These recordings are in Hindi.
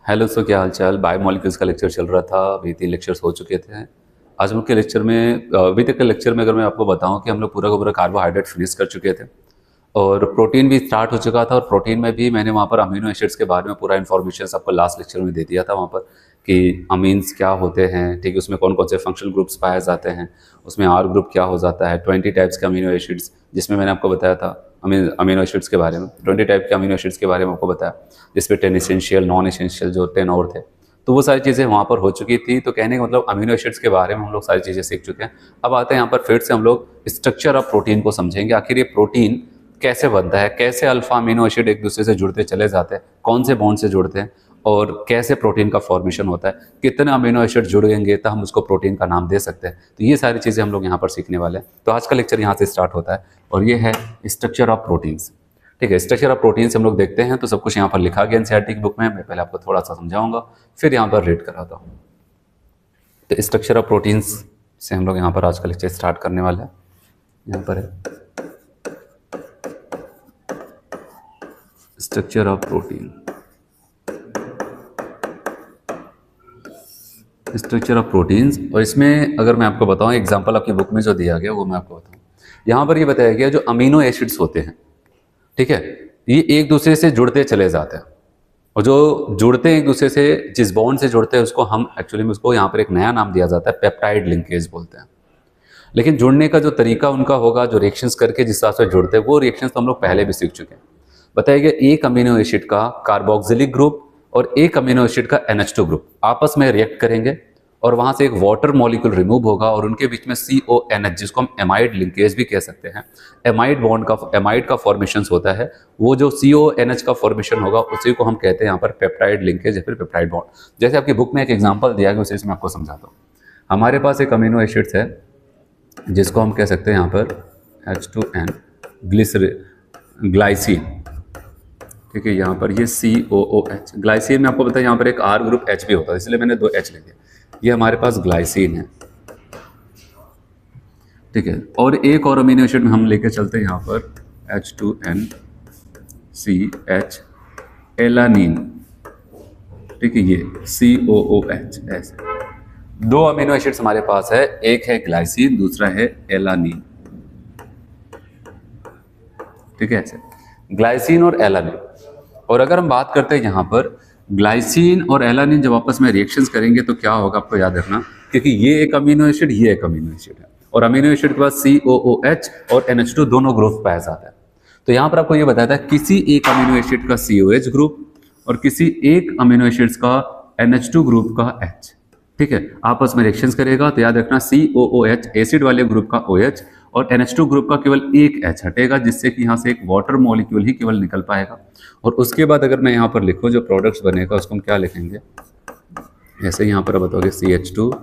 हेलो सो क्या हाल चाल। बायोमोलिक्यूल्स का लेक्चर चल रहा था, अभी 3 लेक्चर्स हो चुके थे। आज हम लोग के लेक्चर में अभी तक के लेक्चर में अगर मैं आपको बताऊं कि हम लोग पूरा का पूरा कार्बोहाइड्रेट फिनिश कर चुके थे और प्रोटीन भी स्टार्ट हो चुका था। और प्रोटीन में भी मैंने वहाँ पर अमीनो एसिड्स के बारे में पूरा इन्फॉर्मेशन आपको लास्ट लेक्चर में दे दिया था वहाँ पर कि अमीन्स क्या होते हैं, ठीक है, उसमें कौन कौन से फंक्शनल ग्रुप्स पाए जाते हैं, उसमें आर ग्रुप क्या हो जाता है, 20 टाइप्स के अमीनो एसिड्स जिसमें मैंने आपको बताया था अमीनो एसिड्स के बारे में, 20 टाइप के अमीनो एसिड्स के बारे में आपको बताया, जिसपे 10 एसेंशियल, नॉन एसेंशियल जो 10 और थे। तो वो सारी चीज़ें वहाँ पर हो चुकी थी। तो कहने का मतलब अमीनो एसिड्स के बारे में हम लोग सारी चीज़ें सीख चुके हैं। अब आते हैं यहाँ पर फिर से हम लोग स्ट्रक्चर ऑफ प्रोटीन को समझेंगे। आखिर ये प्रोटीन कैसे बनता है, कैसे अल्फा अमीनो एसिड एक दूसरे से जुड़ते चले जाते हैं, कौन से बॉन्ड से जुड़ते हैं और कैसे प्रोटीन का फॉर्मेशन होता है, कितने अमीनो एसिड जुड़ेंगे तो हम उसको प्रोटीन का नाम दे सकते हैं। तो ये सारी चीज़ें हम लोग यहाँ पर सीखने वाले हैं। तो आज का लेक्चर यहाँ से स्टार्ट होता है और ये है स्ट्रक्चर ऑफ प्रोटीन्स। ठीक है, स्ट्रक्चर ऑफ प्रोटीन से हम लोग देखते हैं। तो सब कुछ यहाँ पर लिखा गया एनसीईआरटी की बुक में। मैं पहले आपको थोड़ा सा समझाऊंगा, फिर यहाँ पर रीड कराता हूँ। तो स्ट्रक्चर ऑफ प्रोटीन्स से हम लोग यहाँ पर आज का लेक्चर स्टार्ट करने वाले हैं। यहाँ पर है structure of protein, structure of proteins. और इसमें अगर मैं आपको बताऊं, एग्जांपल आपकी बुक में जो दिया गया वो मैं आपको बताऊं। यहाँ पर ये बताया गया जो अमीनो एसिड्स होते हैं, ठीक है, ये एक दूसरे से जुड़ते चले जाते हैं। और जो जुड़ते हैं एक दूसरे से, जिस बॉन्ड से जुड़ते हैं उसको हम एक्चुअली में उसको यहाँ पर एक नया नाम दिया जाता है, पेप्टाइड लिंकेज बोलते हैं। लेकिन जुड़ने का जो तरीका उनका होगा, जो रिएक्शंस करके जिस हिसाब से जुड़ते हैं, वो रिएक्शंस तो हम लोग पहले भी सीख चुके हैं। बताया गया एक अमीनो एसिड का कार्बोक्सिलिक ग्रुप और एक अमीनो एसिड का NH2 ग्रुप आपस में रिएक्ट करेंगे और वहां से एक वाटर मॉलिक्यूल रिमूव होगा और उनके बीच में CONH, जिसको हम एमाइड लिंकेज भी कह सकते हैं, एमाइड बॉन्ड का, एमाइड का फॉर्मेशन होता है। वो जो CONH का फॉर्मेशन होगा उसी को हम कहते हैं यहाँ पर पेप्टाइड लिंकेज या फिर पेप्टाइड बॉन्ड। जैसे आपकी बुक में एक एग्जाम्पल दिया गया, उसे इसमें आपको समझाता हूँ। हमारे पास एक अमीनो एसिड्स है जिसको हम कह सकते हैं यहाँ पर H2N ग्लाइसिन, ठीक है। यहाँ पर ये COOH ग्लाइसिन में आपको पता है यहाँ पर एक R ग्रुप H भी होता है, इसलिए मैंने 2 H लिख दिया। ये हमारे पास ग्लाइसिन है, ठीक है। और एक और अमीनो एसिड में हम लेके चलते हैं यहाँ पर H2NCH एलानिन, ठीक है, ये COOH। ऐसे 2 अमीनो एसिड्स हमारे पास है, एक है ग्लाइसिन, दूसरा है एलानिन, ठीक है, ऐसे ग्लाइसिन और एलानिन। और अगर हम बात करते हैं यहाँ पर ग्लाइसिन और एलानिन जब आपस में रिएक्शंस करेंगे तो क्या होगा, आपको याद रखना, क्योंकि ये एक अमीनो एसिड, ये एक अमीनो एसिड है और अमीनो एसिड के पास COOH और NH2 दोनों ग्रुप पाया जाता है। तो यहाँ पर आपको ये बताया था किसी एक अमीनो एसिड का COH ग्रुप और किसी एक अमीनो एसिड्स का NH2 ग्रुप का H, ठीक है, आपस में रिएक्शंस करेगा। तो याद रखना COOH एसिड वाले ग्रुप का OH और NH2 ग्रुप का केवल एक H हटेगा, जिससे कि यहाँ से एक वाटर मॉलिक्यूल ही केवल निकल पाएगा। और उसके बाद अगर मैं यहाँ पर लिखूँ जो प्रोडक्ट्स बनेगा उसको हम क्या लिखेंगे, ऐसे यहाँ पर अब बताओगे CH2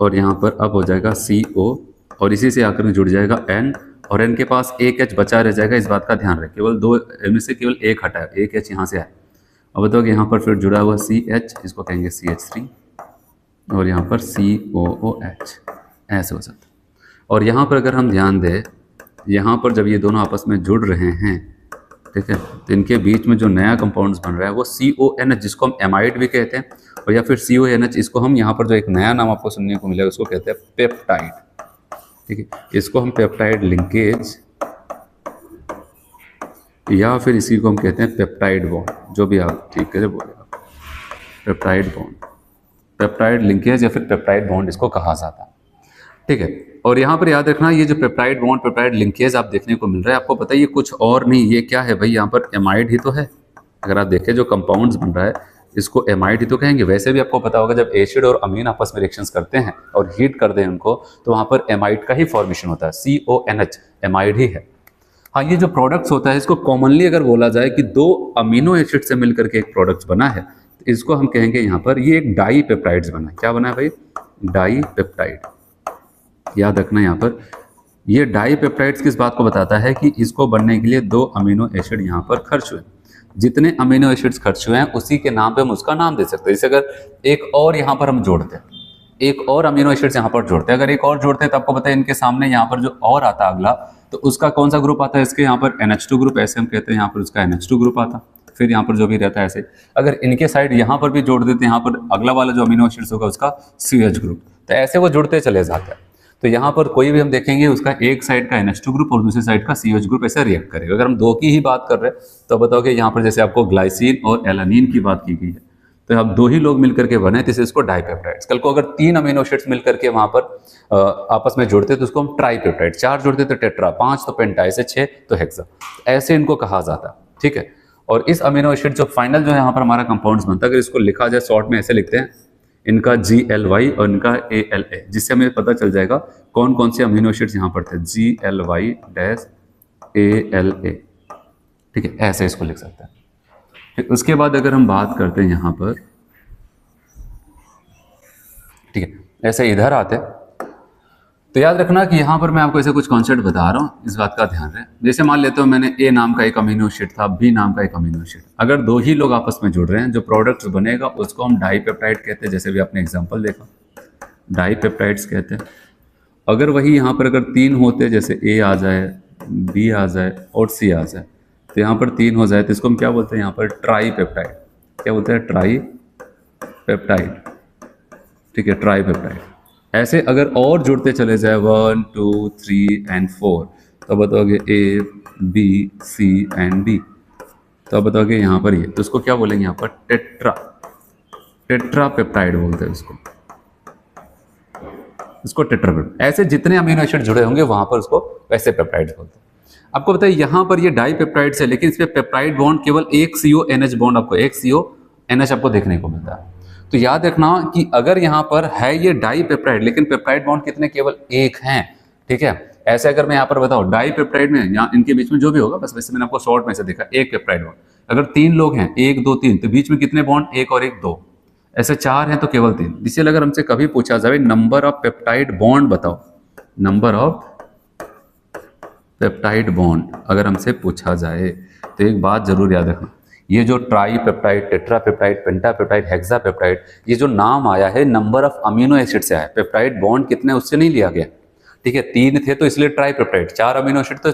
और यहाँ पर अब हो जाएगा CO और इसी से आकर जुड़ जाएगा N और N के पास एक H बचा रह जाएगा। इस बात का ध्यान रखें, केवल 2 इनमें से केवल एक हटा है, एक H यहाँ से आए। अब बताओगे यहाँ पर फिर जुड़ा हुआ CH, इसको कहेंगे CH3 और यहाँ पर COOH, ऐसे हो जाता है। और यहाँ पर अगर हम ध्यान दें, यहाँ पर जब ये दोनों आपस में जुड़ रहे हैं, ठीक है, तो इनके बीच में जो नया कंपाउंड्स बन रहा है वो CONH, जिसको हम एमाइड भी कहते हैं, और या फिर CONH, इसको हम यहाँ पर जो एक नया नाम आपको सुनने को मिलेगा उसको कहते हैं पेप्टाइड, ठीक है। इसको हम पेप्टाइड लिंकेज या फिर इसी को हम कहते हैं पेप्टाइड बॉन्ड, जो भी आप ठीक से बोलेगा, पेप्टाइड बॉन्ड, पेप्टाइड लिंकेज या फिर पेप्टाइड बॉन्ड इसको कहा जाता है, ठीक है। और यहाँ पर याद रखना, ये जो पेप्टाइड बॉन्ड, पेप्टाइड लिंकेज आप देखने को मिल रहा है, आपको पता है ये कुछ और नहीं, ये क्या है भाई, यहाँ पर एमाइड ही तो है। अगर आप देखें जो कंपाउंड्स बन रहा है इसको एमाइड ही तो कहेंगे। वैसे भी आपको पता होगा जब एसिड और अमीन आपस में रिएक्शंस करते हैं और हीट कर दें उनको, तो वहाँ पर एमाइड का ही फॉर्मेशन होता है, CONH एमाइड ही है। हाँ, ये जो प्रोडक्ट्स होता है इसको कॉमनली अगर बोला जाए कि 2 अमीनो एसिड से मिलकर के एक प्रोडक्ट्स बना है, तो इसको हम कहेंगे यहाँ पर ये एक डाई पेप्टाइड्स बना है। क्या बना है भाई, डाई पेप्टाइड। याद रखना यहाँ पर ये डाई पेप्टाइड्स किस बात को बताता है कि इसको बनने के लिए 2 अमीनो एसिड यहाँ पर खर्च हुए। जितने अमीनो एसिड्स खर्च हुए हैं उसी के नाम पे हम उसका नाम दे सकते हैं। जैसे अगर एक और यहाँ पर हम जोड़ते हैं, एक और अमीनो एसिड्स यहाँ पर जोड़ते हैं, अगर एक और जोड़ते हैं तो आपको पता है इनके सामने यहाँ पर जो और आता है अगला, तो उसका कौन सा ग्रुप आता है, इसके यहाँ पर NH2 ग्रुप, ऐसे हम कहते हैं यहाँ पर उसका NH2 ग्रुप आता। फिर यहाँ पर जो भी रहता है ऐसे, अगर इनके साइड यहाँ पर भी जोड़ देते हैं, यहाँ पर अगला वाला जो अमीनो एसिड्स होगा उसका CH ग्रुप, तो ऐसे वो जुड़ते चले जाते हैं। तो यहाँ पर कोई भी हम देखेंगे उसका एक साइड का NH2 ग्रुप और दूसरी साइड का CH ग्रुप ऐसे रिएक्ट करेगा। अगर हम दो की ही बात कर रहे हैं तो बताओगे यहाँ पर जैसे आपको ग्लाइसिन और एलानिन की बात की गई है, तो अब दो ही लोग मिलकर के बने तो इसको डाइपेप्टाइड्स। कल को अगर 3 अमीनो एसिड्स मिलकर के वहां पर आपस में जुड़ते तो उसको हम ट्राइपेप्टाइड, 4 जुड़ते तो टेट्रा, 5 तो पेंटा, ऐसे 6 तो हेक्सा, ऐसे इनको कहा जाता है। ठीक है, और इस अमीनो एसिड जो फाइनल जो यहाँ पर हमारा कंपाउंड्स बनता है, अगर इसको लिखा जाए शॉर्ट में ऐसे लिखते हैं, इनका GLY और इनका ALA, जिससे हमें पता चल जाएगा कौन कौन से अमीनो एसिड्स यहाँ पर थे, GLY ALA। ठीक है, ऐसे इसको लिख सकते हैं। उसके बाद अगर हम बात करते हैं यहाँ पर, ठीक है, ऐसे इधर आते हैं, तो याद रखना कि यहाँ पर मैं आपको ऐसे कुछ कॉन्सेप्ट बता रहा हूँ, इस बात का ध्यान रहे। जैसे मान लेते हो मैंने A नाम का एक अमीनो एसिड था, B नाम का एक अमीनो एसिड, अगर दो ही लोग आपस में जुड़ रहे हैं, जो प्रोडक्ट बनेगा उसको हम डाइपेप्टाइड कहते हैं। जैसे भी आपने एग्जाम्पल देखा, डाइपेप्टाइड्स कहते हैं। अगर वही यहाँ पर अगर 3 होते, जैसे A आ जाए, B आ जाए और C आ जाए, तो यहाँ पर 3 हो जाए तो इसको हम क्या बोलते हैं, यहाँ पर ट्राईपेप्टाइड। क्या बोलते हैं? ट्राईपेप्टाइड। ठीक है, ट्राईपेप्टाइड। ऐसे अगर और जुड़ते चले जाए 1 2 3 एंड 4, तो बताओगे A B C and D, तो बताओगे यहाँ पर ये, तो उसको क्या बोलेंगे यहाँ पर? टेट्रापेप्टाइड बोलते हैं इसको टेट्रापेप्टाइड। ऐसे जितने अमीनो एसिड जुड़े होंगे वहां पर उसको वैसे पेप्टाइड बोलते हैं। आपको बताइए यहाँ पर ये डाइपेप्टाइड्स है, लेकिन इस पे पेप्टाइड बॉन्ड केवल एक CONH बॉन्ड, आपको एक CONH आपको देखने को मिलता है। तो याद रखना कि अगर यहाँ पर है ये डाइपेप्टाइड, लेकिन पेप्टाइड बॉन्ड कितने? केवल एक हैं। ठीक है, ऐसे अगर मैं यहाँ पर बताऊँ डाइपेप्टाइड में, यहाँ इनके बीच में जो भी होगा, बस वैसे मैंने आपको शॉर्ट में से देखा, एक पेप्टाइड बॉन्ड। अगर 3 लोग हैं, 1 2 3, तो बीच में कितने बॉन्ड? 1 और 1 2, ऐसे 4 हैं तो केवल 3। इसलिए अगर हमसे कभी पूछा जाए नंबर ऑफ पेप्टाइड बॉन्ड बताओ, नंबर ऑफ पेप्टाइड बॉन्ड अगर हमसे पूछा जाए, तो एक बात जरूर याद रखना, ये जो ट्राईपेप्टाइड, टेट्रापेप्टाइड, पेंटापेप्टाइड, हेक्सापेप्टाइड, ये जो नाम आया है नंबर ऑफ अमीनो एसिड से आया। पेप्टाइड बॉन्ड कितने उससे नहीं लिया गया। ठीक है, 3 थे तो इसलिए ट्राईपेप्टाइड, 4 अमीनो एसिड तो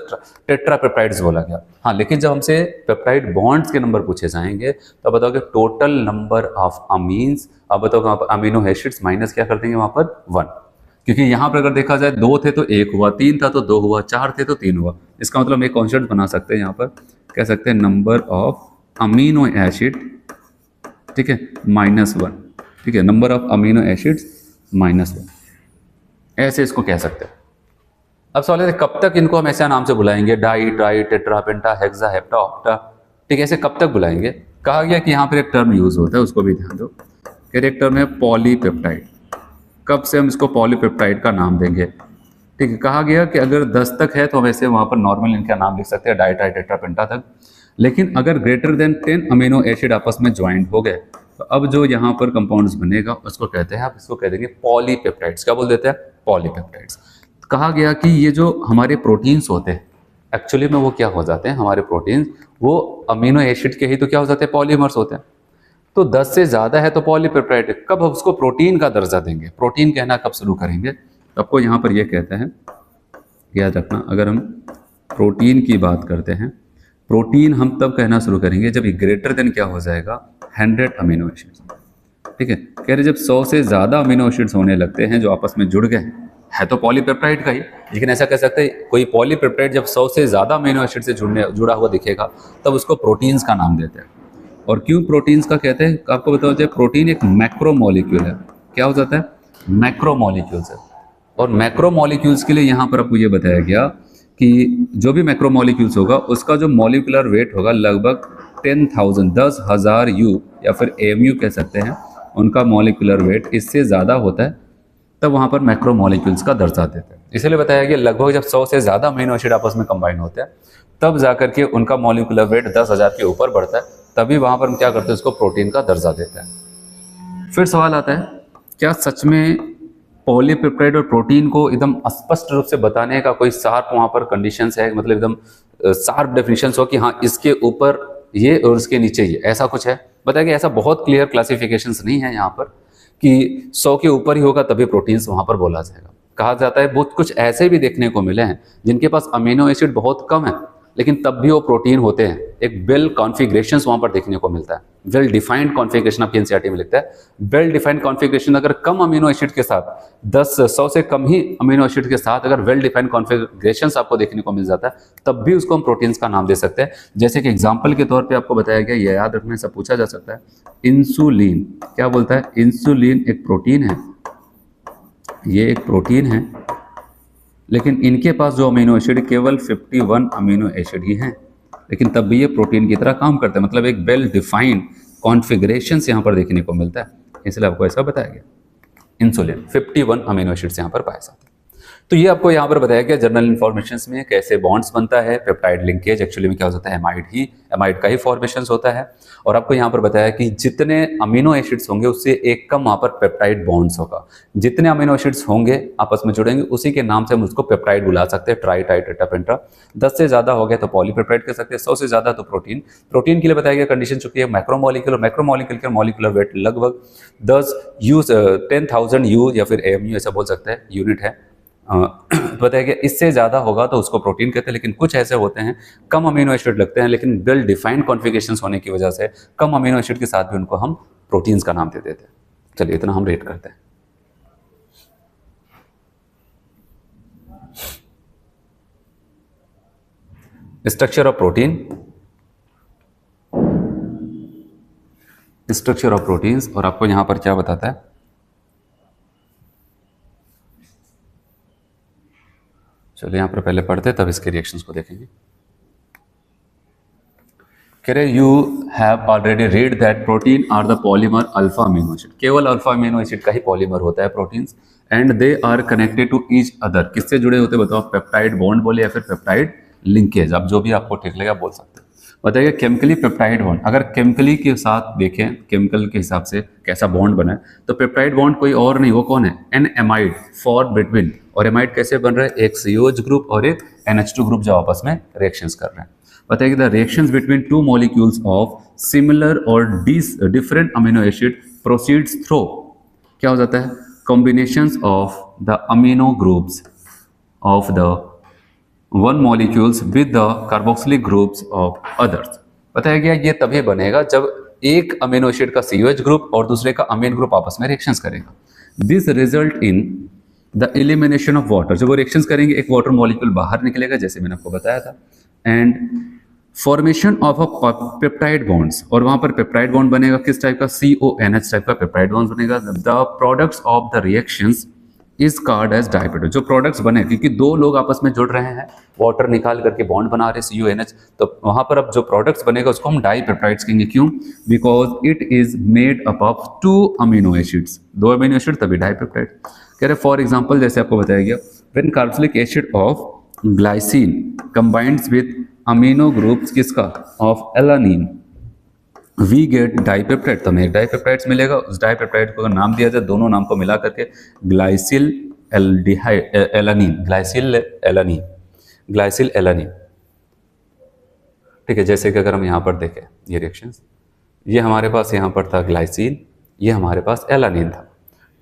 टेट्रापेप्टाइड्स बोला गया। हाँ, लेकिन जब हमसे पेप्टाइड बॉन्ड्स के नंबर पूछे जाएंगे तो बताओगे टोटल नंबर ऑफ अमीन्स, अब बताओगे अमीनो एसिड्स माइनस क्या कर देंगे वहां पर? 1, क्योंकि यहाँ पर अगर देखा जाए 2 थे तो 1 हुआ, 3 था तो 2 हुआ, 4 थे तो 3 हुआ। इसका मतलब हम एक कॉन्सेप्ट बना सकते हैं, यहाँ पर कह सकते हैं नंबर ऑफ अमीनो एसिड, ठीक है, -1। ठीक है, नंबर ऑफ अमीनो एसिड्स -1, ऐसे इसको कह सकते हैं। अब सवाल है कब तक इनको हम ऐसा नाम से बुलाएंगे? डाई, ट्राई, टेट्रा, पेंटा, हेक्सा, हेप्टा, ऑक्टा। ठीक है, ऐसे कब तक बुलाएंगे? कहा गया कि यहाँ पर एक टर्म यूज होता है, उसको भी ध्यान दो। एक टर्म है पॉलीपेप्टाइड। कब से हम इसको पॉलीपेप्टाइड का नाम देंगे? ठीक है, कहा गया कि अगर 10 तक है तो हम ऐसे वहाँ पर नॉर्मल इनका नाम लिख सकते हैं, डाई, ट्राई, टेट्रा, पेंटा तक। लेकिन अगर ग्रेटर देन 10 अमीनो एसिड आपस में ज्वाइंट हो गए तो अब जो यहाँ पर कंपाउंड्स बनेगा उसको कहते हैं, आप इसको कह देंगे पॉलीपेप्टाइड्स। क्या बोल देते हैं? पॉलीपेप्टाइड्स। कहा गया कि ये जो हमारे प्रोटीन्स होते हैं एक्चुअली में वो क्या हो जाते हैं, हमारे प्रोटीन्स वो अमीनो एसिड के ही तो क्या हो जाते हैं? पॉलीमर्स होते हैं। तो 10 से ज़्यादा है तो पॉलीपेप्टाइड। कब हम उसको प्रोटीन का दर्जा देंगे? प्रोटीन कहना कब शुरू करेंगे? आपको यहाँ पर ये कहते हैं, याद रखना, अगर हम प्रोटीन की बात करते हैं, प्रोटीन हम तब कहना शुरू करेंगे जब ग्रेटर देन क्या हो जाएगा? 100 अमीनो एसिड्स। ठीक है, कह रहे जब 100 से ज़्यादा अमीनो एसिड्स होने लगते हैं जो आपस में जुड़ गए, है तो पॉलीपेप्टाइड का ही, लेकिन ऐसा कह सकते हैं कोई पॉलीपेप्टाइड जब 100 से ज़्यादा अमीनो एसिड से जुड़ा हुआ दिखेगा तब उसको प्रोटीन्स का नाम देते हैं। और क्यों प्रोटीन्स का कहते हैं? आपको बताओ जाए, प्रोटीन एक मैक्रो मॉलिक्यूल है। क्या हो जाता है? मैक्रो मॉलिक्यूल्स है। और मैक्रो मॉलिक्यूल्स के लिए यहाँ पर आपको ये बताया गया कि जो भी मैक्रो मॉलिक्यूल्स होगा उसका जो मॉलिक्यूलर वेट होगा लगभग 10,000 U या फिर AMU कह सकते हैं, उनका मॉलिक्यूलर वेट इससे ज़्यादा होता है तब वहाँ पर मैक्रो मॉलिक्यूल्स का दर्जा देते हैं। इसलिए बताया गया लगभग जब 100 से ज़्यादा अमीनो एसिड आपस में कंबाइन होते हैं तब जाकर के उनका मॉलिक्यूलर वेट 10,000 के ऊपर बढ़ता है, तभी वहाँ पर हम क्या करते हैं? उसको प्रोटीन का दर्जा देते हैं। फिर सवाल आता है, क्या सच में पॉलीपेप्टाइड और प्रोटीन को एकदम स्पष्ट रूप से बताने का कोई शार्प वहाँ पर कंडीशंस है, मतलब एकदम शार्प डेफिनेशंस हो कि हाँ इसके ऊपर ये और इसके नीचे ये, ऐसा कुछ है? बताया कि ऐसा बहुत क्लियर क्लासिफिकेशंस नहीं है यहाँ पर कि 100 के ऊपर ही होगा तभी प्रोटीन्स वहाँ पर बोला जाएगा। कहा जाता है बहुत कुछ ऐसे भी देखने को मिले हैं जिनके पास अमीनो एसिड बहुत कम है लेकिन तब भी वो प्रोटीन होते हैं। एक वेल कॉन्फ़िगरेशन वहाँ पर देखने को मिलता है, वेल डिफाइंड कॉन्फ़िगरेशन आपकी एनसीईआरटी में लिखता है। वेल डिफाइंड कॉन्फ़िगरेशन अगर कम अमीनो एसिड के साथ 100 से कम ही अमीनो एसिड के साथ अगर वेल डिफाइंड कॉन्फ़िगरेशन आपको देखने को मिल जाता है, तब भी उसको हम प्रोटीन्स का नाम दे सकते हैं। जैसे कि एग्जाम्पल के तौर पर आपको बताया गया, ये याद रखने से पूछा जा सकता है। इंसुलिन क्या बोलता है? इंसुलिन एक प्रोटीन है, ये एक प्रोटीन है, लेकिन इनके पास जो अमीनो एसिड केवल 51 अमीनो एसिड ही हैं, लेकिन तब भी ये प्रोटीन की तरह काम करते हैं। मतलब एक वेल डिफाइंड कॉन्फ़िगरेशन यहाँ पर देखने को मिलता है, इसलिए आपको ऐसा बताया गया। इंसुलिन 51 अमीनो एसिड्स यहाँ पर पाए जाते हैं। तो ये आपको यहाँ पर बताया गया जनरल इन्फॉर्मेशन में कैसे बॉन्ड्स बनता है। पेप्टाइड लिंकेज एक्चुअली में क्या हो जाता है, एमाइड का ही फॉर्मेशन होता है। और आपको यहाँ पर बताया कि जितने अमीनो एसिड्स होंगे उससे एक कम वहाँ पर पेप्टाइड बॉन्ड्स होगा। जितने अमीनो एसिड्स होंगे आपस में जुड़ेंगे उसी के नाम से हम उसको पेप्टाइड बुला सकते हैं, ट्राई टाई टेट्रा पेंट्रा। 10 से ज़्यादा हो गया तो पॉलीपेप्टाइड कर सकते हैं, 100 से ज़्यादा तो प्रोटीन। प्रोटीन के लिए बताया गया कंडीशन चुकी है मैक्रोमोलिक्यूल, मैक्रोमोलिक्यूल के मॉलिक्यूलर वेट लगभग 10,000 यू या फिर AMU ऐसा बोल सकते हैं, यूनिट है। बताया गया इससे ज़्यादा होगा तो उसको प्रोटीन कहते हैं। लेकिन कुछ ऐसे होते हैं कम अमीनो एसिड लगते हैं, लेकिन वेल डिफाइंड कॉन्फ़िगरेशंस होने की वजह से कम अमीनो एसिड के साथ भी उनको हम प्रोटीन्स का नाम दे देते हैं। चलिए इतना हम रेट करते हैं। Structure of protein, structure of proteins, और आपको यहां पर क्या बताता है, चलिए यहाँ पर पहले पढ़ते तब इसके रिएक्शंस को देखेंगे। कह रहे you have already read that protein are the polymer alpha amino acid. केवल अल्फा अमीनो एसिड का ही पॉलीमर होता है proteins, and they are connected to each other. किससे जुड़े होते बताओ? पेप्टाइड बॉन्ड बोले या फिर पेप्टाइड लिंकेज, आप जो भी आपको ठीक लगेगा बोल सकते हैं। बताइए केमिकली पेप्टाइड बॉन्ड, अगर केमिकली के साथ देखें, केमिकल के हिसाब से कैसा बॉन्ड बना है, तो पेप्टाइड बॉन्ड कोई और नहीं, वो कौन है? An amide for between. और एमाइड कैसे बन रहा है? एक COH ग्रुप और एक NH2 ग्रुप जो आपस में रिएक्शंस कर रहे हैं। बताइए the reactions between two molecules of similar और different amino acid proceeds through, क्या हो जाता है? Combinations of the amino groups of the one molecules with the carboxylic groups of others. बताया गया ये तभी बनेगा जब एक अमीनो एसिड का COH ग्रुप और दूसरे का अमीन ग्रुप आपस में रिएक्शंस करेगा। This result in the elimination of water. जब वो रिएक्शंस करेंगे एक वाटर मॉलिक्यूल बाहर निकलेगा, जैसे मैंने आपको बताया था, and formation of a peptide bonds, और वहां पर पेप्टाइड बॉन्ड बनेगा किस टाइप का? CONH टाइप का पेप्टाइड बॉन्ड बनेगा। The products of the reactions is called as dipeptide. जो प्रोडक्ट्स बने, क्योंकि दो लोग आपस में जुड़ रहे हैं, वाटर निकाल करके बॉन्ड बना रहे CONH, तो वहां पर अब जो प्रोडक्ट्स बनेगा उसको हम डाइपेप्टाइड्स कहेंगे। क्यों? Because it is made up of 2 amino acids, 2 amino acid तभी डाइपेप्टाइड। कह रहे फॉर एग्जाम्पल जैसे आपको बताया गया, when carboxylic acid of glycine combines with amino groups किसका? Of alanine, we get dipeptide. तो हमें एक डाइपेप्टाइड्स मिलेगा, उस डाइपेप्टाइड को नाम दिया जाए, दोनों नाम को मिला करके ग्लाइसिल एलानिन, ग्लाइसिल एलानिन, ग्लाइसिल एलानिन। ठीक है, जैसे कि अगर हम यहाँ पर देखें ये रिएक्शंस, ये हमारे पास यहाँ पर था ग्लाइसिन, ये हमारे पास एलानिन था।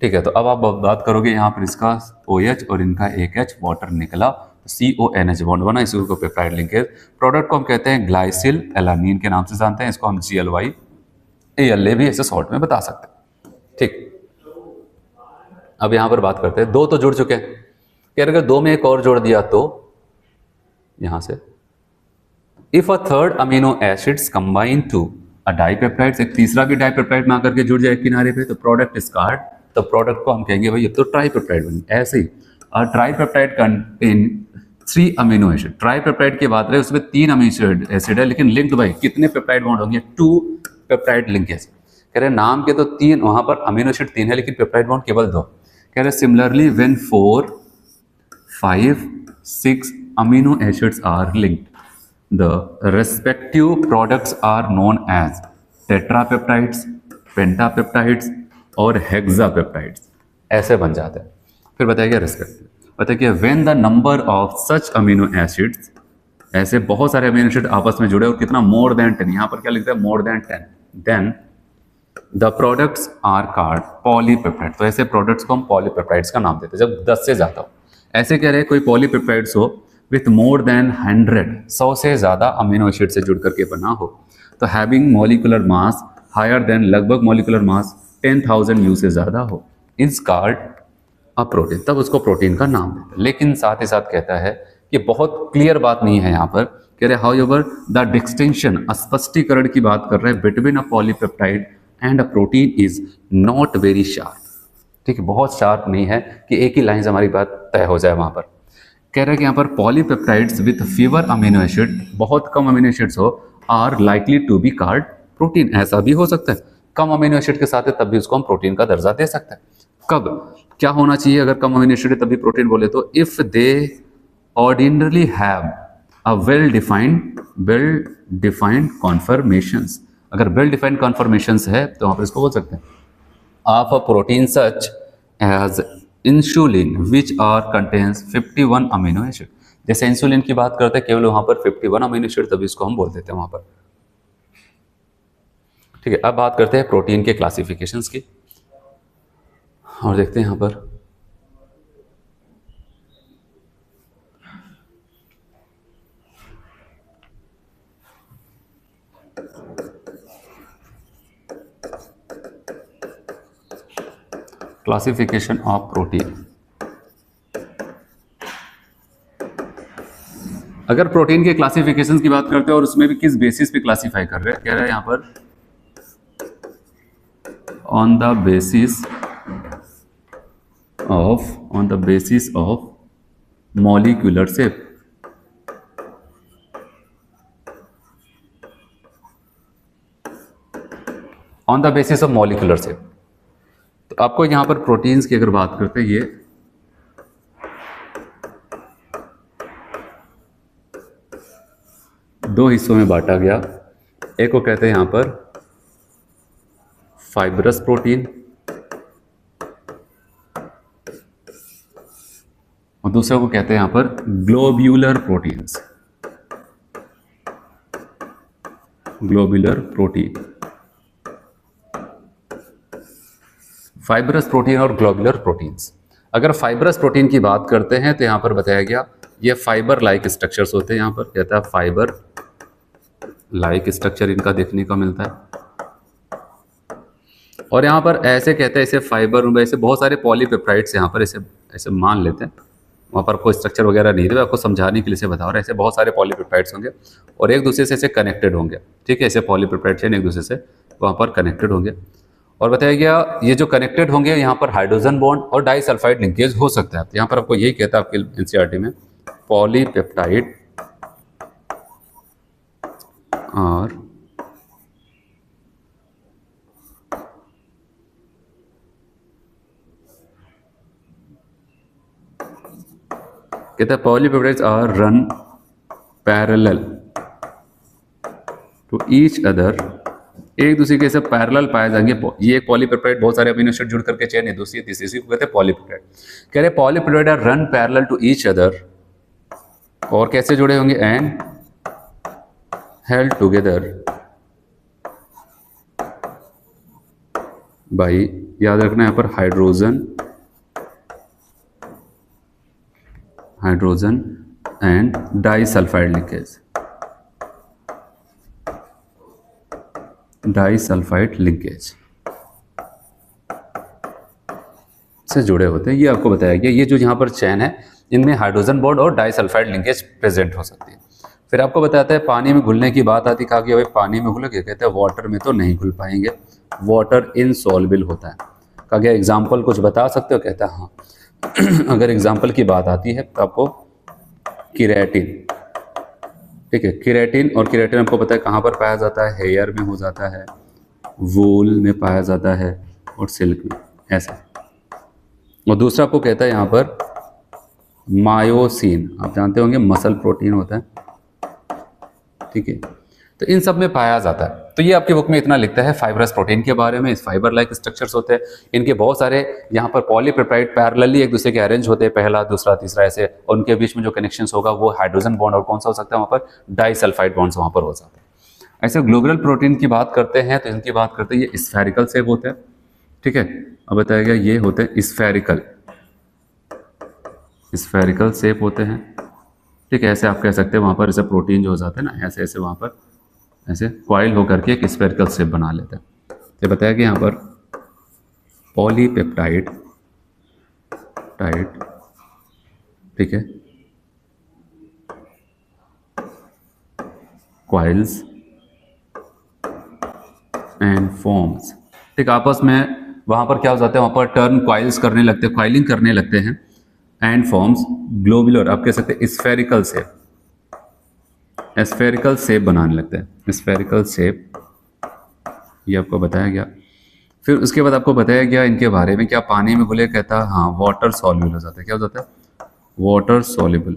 ठीक है, तो अब आप बात करोगे यहाँ पर इसका OH और इनका एक H, वाटर निकला, CONH बॉन्ड बना, इसी को पेप्टाइड लिंकेज। प्रोडक्ट को हम कहते हैं ग्लाइसिल एलानिन के नाम से जानते हैं, इसको हम GLY ALA भी ऐसे शॉर्ट में बता सकते हैं। ठीक, अब यहाँ पर बात करते हैं, 2 तो जुड़ चुके हैं, कह रहे अगर 2 में एक और जोड़ दिया तो यहाँ से if a third amino acids combine to a dipeptide, एक तीसरा भी डाइपेप्टाइड में आकर के जुड़ जाए किनारे पे, तो प्रोडक्ट इज कॉल्ड, तो प्रोडक्ट को हम कहेंगे भाई ये तो ट्राइपेप्टाइड बनी। ऐसे ही tripeptide contain 3 amino acid. Tripeptide की बात रहे उसमें 3 अमीनो एसिड है, लेकिन लिंक्ड भाई कितने पेप्टाइड बॉन्ड होंगे? 2 पेप्टाइड लिंकेज। कह रहे नाम के तो 3, वहां पर अमीनो एसिड 3 है, लेकिन पेप्टाइड बॉन्ड केवल 2। कह रहे similarly when 4, 5, 6 amino acids are linked, the respective products are known as tetrapeptides, pentapeptides और hexapeptides, ऐसे बन जाते हैं। फिर बताइए respective, बताइए when the number of such amino acids, ऐसे बहुत सारे अमीनो एसिड आपस में जुड़े और कितना more than 10, यहाँ पर क्या लिखता है? more than 10, then the products are called polypeptide। तो ऐसे प्रोडक्ट्स को हम पॉलीपेप्टाइड्स का नाम देते हैं जब 10 से ज़्यादा हो। ऐसे कह रहे हैं कोई पॉलीपेप्टाइड्स हो विथ मोर देन 100 से ज़्यादा अमीनो एसिड से जुड़ करके बना हो, तो having molecular mass higher than लगभग मॉलिकुलर मास 10,000 यू से ज़्यादा हो, इज कॉल्ड अ प्रोटीन, तब उसको प्रोटीन का नाम देते हैं। लेकिन साथ ही साथ कहता है कि बहुत क्लियर बात नहीं है यहाँ पर, कह रहे हाउ एवर द डिस्टिंक्शन, स्पष्टीकरण की बात कर रहे हैं, between a polypeptide and a protein is not very sharp. ठीक है, बहुत शार्प नहीं है कि एक ही लाइन से हमारी बात तय हो जाए। वहाँ पर कह रहे हैं कि यहाँ पर polypeptides with fewer amino acid, बहुत कम अमीनो एसिड्स हो, are likely to be called protein. ऐसा भी हो सकता है, कम अमीनो एसिड के साथ है तब भी उसको हम प्रोटीन का दर्जा दे सकते हैं। कब क्या होना चाहिए अगर कम अमीनो एसिड है तभी प्रोटीन बोले तो, if they ordinarily have a well defined conformations, अगर वेल डिफाइंड कॉन्फर्मेशंस है तो वहाँ पर इसको बोल सकते हैं of a protein such as insulin which are contains 51 amino acid. जैसे इंसुलिन की बात करते हैं केवल वहाँ पर 51 अमीनो एसिड, तभी इसको हम बोल देते हैं वहाँ पर। ठीक है, अब बात करते हैं प्रोटीन के क्लासिफिकेशंस की और देखते हैं यहाँ पर क्लासिफिकेशन ऑफ प्रोटीन। अगर प्रोटीन के क्लासिफिकेशन की बात करते हैं और उसमें भी किस बेसिस पे क्लासिफाई कर रहे हैं, कह रहे हैं यहाँ पर on the basis of molecular shape. On the basis of molecular shape, तो आपको यहां पर प्रोटीन्स की अगर बात करते हैं, ये दो हिस्सों में बांटा गया। एक को कहते हैं यहां पर फाइब्रस प्रोटीन और दूसरे को कहते हैं यहां पर globular proteins, globular protein. Fibrous protein और ग्लोब्यूलर प्रोटीन्स। अगर फाइब्रस प्रोटीन की बात करते हैं तो यहां पर बताया गया ये फाइबर लाइक स्ट्रक्चर्स होते हैं। यहां पर कहता है फाइबर लाइक स्ट्रक्चर इनका देखने को मिलता है, और यहाँ पर ऐसे कहते हैं ऐसे फाइबर में ऐसे बहुत सारे पॉलीपेप्टाइड्स यहाँ पर ऐसे ऐसे मान लेते हैं। वहाँ पर कोई स्ट्रक्चर वगैरह नहीं दे, आपको समझाने के लिए से बता रहा है। ऐसे बहुत सारे पॉलीपेप्टाइड्स होंगे और एक दूसरे से ऐसे कनेक्टेड होंगे। ठीक है, ऐसे पॉलीपेप्टाइड चेन एक दूसरे से वहाँ पर कनेक्टेड होंगे, और बताया गया ये जो कनेक्टेड होंगे यहाँ पर हाइड्रोजन बॉन्ड और डाइसल्फाइड लिंकेज हो सकता है। तो यहाँ पर आपको यही कहता है आपके एनसीईआरटी में, पॉलीपेप्टाइड और कहता है polypeptides are run parallel to each other, एक दूसरे के साथ पैरेलल पाए जाएंगे। ये एक पॉलीपेप्टाइड बहुत सारे अमीनो एसिड जुड़ करके चेन है, दूसरी तीसरी को कहते हैं पॉलीपेप्टाइड। कह रहे polypeptide are run parallel to each other, और कैसे जुड़े होंगे, एंड हेल्ड टुगेदर बाई, याद रखना यहाँ पर hydrogen and disulphide linkage, disulphide linkage से जुड़े होते हैं। ये आपको बताया गया, ये जो यहाँ पर चैन है इनमें हाइड्रोजन बॉन्ड और डाइसल्फाइड लिंकेज प्रेजेंट हो सकती है। फिर आपको बताता है पानी में घुलने की बात आती, कहा कि भाई पानी में घुलोगे, कहते हैं वाटर में तो नहीं घुल पाएंगे, वाटर इनसॉल्युबल होता है। कहा गया एग्जाम्पल कुछ बता सकते हो, कहता है हाँ। अगर एग्जाम्पल की बात आती है तो आपको केराटिन, ठीक है, केराटिन, और केराटिन आपको पता है कहाँ पर पाया जाता है, हेयर में हो जाता है, वूल में पाया जाता है और सिल्क में, ऐसा। और दूसरा आपको कहता है यहाँ पर मायोसिन, आप जानते होंगे मसल प्रोटीन होता है, ठीक है, तो इन सब में पाया जाता है। तो ये आपकी बुक में इतना लिखता है फाइब्रस प्रोटीन के बारे में। इस फाइबर लाइक स्ट्रक्चर्स होते हैं, इनके बहुत सारे यहाँ पर पॉलीपेप्टाइड पैरेलली एक दूसरे के अरेंज होते हैं, पहला दूसरा तीसरा ऐसे, और उनके बीच में जो कनेक्शंस होगा वो हाइड्रोजन बॉन्ड और कौन सा हो सकता है वहाँ पर, डाइसल्फाइड बॉन्ड्स वहाँ पर हो जाते हैं। ऐसे ग्लोबुलर प्रोटीन की बात करते हैं तो इनकी बात करते हैं, ये स्फेरिकल शेप होते हैं, ठीक है। अब बताया गया ये होते हैं स्फेरिकल शेप होते हैं, ठीक है, ऐसे आप कह सकते हैं वहाँ पर ऐसे प्रोटीन जो हो जाते हैं ना, ऐसे ऐसे वहाँ पर ऐसे कॉइल होकर के एक स्फेरिकल शेप बना लेते हैं। तो बताया कि यहाँ पर पॉलीपेप्टाइड टाइड, ठीक है, कॉइल्स एंड फॉर्म्स, ठीक, आपस में वहाँ पर क्या हो जाता है, वहाँ पर टर्न कॉइल्स करने लगते हैं, कॉइलिंग करने लगते हैं, एंड फॉर्म्स ग्लोबुलर, आप कह सकते हैं स्फेरिकल शेप, स्फेरिकल शेप बनाने लगते हैं, स्फेरिकल शेप, ये आपको बताया गया। फिर उसके बाद आपको बताया गया इनके बारे में, क्या पानी में घुले, कहता है हाँ वाटर सॉल्युबल हो जाता है, क्या हो जाता है, वाटर सॉल्युबल।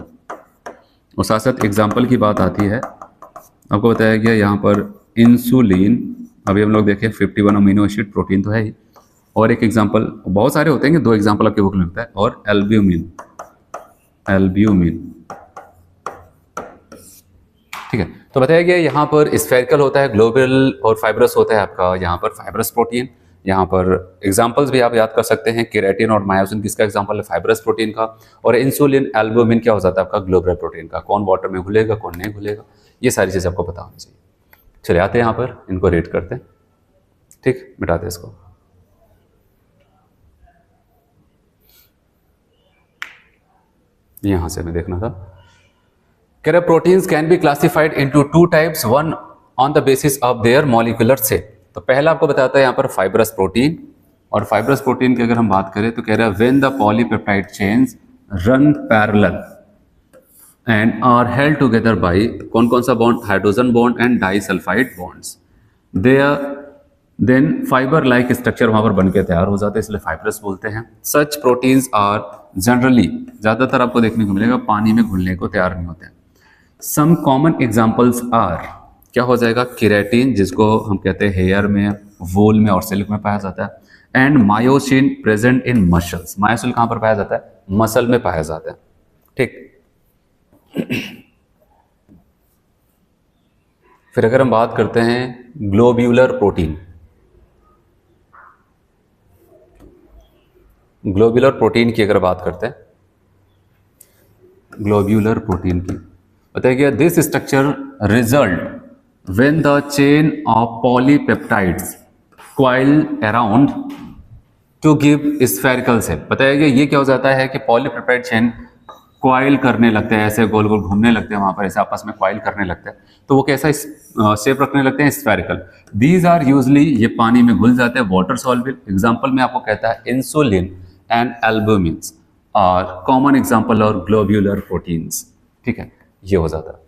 और साथ साथ एग्जाम्पल की बात आती है, आपको बताया गया यहाँ पर इंसुलिन, अभी हम लोग देखें 51 अमीनो एसिड प्रोटीन तो है ही, और एक एग्जाम्पल, बहुत सारे होते हैं, 2 एग्जाम्पल आपके बुक में होता है, और एल्ब्यूमिन, एल्ब्यूमिन, ठीक है। तो बताया गया यहाँ पर स्फेरिकल होता है, ग्लोबल और फाइब्रस होता है आपका यहाँ पर फाइब्रस प्रोटीन। यहाँ पर एग्जाम्पल्स भी आप याद कर सकते हैं, केराटिन और मायोसिन किसका एग्जाम्पल है, फाइब्रस प्रोटीन का, और इंसुलिन एल्ब्यूमिन क्या हो जाता है आपका, ग्लोबुलर प्रोटीन का, कौन वाटर में घुलेगा कौन नहीं घुलेगा, ये सारी चीज़ आपको पता होनी चाहिए। चलिए आते हैं यहाँ पर, इनको रेट करते हैं, ठीक, मिटाते हैं इसको। यहाँ से मैं देखना था, कह रहे proteins can be classified into 2 types, one on the basis of their molecular shape. तो पहला आपको बताता है यहाँ पर फाइब्रस प्रोटीन, और फाइब्रस प्रोटीन की अगर हम बात करें तो कह रहा है when the polypeptide chains run parallel and are held together by कौन कौन सा बॉन्ड, hydrogen bond and disulphide bonds, then fibre like structure वहां पर बनके तैयार हो जाते हैं, इसलिए फाइब्रस बोलते हैं। सच प्रोटीन्स आर जनरली, ज्यादातर आपको देखने को मिलेगा पानी में घुलने को तैयार नहीं होते हैं। सम कॉमन एग्जाम्पल्स आर, क्या हो जाएगा, केराटिन जिसको हम कहते हैं हेयर में, वूल में और सिल्क में पाया जाता है, and myosin present in muscles, myosin कहाँ पर पाया जाता है, मसल में पाया जाता है, ठीक। फिर अगर हम बात करते हैं ग्लोब्यूलर प्रोटीन, ग्लोब्यूलर प्रोटीन की अगर बात करते हैं, ग्लोब्यूलर प्रोटीन की बताइए, this structure result when the chain of polypeptides coil around two give spherical shape. बताइए ये क्या हो जाता है कि पॉलीपेप्टाइड चेन क्वाइल करने लगते हैं, ऐसे गोल गोल घूमने लगते हैं, वहां पर ऐसे आपस में क्वाइल करने लगते हैं, तो वो कैसा शेप रखने लगते हैं, स्फेरिकल। दीज आर यूजली, ये पानी में घुल जाते हैं, वाटर सॉल्युबल। एग्जांपल में आपको कहता है इंसुलिन एंड एल्ब्यूमिन्स और कॉमन एग्जांपल और ग्लोब्यूलर प्रोटीन्स, ठीक है, ये हो जाता है।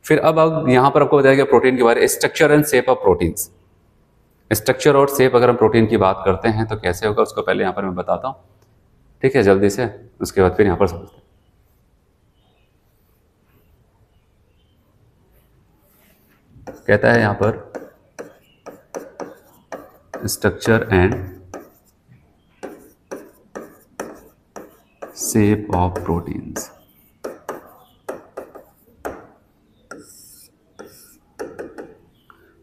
फिर अब यहाँ पर आपको बताया गया प्रोटीन के बारे में, structure and shape of proteins. Structure और शेप अगर हम प्रोटीन की बात करते हैं तो कैसे होगा, उसको पहले यहाँ पर मैं बताता हूँ, ठीक है, जल्दी से, उसके बाद फिर यहाँ पर समझते हैं। कहता है यहाँ पर structure and shape of proteins.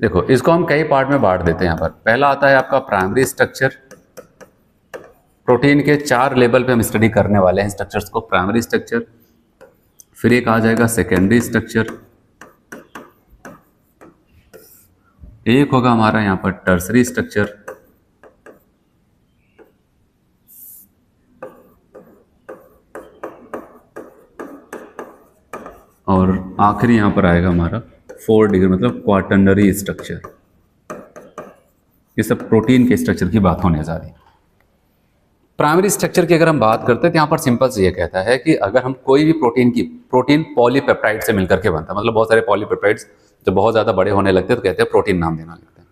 देखो इसको हम कई पार्ट में बांट देते हैं। यहाँ पर पहला आता है आपका प्राइमरी स्ट्रक्चर। प्रोटीन के 4 लेवल पे हम स्टडी करने वाले हैं स्ट्रक्चर्स को, प्राइमरी स्ट्रक्चर। फिर एक आ जाएगा सेकेंडरी स्ट्रक्चर, एक होगा हमारा यहाँ पर टर्सरी स्ट्रक्चर, और आखिरी यहाँ पर आएगा हमारा 4 डिग्री मतलब क्वाटर्नरी स्ट्रक्चर। ये सब प्रोटीन के स्ट्रक्चर की बात होने जा रही है। प्राइमरी स्ट्रक्चर की अगर हम बात करते हैं तो यहाँ पर सिंपल से ये कहता है कि अगर हम कोई भी प्रोटीन पॉलीपेप्टाइड से मिलकर के बनता है, मतलब बहुत सारे पॉलीपेप्टाइड्स जब बहुत ज़्यादा बड़े होने लगते हैं तो कहते हैं प्रोटीन नाम देना लगता है।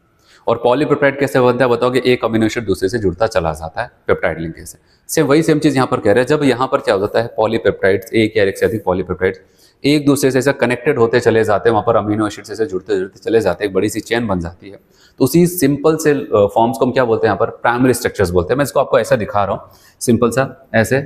और पॉलीपेप्टाइड कैसे बनता है बताओ कि एक अमीनो एसिड दूसरे से जुड़ता चला जाता है पेप्टाइड लिंकेज से। सेम चीज़ यहाँ पर कह रहे हैं, जब यहाँ पर क्या हो जाता है पॉलीपेप्टाइड्स, एक या एक से अधिक पॉलीपेप्टाइड्स एक दूसरे से ऐसा कनेक्टेड होते चले जाते हैं, वहाँ पर अमीनो एसिड से जुड़ते जुड़ते चले जाते हैं, एक बड़ी सी चेन बन जाती है। तो उसी सिंपल से फॉर्म्स को हम क्या बोलते हैं, यहाँ पर प्राइमरी स्ट्रक्चर्स बोलते हैं। मैं इसको आपको ऐसा दिखा रहा हूँ सिंपल सा, ऐसे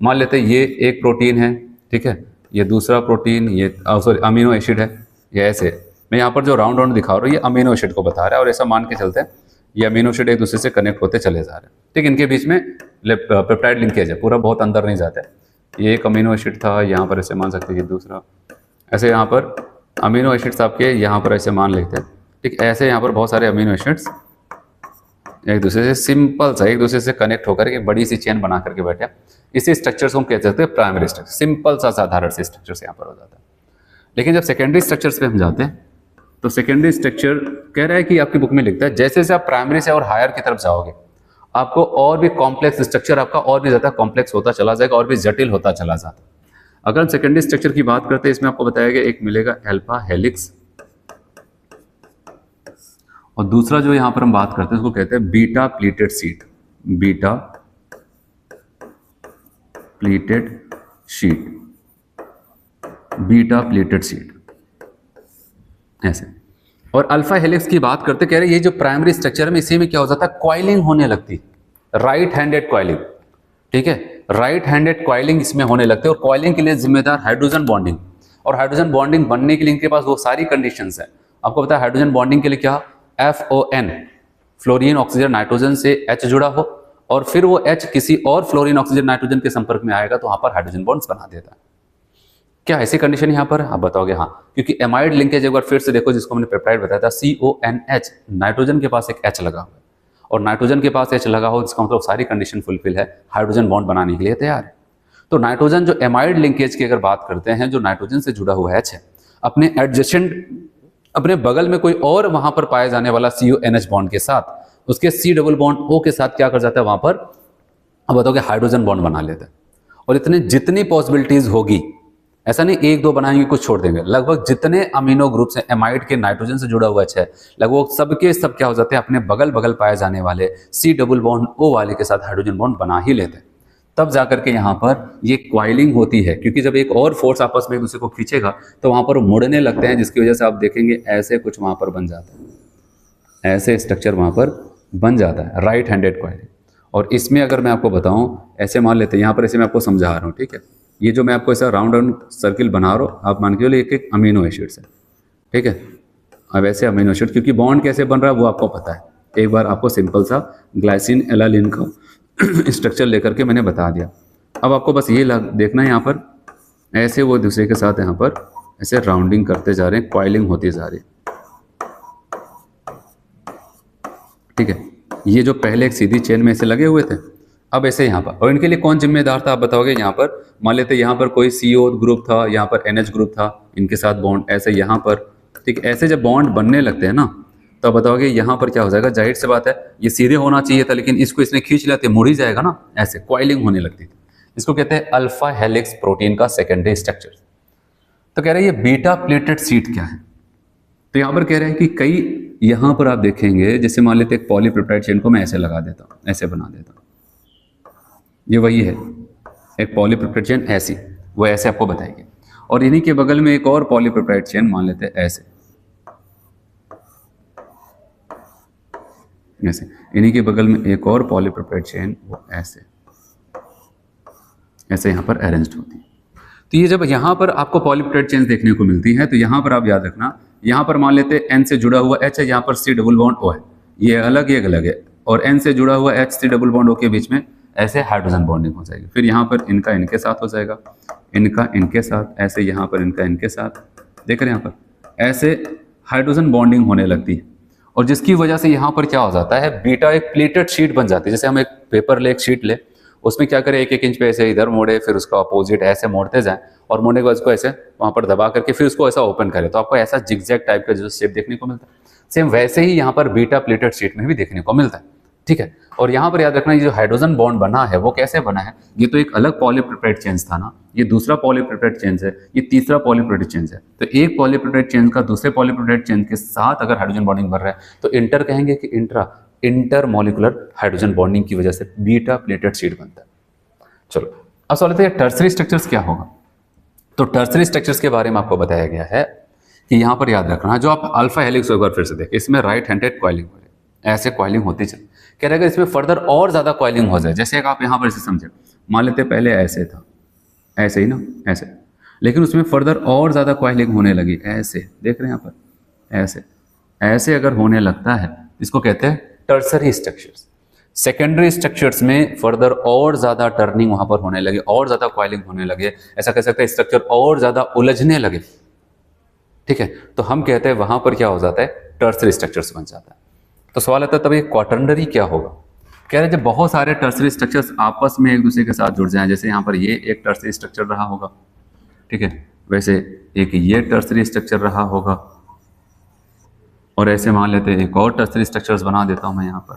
मान लेते हैं ये एक प्रोटीन है, ठीक है, ये दूसरा प्रोटीन, ये सॉरी अमीनो एसिड है, ये ऐसे मैं यहाँ पर जो राउंड दिखा रहा हूँ ये अमीनो एसिड को बता रहा है, और ऐसा मान के चलते हैं ये अमीनो एसिड एक दूसरे से कनेक्ट होते चले जा रहे हैं, ठीक, इनके बीच में पेप्टाइड लिंकेज है, पूरा बहुत अंदर नहीं जाता है। ये एक अमीनो एसिड था, यहाँ पर ऐसे मान सकते हैं ये दूसरा ऐसे यहाँ पर अमीनो एसिड्स आपके यहाँ पर ऐसे मान लेते हैं, ठीक, ऐसे यहाँ पर बहुत सारे अमीनो एसिड्स एक दूसरे से सिंपल सा एक दूसरे से कनेक्ट होकर एक बड़ी सी चेन बना करके बैठे, इसी स्ट्रक्चर्स को हम कह सकते हैं प्राइमरी स्ट्रक्चर, सिंपल सा साधारण से स्ट्रक्चर्स यहाँ पर हो जाता है। लेकिन जब सेकेंडरी स्ट्रक्चर्स पे हम जाते हैं तो सेकेंडरी स्ट्रक्चर कह रहा है कि आपकी बुक में लिखता है जैसे जैसे आप प्राइमरी से और हायर की तरफ जाओगे आपको और भी कॉम्प्लेक्स स्ट्रक्चर आपका और भी ज़्यादा कॉम्प्लेक्स होता चला जाएगा और भी जटिल होता चला जाता है। अगर हम सेकेंडरी स्ट्रक्चर की बात करते हैं इसमें आपको बताया गया एक मिलेगा अल्फा हेलिक्स, और दूसरा जो यहां पर हम बात करते हैं उसको कहते हैं beta pleated sheet, beta pleated sheet, beta pleated sheet ऐसे। और अल्फा हेलिक्स की बात करते कह रहे ये जो प्राइमरी स्ट्रक्चर है इसी में क्या हो जाता है, क्वाइलिंग होने लगती, राइट हैंडेड क्वाइलिंग, ठीक है, राइट हैंडेड क्वाइलिंग इसमें होने लगते हैं। और क्वाइलिंग के लिए जिम्मेदार हाइड्रोजन बॉन्डिंग, और हाइड्रोजन बॉन्डिंग बनने के लिए इनके पास वो सारी कंडीशंस है। आपको पता है हाइड्रोजन बॉन्डिंग के लिए क्या, FON फ्लोरीन ऑक्सीजन नाइट्रोजन से H जुड़ा हो और फिर वो H किसी और फ्लोरीन ऑक्सीजन नाइट्रोजन के संपर्क में आएगा तो वहां पर हाइड्रोजन बॉन्ड्स बना देता है। क्या ऐसी कंडीशन यहां पर आप बताओगे? हाँ, क्योंकि एमाइड लिंकेज एक बार फिर से देखो जिसको हमने पेप्टाइड बताया था CONH, नाइट्रोजन के पास एक H लगा हुआ है और नाइट्रोजन के पास H लगा हो इसका मतलब सारी कंडीशन फुलफिल है, हाइड्रोजन बॉन्ड बनाने के लिए तैयार है। तो नाइट्रोजन जो एमाइड लिंकेज की अगर बात करते हैं, जो नाइट्रोजन से जुड़ा हुआ H है अपने एडजेसेंट अपने बगल में कोई और वहां पर पाए जाने वाला CONH बॉन्ड के साथ उसके C डबल बॉन्ड O के साथ क्या कर जाता है वहां पर, अब बताओगे हाइड्रोजन बॉन्ड बना लेता है। और इतने जितनी पॉसिबिलिटीज होगी, ऐसा नहीं एक दो बनाएंगे कुछ छोड़ देंगे, लगभग जितने अमीनो ग्रुप्स हैं एमाइड के नाइट्रोजन से जुड़ा हुआ है लगभग सबके सब क्या हो जाते हैं अपने बगल बगल पाए जाने वाले C डबल बॉन्ड O वाले के साथ हाइड्रोजन बॉन्ड बना ही लेते हैं। तब जाकर के यहाँ पर ये क्वाइलिंग होती है, क्योंकि जब एक और फोर्स आपस में एक दूसरे को खींचेगा तो वहां पर मुड़ने लगते हैं, जिसकी वजह से आप देखेंगे ऐसे कुछ वहां पर बन जाता है, ऐसे स्ट्रक्चर वहां पर बन जाता है, राइट हैंडेड क्वाइलिंग। और इसमें अगर मैं आपको बताऊं, ऐसे मान लेते हैं यहाँ पर, ऐसे मैं आपको समझा रहा हूँ, ठीक है, ये जो मैं आपको ऐसा राउंड राउंड सर्किल बना रहा हूँ, आप मान के चलो एक एक अमीनो एसिड्स है, ठीक है। अब ऐसे अमीनो एसिड क्योंकि बॉन्ड कैसे बन रहा है वो आपको पता है, एक बार आपको सिंपल सा ग्लाइसिन एलानिन का स्ट्रक्चर लेकर के मैंने बता दिया। अब आपको बस ये देखना है यहाँ पर ऐसे वो दूसरे के साथ यहाँ पर ऐसे राउंडिंग करते जा रहे हैं, क्वाइलिंग होती जा रही है, ठीक है। ये जो पहले एक सीधी चेन में ऐसे लगे हुए थे, अब ऐसे यहाँ पर, और इनके लिए कौन जिम्मेदार था आप बताओगे? यहाँ पर मान लेते यहाँ पर कोई CO ग्रुप था, यहाँ पर NH ग्रुप था, इनके साथ बॉन्ड ऐसे यहाँ पर, ठीक, ऐसे जब बॉन्ड बनने लगते हैं ना तो आप बताओगे यहाँ पर क्या हो जाएगा? जाहिर सी बात है ये सीधे होना चाहिए था लेकिन इसको इसने खींच लिया तो मुड़ ही जाएगा ना, ऐसे क्वाइलिंग होने लगती थी। इसको कहते हैं अल्फा हेलिक्स प्रोटीन का सेकेंडरी स्ट्रक्चर। तो कह रहे हैं ये बीटा प्लेटेड शीट क्या है? तो यहाँ पर कह रहे हैं कि कई यहाँ पर आप देखेंगे, जैसे मान लेते एक पॉलीपेप्टाइड चेन को मैं ऐसे लगा देता हूँ, ऐसे बना देता हूँ, ये वही है एक पॉलीपेप्टाइड चेन ऐसी, वो ऐसे आपको बताएगी। और इन्हीं के बगल में एक और पॉलीपेप्टाइड चेन मान लेते हैं ऐसे, ऐसे इन्हीं के बगल में एक और पॉलीपेप्टाइड चेन वो ऐसे ऐसे यहाँ पर अरेंज्ड होती है। तो ये जब यहाँ पर आपको पॉलीपेप्टाइड चेन देखने को मिलती है तो यहाँ पर आप याद रखना, यहाँ पर मान लेते N से जुड़ा हुआ H है, यहाँ पर C डबल बॉन्ड O है, ये अलग है, और N से जुड़ा हुआ H C double bond O के बीच में ऐसे हाइड्रोजन बॉन्डिंग हो जाएगी। फिर यहाँ पर इनका इनके साथ हो जाएगा, इनका इनके साथ, ऐसे यहाँ पर इनका इनके साथ, देख रहे हैं यहाँ पर ऐसे हाइड्रोजन बॉन्डिंग होने लगती है। और जिसकी वजह से यहाँ पर क्या हो जाता है, बीटा एक प्लेटेड शीट बन जाती है। जैसे हम एक पेपर ले, एक शीट ले, उसमें क्या करें एक एक इंच पे ऐसे इधर मोड़े, फिर उसका अपोजिट ऐसे मोड़ते जाएं और मोड़ने के बाद उसको ऐसे वहाँ पर दबा करके फिर उसको ऐसा ओपन करें तो आपको ऐसा जिगजैग टाइप का जो शेप देखने को मिलता है। सेम वैसे ही यहाँ पर बीटा प्लेटेड शीट में भी देखने को मिलता है, ठीक है। और यहाँ पर याद रखना ये जो हाइड्रोजन बॉन्ड बना है वो कैसे बना है, ये तो एक अलग पॉलीपेप्टाइड चेन था ना, ये दूसरा पॉलीपेप्टाइड चेन है, ये तीसरा पॉलीपेप्टाइड चेन है। तो एक पॉलीपेप्टाइड चेन का दूसरे पॉलीपेप्टाइड चेन के साथ अगर हाइड्रोजन बॉन्डिंग बन रहा है तो इंटर कहेंगे कि इंटरमॉलिक्यूलर हाइड्रोजन बॉन्डिंग की वजह से बीटा प्लेटेड शीट बनता है। चलो अब सवाल है टर्सरी स्ट्रक्चर्स क्या होगा। तो टर्सरी स्ट्रक्चर्स के बारे में आपको बताया गया है कि यहाँ पर याद रखना, जो आप अल्फा हेलिक्स एक बार फिर से देखें, इसमें राइट हैंडेड क्वाइलिंग हो रही है, ऐसे क्वाइलिंग होती चले, कह रहे अगर इसमें फर्दर और ज्यादा क्वाइलिंग हो जाए, जैसे आप यहाँ पर इसे समझे, मान लेते पहले ऐसे था, ऐसे ही ना, ऐसे, लेकिन उसमें फर्दर और ज्यादा क्वाइलिंग होने लगी, ऐसे देख रहे हैं यहाँ पर, ऐसे ऐसे अगर होने लगता है इसको कहते हैं टर्सरी स्ट्रक्चर्स। सेकेंडरी स्ट्रक्चर्स में फर्दर और ज्यादा टर्निंग वहां पर होने लगे, और ज्यादा क्वाइलिंग होने लगे, ऐसा कह सकते हैं स्ट्रक्चर और ज्यादा उलझने लगे, ठीक है, तो हम कहते हैं वहां पर क्या हो जाता है, टर्सरी स्ट्रक्चर्स बन जाता है। तो सवाल आता है तब ये क्वाटर्नरी क्या होगा। कह रहे हैं जब बहुत सारे टर्सरी स्ट्रक्चर्स आपस में एक दूसरे के साथ जुड़ जाएं, जैसे यहाँ पर ये एक टर्सरी स्ट्रक्चर रहा होगा, ठीक है, वैसे एक ये टर्सरी स्ट्रक्चर रहा होगा, और ऐसे मान लेते हैं एक और टर्सरी स्ट्रक्चर्स बना देता हूं मैं यहाँ पर,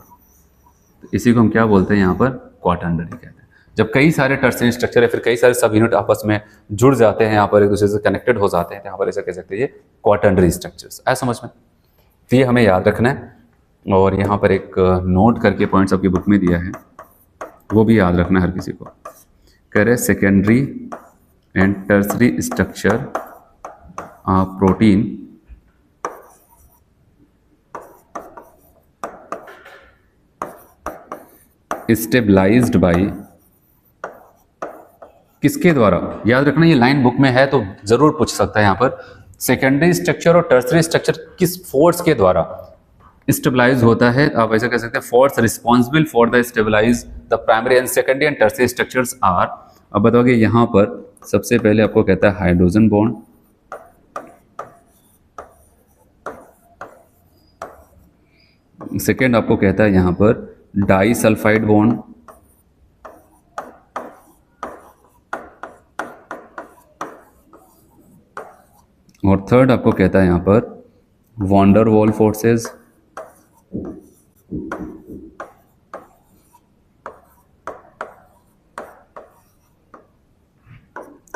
तो इसी को हम क्या बोलते हैं यहाँ पर, क्वाटर्नरी कहते हैं। जब कई सारे टर्सरी स्ट्रक्चर है, फिर कई सारे सब यूनिट आपस में जुड़ जाते हैं, यहाँ पर एक दूसरे से कनेक्टेड हो जाते हैं, तो यहाँ पर ऐसा कह सकते हैं ये क्वाटर्नरी स्ट्रक्चर्स। आया समझ में? तो ये हमें याद रखना है, और यहाँ पर एक नोट करके पॉइंट्स आपकी बुक में दिया है, वो भी याद रखना है हर किसी को। कह रहे secondary and tertiary structure protein stabilised by, किसके द्वारा, याद रखना ये लाइन बुक में है तो जरूर पूछ सकता है यहाँ पर, सेकेंडरी स्ट्रक्चर और टर्सरी स्ट्रक्चर किस फोर्स के द्वारा स्टेबलाइज होता है। आप ऐसा कह सकते हैं force responsible for the stabilise the primary and secondary and tertiary structures are. अब बताओगे यहाँ पर सबसे पहले आपको कहता है हाइड्रोजन बॉन्ड, सेकेंड आपको कहता है यहाँ पर डाई सल्फाइड बॉन्ड, और थर्ड आपको कहता है यहाँ पर वॉन डर वॉल फोर्सेस,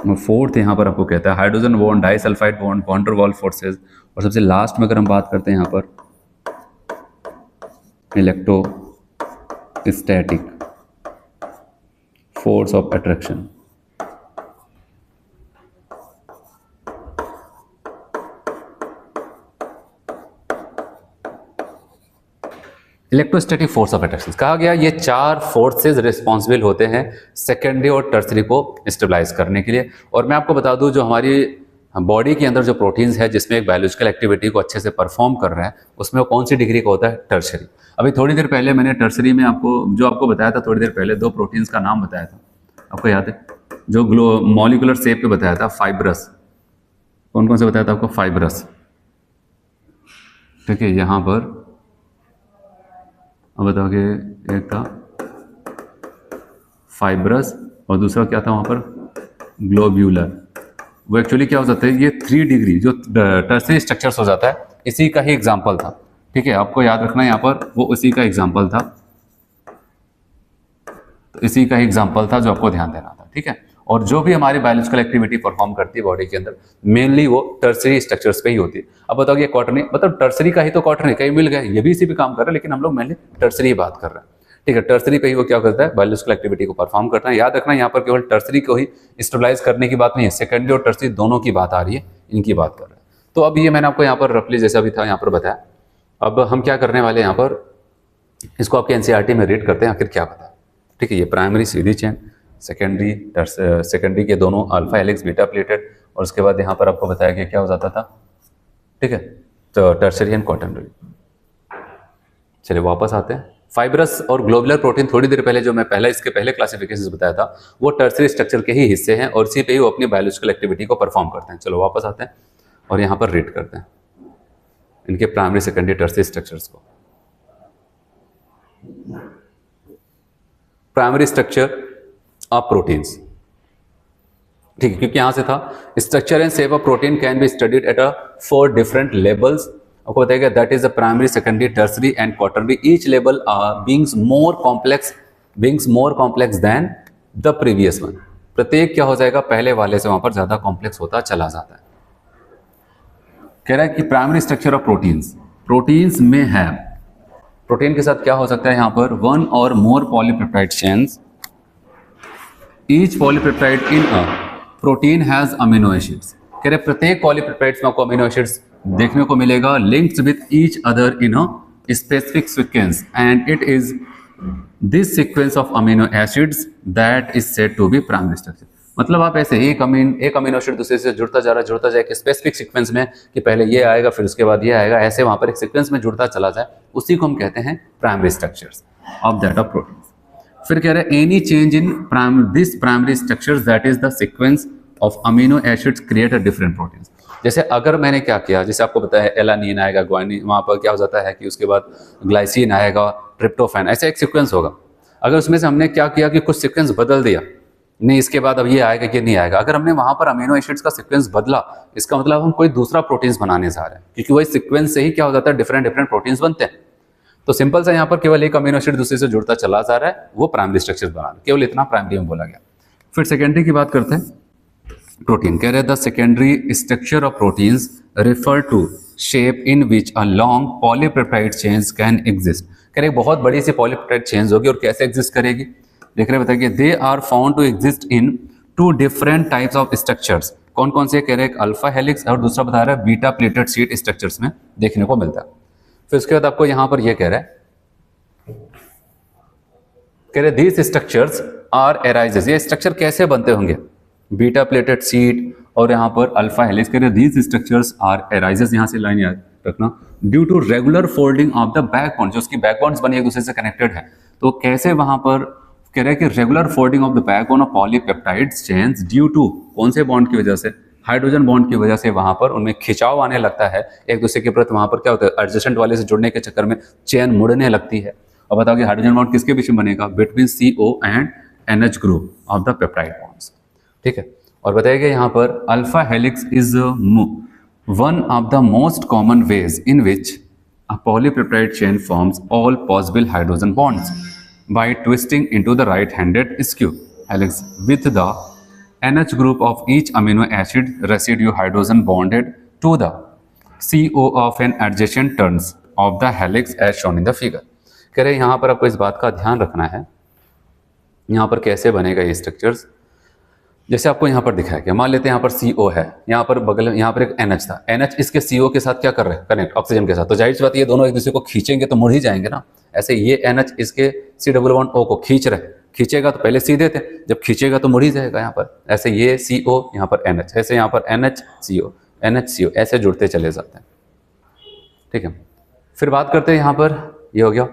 और फोर्थ यहाँ पर आपको कहता है hydrogen bond, disulphide bond, van der Waals forces, और सबसे लास्ट में अगर हम बात करते हैं यहाँ पर electrostatic force of attraction. Electrostatic force of attraction कहा गया, ये चार फोर्सेस रिस्पॉन्सिबल होते हैं सेकेंडरी और टर्सरी को स्टेबलाइज करने के लिए। और मैं आपको बता दूं जो हमारी बॉडी के अंदर जो प्रोटीन्स है जिसमें एक बायोलॉजिकल एक्टिविटी को अच्छे से परफॉर्म कर रहा है, उसमें वो कौन सी डिग्री का होता है, टर्सरी। अभी थोड़ी देर पहले मैंने टर्सरी में आपको बताया था, थोड़ी देर पहले दो प्रोटीन्स का नाम बताया था, आपको याद है, जो मॉलिकुलर शेप पे बताया था, फाइब्रस, कौन कौन से बताया था आपको, फाइब्रस, ठीक है, यहाँ पर अब बताओगे एक था फाइब्रस और दूसरा क्या था वहाँ पर, ग्लोब्यूलर। वो एक्चुअली क्या हो जाता है, ये 3 डिग्री जो टर्सरी स्ट्रक्चर्स हो जाता है, इसी का ही एग्जांपल था, ठीक है, आपको याद रखना है यहाँ पर वो उसी का एग्जांपल था, तो इसी का ही एग्जांपल था जो आपको ध्यान देना था, ठीक है। और जो भी हमारी बायोलॉजिकल एक्टिविटी परफॉर्म करती है बॉडी के अंदर, मेनली वो टर्सरी स्ट्रक्चर्स पे ही होती है। अब बताओ ये क्वाटर्नरी, मतलब टर्सरी का ही तो क्वाटर्नरी कहीं मिल गए, ये भी इसी पे काम कर रहे हैं, लेकिन हम लोग मेनली टर्सरी ही बात कर रहे हैं, ठीक है। टर्सरी पे ही वो क्या करता है, बायोलॉजिकल एक्टिविटी को परफॉर्म करता है। याद रखना यहाँ पर केवल टर्सरी को ही स्टेबलाइज करने की बात नहीं है, सेकेंडरी और टर्सरी दोनों की बात आ रही है, इनकी बात कर रहे हैं। तो अब ये मैंने आपको यहाँ पर रफली जैसा भी था यहाँ पर बताया। अब हम क्या करने वाले यहाँ पर, इसको आपके एनसीईआरटी में रीड करते हैं आखिर क्या बताया, ठीक है। ये प्राइमरी सीधी चेन, सेकेंडरी के दोनों अल्फा हेलिक्स बीटा प्लेटेड, और उसके बाद यहाँ पर आपको बताया गया क्या हो जाता था, ठीक है, तो टर्सरी एंड क्वाटर्नरी। चलिए वापस आते हैं, फाइब्रस और ग्लोबुलर प्रोटीन थोड़ी देर पहले जो मैं इसके पहले क्लासिफिकेशन बताया था, वो टर्सरी स्ट्रक्चर के ही हिस्से हैं और इसी पे ही वो अपनी बायोलॉजिकल एक्टिविटी को परफॉर्म करते हैं। चलो वापस आते हैं और यहाँ पर रीड करते हैं इनके प्राइमरी सेकेंडरी टर्सरी स्ट्रक्चर्स को। प्राइमरी स्ट्रक्चर ऑफ प्रोटीन्स, ठीक है, क्योंकि यहां से था structure and shape of protein can be studied at 4 different levels. आपको बताएगा that is the primary secondary tertiary and quaternary, each level beings more complex than the previous one. प्रत्येक क्या हो जाएगा, पहले वाले से वहां पर ज्यादा कॉम्प्लेक्स होता चला जाता है। कह रहा है कि प्राइमरी स्ट्रक्चर ऑफ प्रोटीन्स में है, प्रोटीन के साथ क्या हो सकता है यहाँ पर, 1 or more polypeptide chains, each polypeptide in a protein has amino acids. कह रहे प्रत्येक पॉलीपेप्टाइड्स में आपको अमीनो एसिड्स देखने को मिलेगा, linked with each other in a specific sequence, and it is this sequence of amino acids that is said to be primary structure. मतलब आप ऐसे एक अमीनो एसिड दूसरे से जुड़ता जा जाए एक स्पेसिफिक सीक्वेंस में, कि पहले ये आएगा फिर उसके बाद ये आएगा, ऐसे वहां पर एक सीक्वेंस में जुड़ता चला जाए, उसी को हम कहते हैं primary structures of that of protein. फिर कह रहे हैं any change in this primary structures that is the sequence of amino acids create a different proteins. जैसे अगर मैंने क्या किया, जैसे आपको पता है एलानिन आएगा, ग्वानिन, वहाँ पर क्या हो जाता है कि उसके बाद ग्लाइसिन आएगा, ट्रिप्टोफैन, ऐसा एक सीक्वेंस होगा। अगर उसमें से हमने क्या किया कि कुछ सीक्वेंस बदल दिया, नहीं इसके बाद अब ये आएगा कि नहीं आएगा, अगर हमने वहाँ पर अमीनो एसिड्स का सीक्वेंस बदला, इसका मतलब हम कोई दूसरा प्रोटीन्स बनाने जा रहे हैं, क्योंकि वही सीक्वेंस से ही क्या हो जाता है, डिफरेंट डिफरेंट प्रोटीन्स बनते हैं। तो सिंपल सा यहाँ पर केवल एक अमीनो एसिड दूसरे से जुड़ता चला जा रहा है, वो प्राइमरी स्ट्रक्चर बना रहा है, केवल इतना प्राइमरी में बोला गया। फिर सेकेंडरी की बात करते हैं। प्रोटीन कह रहे हैं the secondary structure of proteins refer to shape in which a long polypeptide chains can exist. कह रहे बहुत बड़ी सी पॉलीपेप्टाइड चेन्स होगी, और कैसे एग्जिस्ट करेगी, देख रहे बताइए। They are found to exist in two different types of structures. कौन कौन से कह रहे हैं, एक अल्फा हेलिक्स और दूसरा बता रहा है बीटा प्लेटेड शीट स्ट्रक्चर्स में देखने को मिलता है। फिर उसके बाद आपको यहां पर यह कह रहा है, कह रहे दीज स्ट्रक्चर्स आर एराइजेस। ये स्ट्रक्चर कैसे बनते होंगे, बीटा प्लेटेड शीट और यहाँ पर अल्फा हेलिक्स। कह रहे दीज स्ट्रक्चर्स आर एराइजेस, यहाँ से लाइन याद रखना, due to regular folding of the backbone. जो उसकी बैकबोन्स बनी एक दूसरे से कनेक्टेड है, तो कैसे वहां पर कह रहे हैं कि regular folding of the backbone of polypeptide chains due to कौन से बॉन्ड की वजह से, हाइड्रोजन बॉन्ड की वजह से वहां पर उनमें खिंचाव आने लगता है एक दूसरे के प्रति। वहां पर क्या होता है, एडजेसेंट वाले से जुड़ने के चक्कर में चेन मुड़ने लगती है। और बताओ कि हाइड्रोजन बॉन्ड किसके बीच में बनेगा, between CO and NH group of the peptide bonds, ठीक है। और बताइए यहाँ पर alpha helix is one of the most common ways in which a polypeptide chain forms all possible hydrogen bonds by twisting into the right-handed skew helix with the NH group of each amino acid residue hydrogen bonded to the CO of an adjacent turns of the helix as shown in the figure। कह रहे हैं यहाँ पर आपको इस बात का ध्यान रखना है, यहाँ पर कैसे बनेगा ये स्ट्रक्चर्स। जैसे आपको यहाँ पर दिखाया गया, मान लेते हैं यहाँ पर CO है, यहाँ पर बगल में यहाँ पर एक NH था, NH इसके CO के साथ क्या कर रहे हैं, कनेक्ट ऑक्सीजन के साथ, तो जाहिर सी बात ये दोनों एक दूसरे को खींचेंगे तो मुड़ ही जाएंगे ना। ऐसे ये NH इसके C+O को खींच रहे, खींचेगा तो पहले सीधे थे, जब खींचेगा तो मुड़ ही जाएगा यहाँ पर। ऐसे ये CO यहाँ पर NH, ऐसे यहाँ पर NH CO NH CO ऐसे जुड़ते चले जाते हैं, ठीक है। फिर बात करते हैं यहाँ पर, ये हो गया।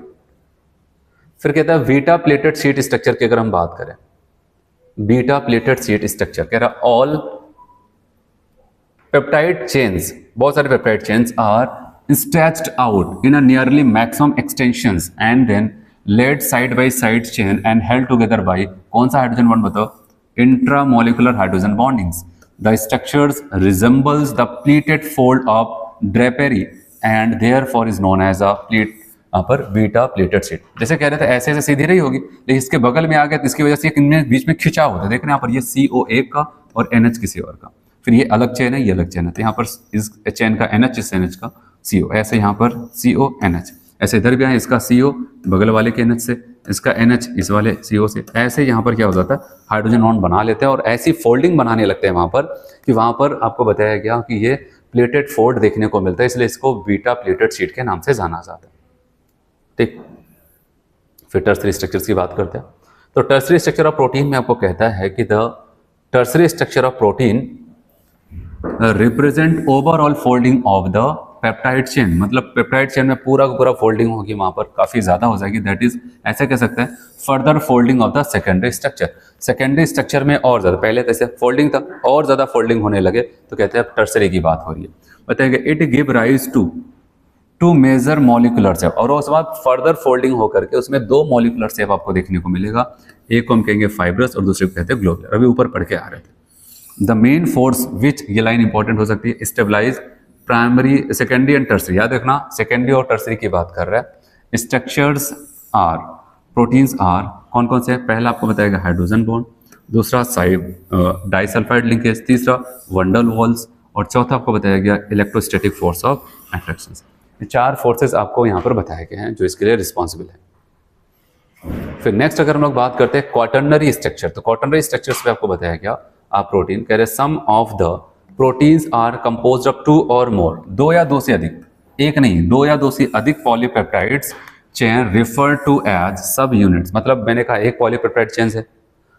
फिर कहता है बीटा प्लेटेड शीट स्ट्रक्चर की अगर हम बात करें, बीटा प्लेटेड शीट स्ट्रक्चर कह रहा ऑल पेप्टाइड चेन्स, बहुत सारे peptide chains are stretched out in a nearly maximum extensions and then laid side by side chain and held together by कौन सा हाइड्रोजन बॉन्ड बताओ, intramolecular hydrogen bondings. The structures resembles the pleated fold of drapery and therefore is known as a pleat पर बीटा प्लेटेड शीट। जैसे कह रहे थे ऐसे ऐसे सीधी रही होगी, लेकिन इसके बगल में आ गया तो इसकी वजह से इनमें बीच में खिंचाव होता है। देख रहे हैं यहाँ पर ये CO एक का और NH किसी और का, फिर ये अलग चेन है, ये अलग चेन है, तो यहाँ पर इस चेन का NH, इस NH का CO, ऐसे यहाँ पर CO NH, ऐसे इधर भी है, इसका CO बगल वाले के NH से, इसका NH इस वाले CO से, ऐसे यहाँ पर क्या हो जाता है, हाइड्रोजन बॉन्ड बना लेते हैं और ऐसी फोल्डिंग बनाने लगते हैं वहाँ पर कि वहाँ पर आपको बताया गया कि ये प्लेटेड फोल्ड देखने को मिलता है, इसलिए इसको बीटा प्लेटेड शीट के नाम से जाना जाता है, ठीक। फिर टर्सरी स्ट्रक्चर्स की बात करते हैं। तो टर्सरी स्ट्रक्चर ऑफ प्रोटीन में आपको कहता है कि the tertiary structure of protein represent overall folding of the peptide chain, मतलब पेप्टाइड चेन में पूरा का पूरा फोल्डिंग होगी, वहां पर काफी ज्यादा हो जाएगी, दैट इज ऐसे कह सकते हैं further folding of the secondary structure. Secondary structure में और ज्यादा, पहले तो ऐसे फोल्डिंग था, और ज्यादा फोल्डिंग होने लगे तो कहते हैं टर्सरी की बात हो रही है। बताएंगे it give rise to major molecular shape, और उसके बाद फर्दर फोल्डिंग होकर के उसमें दो मॉलिकुलर शेप आपको देखने को मिलेगा, एक को हम कहेंगे फाइब्रस और दूसरे को कहते हैं ग्लोबुलर। अभी ऊपर पढ़ के आ रहे थे। द मेन फोर्स विच, ये लाइन इंपॉर्टेंट हो सकती है, stabilize primary secondary and tertiary. याद रखना सेकेंडरी और टर्सरी की बात कर रहा है। स्ट्रक्चर्स आर, प्रोटीन्स आर कौन कौन से, पहला आपको बताएगा हाइड्रोजन बॉन्ड, दूसरा डाइसल्फाइड लिंकेज, तीसरा वंडल वॉल्स, और चौथा आपको बताया गया इलेक्ट्रोस्टैटिक फोर्स ऑफ अट्रैक्शन। ये चार फोर्सेस आपको यहाँ पर बताए गए हैं जो इसके लिए रिस्पॉन्सिबल है। फिर नेक्स्ट अगर हम लोग बात करते हैं क्वाटर्नरी स्ट्रक्चर, तो क्वाटर्नरी स्ट्रक्चर्स पे आपको बताया गया आप प्रोटीन कह रहे some of the proteins are composed of 2 or मोर, 2 या 2 से अधिक, एक नहीं 2 या 2 से अधिक polypeptides chain refer to as subunits. मतलब मैंने कहा एक पॉलीपेप्टाइड चेन है,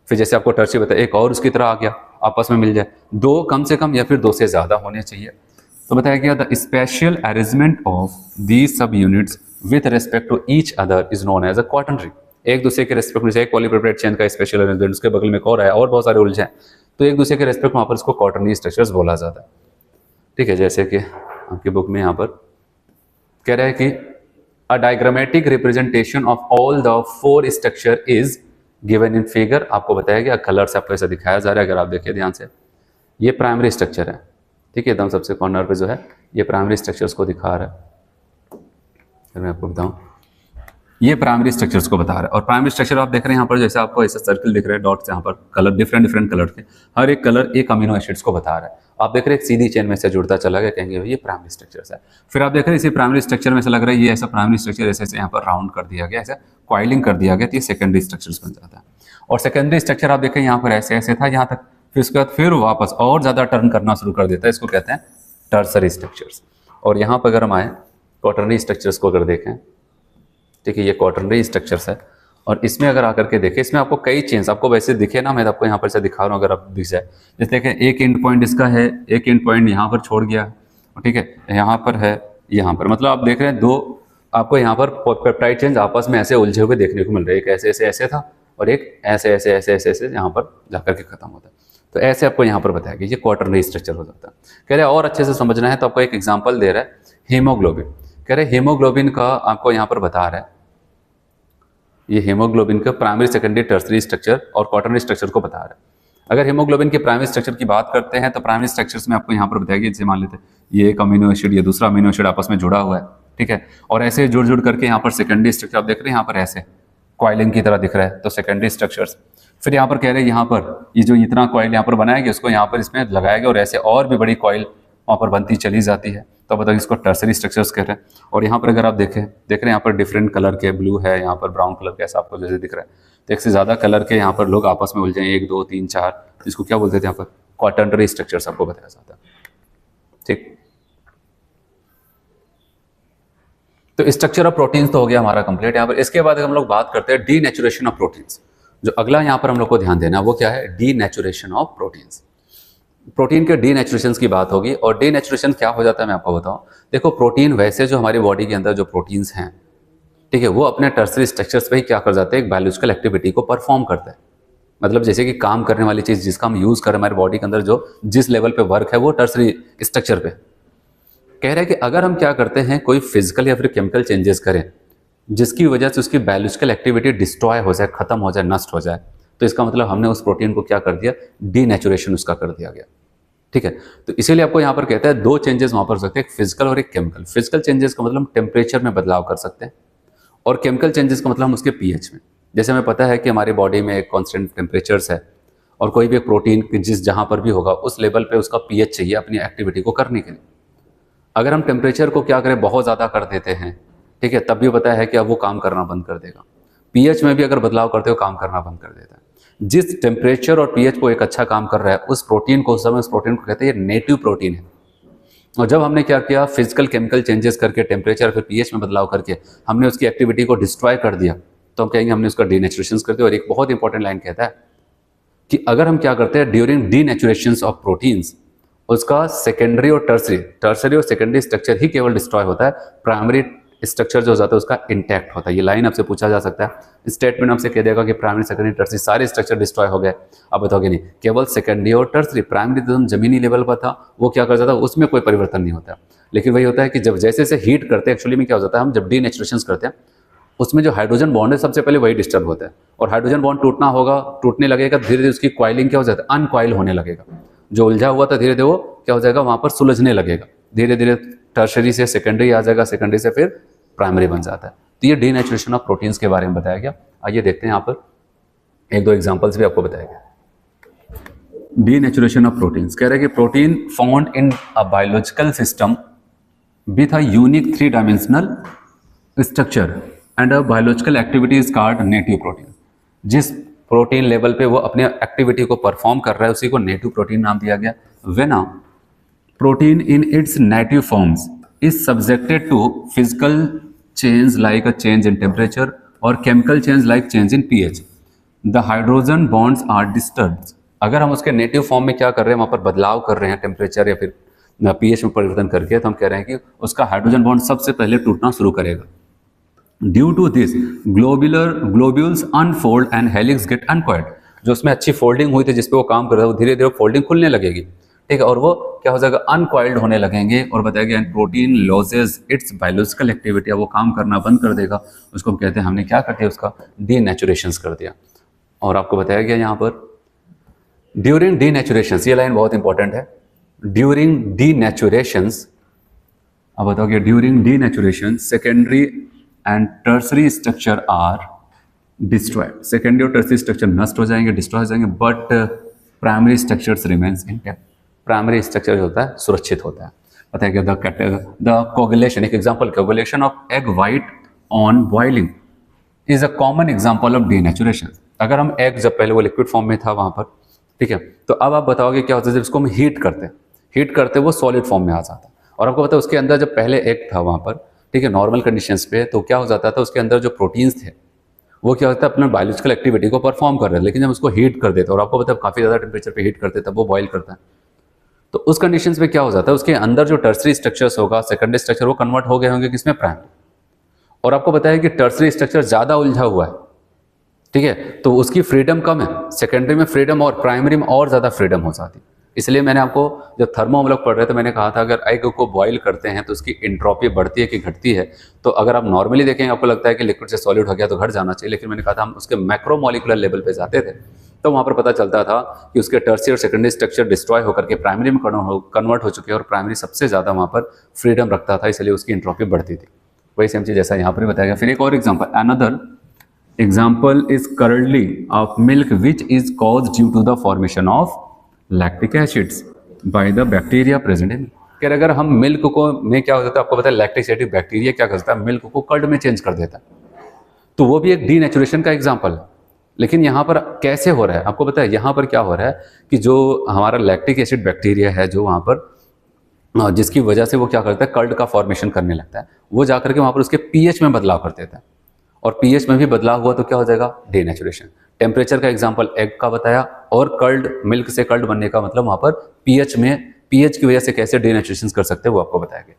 फिर जैसे आपको टर्सरी बताया एक और उसकी तरह आ गया, आपस में मिल जाए, 2 कम से कम या फिर 2 से ज्यादा होने चाहिए। तो बताया गया the special arrangement of these subunits with respect to each other is known as a quaternary. एक दूसरे के रेस्पेक्ट में, एक पॉलीपेप्टाइड चेन का स्पेशल अरेंजमेंट, उसके बगल में एक और है और बहुत सारे उलझे हैं, तो एक दूसरे के रेस्पेक्ट वहां पर इसको क्वाटर्नरी स्ट्रक्चर्स बोला जाता है, ठीक है, जैसे कि आपकी बुक में यहाँ पर कह रहा है कि a diagrammatic representation of all the 4 structure is given in figure. आपको बताया गया, कलर से आपको ऐसा दिखाया जा रहा है, अगर आप देखिए ध्यान से, ये प्राइमरी स्ट्रक्चर है, ठीक है, एकदम सबसे कॉर्नर पे जो है ये प्राइमरी स्ट्रक्चर्स को दिखा रहा है। फिर मैं आपको बताऊं, ये प्राइमरी स्ट्रक्चर्स को बता रहा है। और प्राइमरी स्ट्रक्चर आप देख रहे हैं यहाँ पर, जैसे आपको ऐसे सर्कल दिख रहे हैं, डॉट्स यहाँ पर, कलर डिफरेंट कलर के, हर एक कलर एक अमीनो एसिड्स को बता रहा है। आप देख रहे हैं एक सीधी चेन में से जुड़ता चला गया, कहेंगे ये प्राइमरी स्ट्रक्चर्स है। फिर आप देख रहे हैं इसी प्राइमरी स्ट्रक्चर में से लग रहा है ये ऐसा प्राइमरी स्ट्रक्चर ऐसे यहाँ पर राउंड कर दिया गया, ऐसे क्वाइलिंग कर दिया गया, तो ये सेकेंडरी स्ट्रक्चर्स बन जाता है। और सेकेंडरी स्ट्रक्चर आप देखें यहाँ पर ऐसे ऐसे था यहाँ तक, फिर उसके बाद फिर वापस और ज़्यादा टर्न करना शुरू कर देता है, इसको कहते हैं टर्सरी स्ट्रक्चर्स। और यहाँ पर अगर हम आए क्वाटरनरी स्ट्रक्चर्स को अगर देखें, ठीक है, ये क्वाटरनरी स्ट्रक्चर्स है, और इसमें अगर आकर के देखें, इसमें आपको कई चेंज आपको वैसे दिखे ना, मैं आपको यहाँ पर से दिखा रहा हूँ, अगर आप दिख जाए, जैसे देखें एक एंड पॉइंट इसका है, एक एंड पॉइंट यहाँ पर छोड़ गया, ठीक है, यहाँ पर है, यहाँ पर, मतलब आप देख रहे हैं दो आपको यहाँ पर पेप्टाइड चेंज आपस में ऐसे उलझे हुए देखने को मिल रहे हैं, एक ऐसे ऐसे ऐसे था और एक ऐसे ऐसे ऐसे ऐसे ऐसे यहाँ पर जाकर के खत्म होता है। तो ऐसे आपको यहाँ पर बताया गया ये क्वाटरनरी स्ट्रक्चर हो जाता है। कह रहे हैं और अच्छे से समझना है तो आपको एक एग्जाम्पल दे रहा है हीमोग्लोबिन। कह रहे हैं हीमोग्लोबिन का आपको यहाँ पर बता रहा है, ये हीमोग्लोबिन का प्राइमरी सेकेंडरी टर्सरी स्ट्रक्चर और क्वाटरनरी स्ट्रक्चर को बता रहा है। अगर हीमोग्लोबिन के प्राइमरी स्ट्रक्चर की बात करते हैं तो प्राइमरी स्ट्रक्चर्स में आपको यहाँ पर बताया गया, जैसे मान लेते हैं ये एक अमीनो एसिड, ये दूसरा अमीनो एसिड आपस में जुड़ा हुआ है, ठीक है, और ऐसे जुड़ करके यहाँ पर सेकेंडरी स्ट्रक्चर आप देख रहे हैं यहाँ पर ऐसे क्वाइलिंग की तरह दिख रहा है, तो सेकेंडरी स्ट्रक्चर्स। फिर यहाँ पर कह रहे हैं यहाँ पर ये जो इतना कॉइल यहाँ पर बनाया गया उसको यहाँ पर इसमें लगाया गया और ऐसे और भी बड़ी कॉइल वहाँ पर बनती चली जाती है, तो बताइए इसको टर्सरी स्ट्रक्चर्स कह रहे हैं। और यहाँ पर अगर आप देख रहे हैं यहाँ पर डिफरेंट कलर के, ब्लू है, यहाँ पर ब्राउन कलर के, ऐसा आपको जैसे दिख रहा है, तो एक से ज़्यादा कलर के यहाँ पर लोग आपस में उलझे, 1 2 3 4, इसको क्या बोलते थे यहाँ पर क्वाटरनरी स्ट्रक्चर्स आपको बताया जाता है, ठीक। तो स्ट्रक्चर ऑफ प्रोटीन्स तो हो गया हमारा कंप्लीट। यहाँ पर इसके बाद हम लोग बात करते हैं डीनेचुरेशन ऑफ प्रोटीन्स। जो अगला यहाँ पर हम लोग को ध्यान देना वो क्या है, डीनेचुरेशन ऑफ प्रोटीन्स। प्रोटीन के डीनेचुरेशन की बात होगी। और डीनेचुरेशन क्या हो जाता है मैं आपको बताऊं। देखो प्रोटीन वैसे जो हमारी बॉडी के अंदर जो प्रोटीन्स हैं, ठीक है, वो अपने टर्सरी स्ट्रक्चर्स पे ही क्या कर जाते हैं, एक बायोलॉजिकल एक्टिविटी को परफॉर्म करते हैं। मतलब जैसे कि काम करने वाली चीज़ जिसका हम यूज़ कर रहे हैं हमारी बॉडी के अंदर, जो जिस लेवल पे वर्क है वो टर्सरी स्ट्रक्चर पे। कह रहे हैं कि अगर हम क्या करते हैं, कोई फिजिकल या फिर केमिकल चेंजेस करें जिसकी वजह से उसकी बायोलॉजिकल एक्टिविटी डिस्ट्रॉय हो जाए, खत्म हो जाए, नष्ट हो जाए, तो इसका मतलब हमने उस प्रोटीन को क्या कर दिया, डीनेचुरेशन उसका कर दिया गया, ठीक है। तो इसीलिए आपको यहाँ पर कहता है 2 चेंजेस वहाँ पर हो सकते हैं, एक फिजिकल और एक केमिकल। फिजिकल चेंजेस का मतलब हम टेम्परेचर में बदलाव कर सकते हैं, और केमिकल चेंजेस का मतलब हम उसके पीएच में। जैसे हमें पता है कि हमारी बॉडी में एक कॉन्स्टेंट टेम्परेचर्स है, और कोई भी एक प्रोटीन जिस जहाँ पर भी होगा उस लेवल पर उसका पीएच चाहिए अपनी एक्टिविटी को करने के लिए। अगर हम टेम्परेचर को क्या करें, बहुत ज़्यादा कर देते हैं, ठीक है, तब भी पता है कि अब वो काम करना बंद कर देगा। पीएच में भी अगर बदलाव करते हो काम करना बंद कर देता है। जिस टेम्परेचर और पीएच को एक अच्छा काम कर रहा है उस प्रोटीन को, उस समय उस प्रोटीन को कहते हैं ये नेटिव प्रोटीन है। और जब हमने क्या किया, फिजिकल केमिकल चेंजेस करके, टेम्परेचर फिर पीएच में बदलाव करके हमने उसकी एक्टिविटी को डिस्ट्रॉय कर दिया, तो हम कहेंगे हमने उसका डीनेचुरेशन कर दिया। और एक बहुत इंपॉर्टेंट लाइन कहता है कि अगर हम क्या करते हैं ड्यूरिंग डीनेचुरेशन ऑफ प्रोटीन्स, उसका सेकेंडरी और टर्सरी और सेकेंडरी स्ट्रक्चर ही केवल डिस्ट्रॉय होता है, प्राइमरी स्ट्रक्चर जो हो जाता है उसका इंटैक्ट होता है। ये लाइन आपसे पूछा जा सकता है, स्टेटमेंट आपसे कह देगा कि प्राइमरी सेकेंडरी टर्सरी सारे स्ट्रक्चर डिस्ट्रॉय हो गए। अब बताओगे नहीं, केवल सेकेंडरी और टर्सरी, प्राइमरी तो जमीनी लेवल पर था वो क्या कर जाता है, उसमें कोई परिवर्तन नहीं होता। लेकिन वही होता है कि जब जैसे जैसे हीट करते हैं, एक्चुअली में क्या हो जाता है, हम जब डीनेचुरेशन करते हैं उसमें जो हाइड्रोजन बॉन्ड है सबसे पहले वही डिस्टर्ब होता है, और हाइड्रोजन बॉन्ड टूटने लगेगा, धीरे धीरे उसकी क्वाइलिंग क्या हो जाता है, अनक्वाइल होने लगेगा। जो उलझा हुआ था धीरे धीरे वो क्या हो जाएगा, वहाँ पर सुलझने लगेगा, धीरे धीरे टर्सरी से सेकेंडरी आ जाएगा, सेकेंडरी से फिर प्राइमरी बन जाता है। तो ये डीनेचुरेशन ऑफ प्रोटीन्स के बारे में बताया गया। आइए देखते हैं यहाँ पर 1-2 एग्जांपल्स भी आपको बताया गया। डीनेचुरेशन ऑफ प्रोटीन्स कह रहे हैं कि protein found in a biological system with a unique 3 dimensional structure and a biological activity is called native protein. जिस प्रोटीन लेवल पे वो अपने एक्टिविटी को परफॉर्म कर रहा है उसी को नेटिव प्रोटीन नाम दिया गया। When a protein in its native forms is subjected to physical change like a change in temperature or chemical change like change in pH, the hydrogen bonds are disturbed। अगर हम उसके नेटिव फॉर्म में क्या कर रहे हैं, वहाँ पर बदलाव कर रहे हैं टेम्परेचर या फिर पीएच में परिवर्तन करके, तो हम कह रहे हैं कि उसका हाइड्रोजन बॉन्ड सबसे पहले टूटना शुरू करेगा। Due to this globules unfold and helix get uncoiled. जो उसमें अच्छी फोल्डिंग हुई थी जिसपे वो काम कर रहा है, वो धीरे धीरे फोल्डिंग खुलने लगेगी, ठीक है, और वो क्या हो जाएगा, अनकॉइल्ड होने लगेंगे और बताया गया protein losses it's biological activity, वो काम करना बंद कर देगा, उसको हम कहते हैं हमने क्या कर दिया, उसका डीनेचुरेशन कर दिया। और आपको बताया गया यहाँ पर ड्यूरिंग डीनेचुरेशन, ये लाइन बहुत इंपॉर्टेंट है, ड्यूरिंग डीनेचुरेशन, अब बताओगे during denaturation secondary and tertiary structure are destroyed, secondary और टर्सरी स्ट्रक्चर नष्ट हो जाएंगे, डिस्ट्रॉय हो जाएंगे, but primary structures remains intact, primary structure जो होता है सुरक्षित होता है। बताइए द कोगुलेशन, एक example, coagulation of egg white on boiling is a common example of denaturation. अगर हम एग, जब पहले वो लिक्विड फॉर्म में था वहां पर, ठीक है, तो अब आप बताओगे क्या होता है, जब इसको हम हीट करते वो सॉलिड फॉर्म में आ जाता है। और आपको पता है उसके अंदर जब पहले एग था वहां पर, ठीक है, नॉर्मल कंडीशंस पे, तो क्या हो जाता था, उसके अंदर जो प्रोटीन्स थे वो क्या होता है, अपना बायोलॉजिकल एक्टिविटी को परफॉर्म कर रहे हैं, लेकिन जब उसको हीट कर देते, और आपको पता है काफी ज्यादा टेम्परेचर पे हीट करते तब वो बॉयल करता है, तो उस कंडीशंस पे क्या हो जाता है, उसके अंदर जो टर्सरी स्ट्रक्चर्स होगा, सेकेंडरी स्ट्रक्चर, वो कन्वर्ट हो गए होंगे किसमें, प्राइमरी। और आपको पता है कि टर्सरी स्ट्रक्चर ज्यादा उलझा हुआ है, ठीक है, तो उसकी फ्रीडम कम है, सेकेंडरी में फ्रीडम और प्राइमरी में और ज्यादा फ्रीडम हो जाती। इसलिए मैंने आपको जब थर्मो हम लोग पढ़ रहे थे, मैंने कहा था अगर एग को बॉईल करते हैं तो उसकी इंट्रोपी बढ़ती है कि घटती है। तो अगर आप नॉर्मली देखेंगे आपको लगता है कि लिक्विड से सॉलिड हो गया तो घट जाना चाहिए, लेकिन मैंने कहा था हम उसके मैक्रोमोलिकुलर लेवल पे जाते थे तो वहाँ पर पता चलता था कि उसके टर्सरी और सेकेंडरी स्ट्रक्चर डिस्ट्रॉय होकर के प्राइमरी में कन्वर्ट हो चुके हैं, और प्राइमरी सबसे ज़्यादा वहाँ पर फ्रीडम रखता था, इसलिए उसकी इंट्रोपी बढ़ती थी। वही सेम चीज़ जैसा यहाँ पर बताया गया। फिर एक और example, another example is curdling of milk which is cause due to the formation of lactic acids by the bacteria present in. कि अगर हम मिल्क को में क्या हो जाता है, आपको पता है लैक्टिक एसिड बैक्टीरिया क्या करता है, मिल्क को कर्ड में चेंज कर देता है, तो वो भी एक डीनेचुरेशन का एग्जाम्पल है। लेकिन यहाँ पर कैसे हो रहा है, आपको पता है यहाँ पर क्या हो रहा है कि जो हमारा लैक्टिक एसिड बैक्टीरिया है जो वहाँ पर जिसकी वजह से वो क्या करता है, कर्ड का फॉर्मेशन करने लगता है, वो जाकर के वहाँ पर उसके पीएच में बदलाव कर देता है, और पीएच में भी बदलाव हुआ तो क्या हो जाएगा, डीनेचुरेशन। टेम्परेचर का एग्जांपल एग का बताया, और कर्ड, मिल्क से कर्ड बनने का मतलब वहाँ पर पीएच में, पीएच की वजह से कैसे डीनेचुरेशन कर सकते हैं वो आपको बताया गया,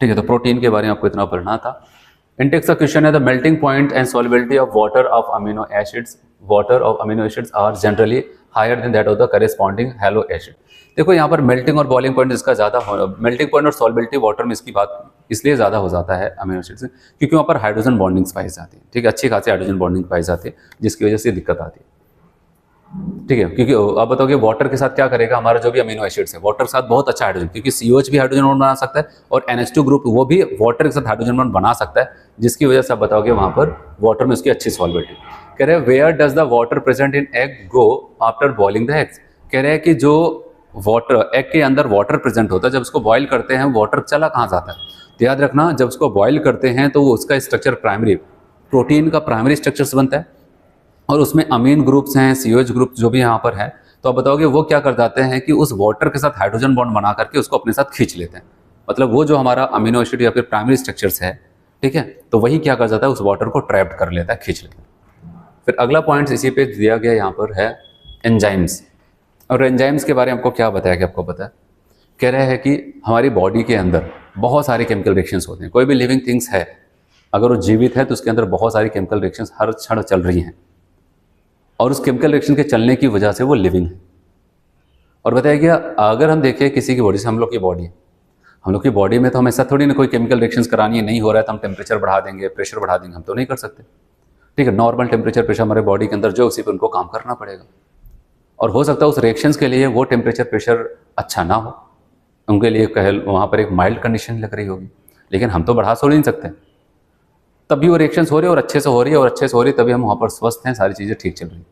ठीक है। तो प्रोटीन के बारे में आपको इतना पढ़ना था। इंटेक्स का क्वेश्चन है the melting point and solubility of water of amino acids are generally higher than that of the corresponding halo acid. देखो यहाँ पर मेल्टिंग और बॉइलिंग पॉइंट इसका ज़्यादा, मेल्टिंग पॉइंट और सॉल्युबिलिटी वाटर में इसकी बात इसलिए ज़्यादा हो जाता है अमीनो एसिड से, क्योंकि वहाँ पर हाइड्रोजन बॉन्डिंग्स पाई जाती है, ठीक है, अच्छी खासी हाइड्रोजन बॉन्डिंग पाई जाती है, जिसकी वजह से दिक्कत आती है, ठीक है। क्योंकि आप बताओगे वाटर के साथ क्या करेगा, हमारा जो भी अमीनो एसिड्स है वाटर के साथ बहुत अच्छा हाइड्रोजन, क्योंकि COH भी हाइड्रोजन बॉन्ड बना सकता है और NH2 ग्रुप वो भी वाटर के साथ हाइड्रोजन बॉन्ड बना सकता है, जिसकी वजह से आप बताओगे वहाँ पर वाटर में उसकी अच्छी सॉल्युबिलिटी। कह रहे हैं where does the water present in egg go after boiling the eggs. कह रहे हैं कि जो वाटर, एग के अंदर वाटर प्रेजेंट होता है, जब उसको बॉयल करते हैं वाटर चला कहाँ जाता है, तो याद रखना जब उसको बॉयल करते हैं तो वो उसका स्ट्रक्चर प्राइमरी, प्रोटीन का प्राइमरी स्ट्रक्चर बनता है, और उसमें अमीन ग्रुप्स हैं, COH ग्रुप जो भी यहाँ पर है, तो आप बताओगे वो क्या कर जाते हैं कि उस वाटर के साथ हाइड्रोजन बॉन्ड बना करके उसको अपने साथ खींच लेते हैं, मतलब वो जो हमारा अमीनो एसिड या फिर प्राइमरी स्ट्रक्चर्स है, ठीक है, तो वही क्या कर जाता है, उस वाटर को ट्रैप्ड कर लेता है, खींच लेता है। फिर अगला पॉइंट इसी पे दिया गया यहाँ पर है एंजाइम्स। और एंजाइम्स के बारे में आपको क्या बताया कि आपको पता है, कह रहे हैं कि हमारी बॉडी के अंदर बहुत सारे केमिकल रिएक्शंस होते हैं, कोई भी लिविंग थिंग्स है अगर वो जीवित है तो उसके अंदर बहुत सारी केमिकल रिएक्शंस हर क्षण चल रही हैं, और उस केमिकल रिएक्शन के चलने की वजह से वो लिविंग है। और बताया गया अगर हम देखें किसी की बॉडी से, हम लोग की बॉडी है, हम लोग की बॉडी में तो हम ऐसा थोड़ी ना कोई केमिकल रिएक्शंस करानी है, नहीं हो रहा है तो हम टेम्परेचर बढ़ा देंगे, प्रेशर बढ़ा देंगे, हम तो नहीं कर सकते, ठीक है। नॉर्मल टेम्परेचर प्रेशर हमारे बॉडी के अंदर जो उसी पर उनको काम करना पड़ेगा, और हो सकता है उस रिएक्शंस के लिए वो टेम्परेचर प्रेशर अच्छा ना हो, उनके लिए कह वहाँ पर एक माइल्ड कंडीशन लग रही होगी, लेकिन हम तो बढ़ा सो नहीं सकते, तब भी वो रिएक्शंस हो रही है और अच्छे से हो रही है, और अच्छे से हो रही है तभी हम वहाँ पर स्वस्थ हैं, सारी चीज़ें ठीक चल रही है।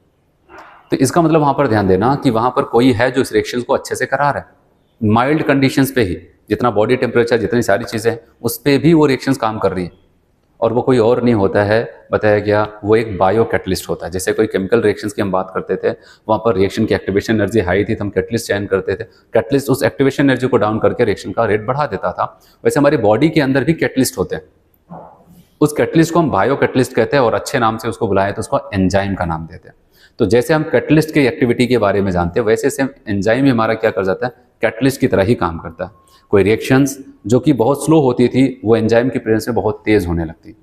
तो इसका मतलब वहाँ पर ध्यान देना कि वहाँ पर कोई है जो इस रिएक्शंस को अच्छे से करा रहा है, माइल्ड कंडीशंस पे ही, जितना बॉडी टेम्परेचर, जितनी सारी चीज़ें हैं उस पर भी वो रिएक्शंस काम कर रही है, और वो कोई और नहीं होता है, बताया गया वो एक बायो कैटलिस्ट होता है। जैसे कोई केमिकल रिएक्शंस की हम बात करते थे, वहाँ पर रिएक्शन की एक्टिवेशन एनर्जी हाई थी तो हम कैटलिस्ट चयन करते थे, कैटलिस्ट उस एक्टिवेशन एनर्जी को डाउन करके रिएक्शन का रेट बढ़ा देता था। वैसे हमारी बॉडी के अंदर भी कैटलिस्ट होते हैं, उस कैटलिस्ट को हम बायो कैटलिस्ट कहते हैं, और अच्छे नाम से उसको बुलाएं तो उसको एंजाइम का नाम देते हैं। तो जैसे हम कैटलिस्ट की एक्टिविटी के बारे में जानते हैं, वैसे सेम एंजाइम भी हमारा क्या कर जाता है, कैटलिस्ट की तरह ही काम करता है। कोई रिएक्शंस जो कि बहुत स्लो होती थी वो एंजाइम की प्रेजेंस में बहुत तेज होने लगती।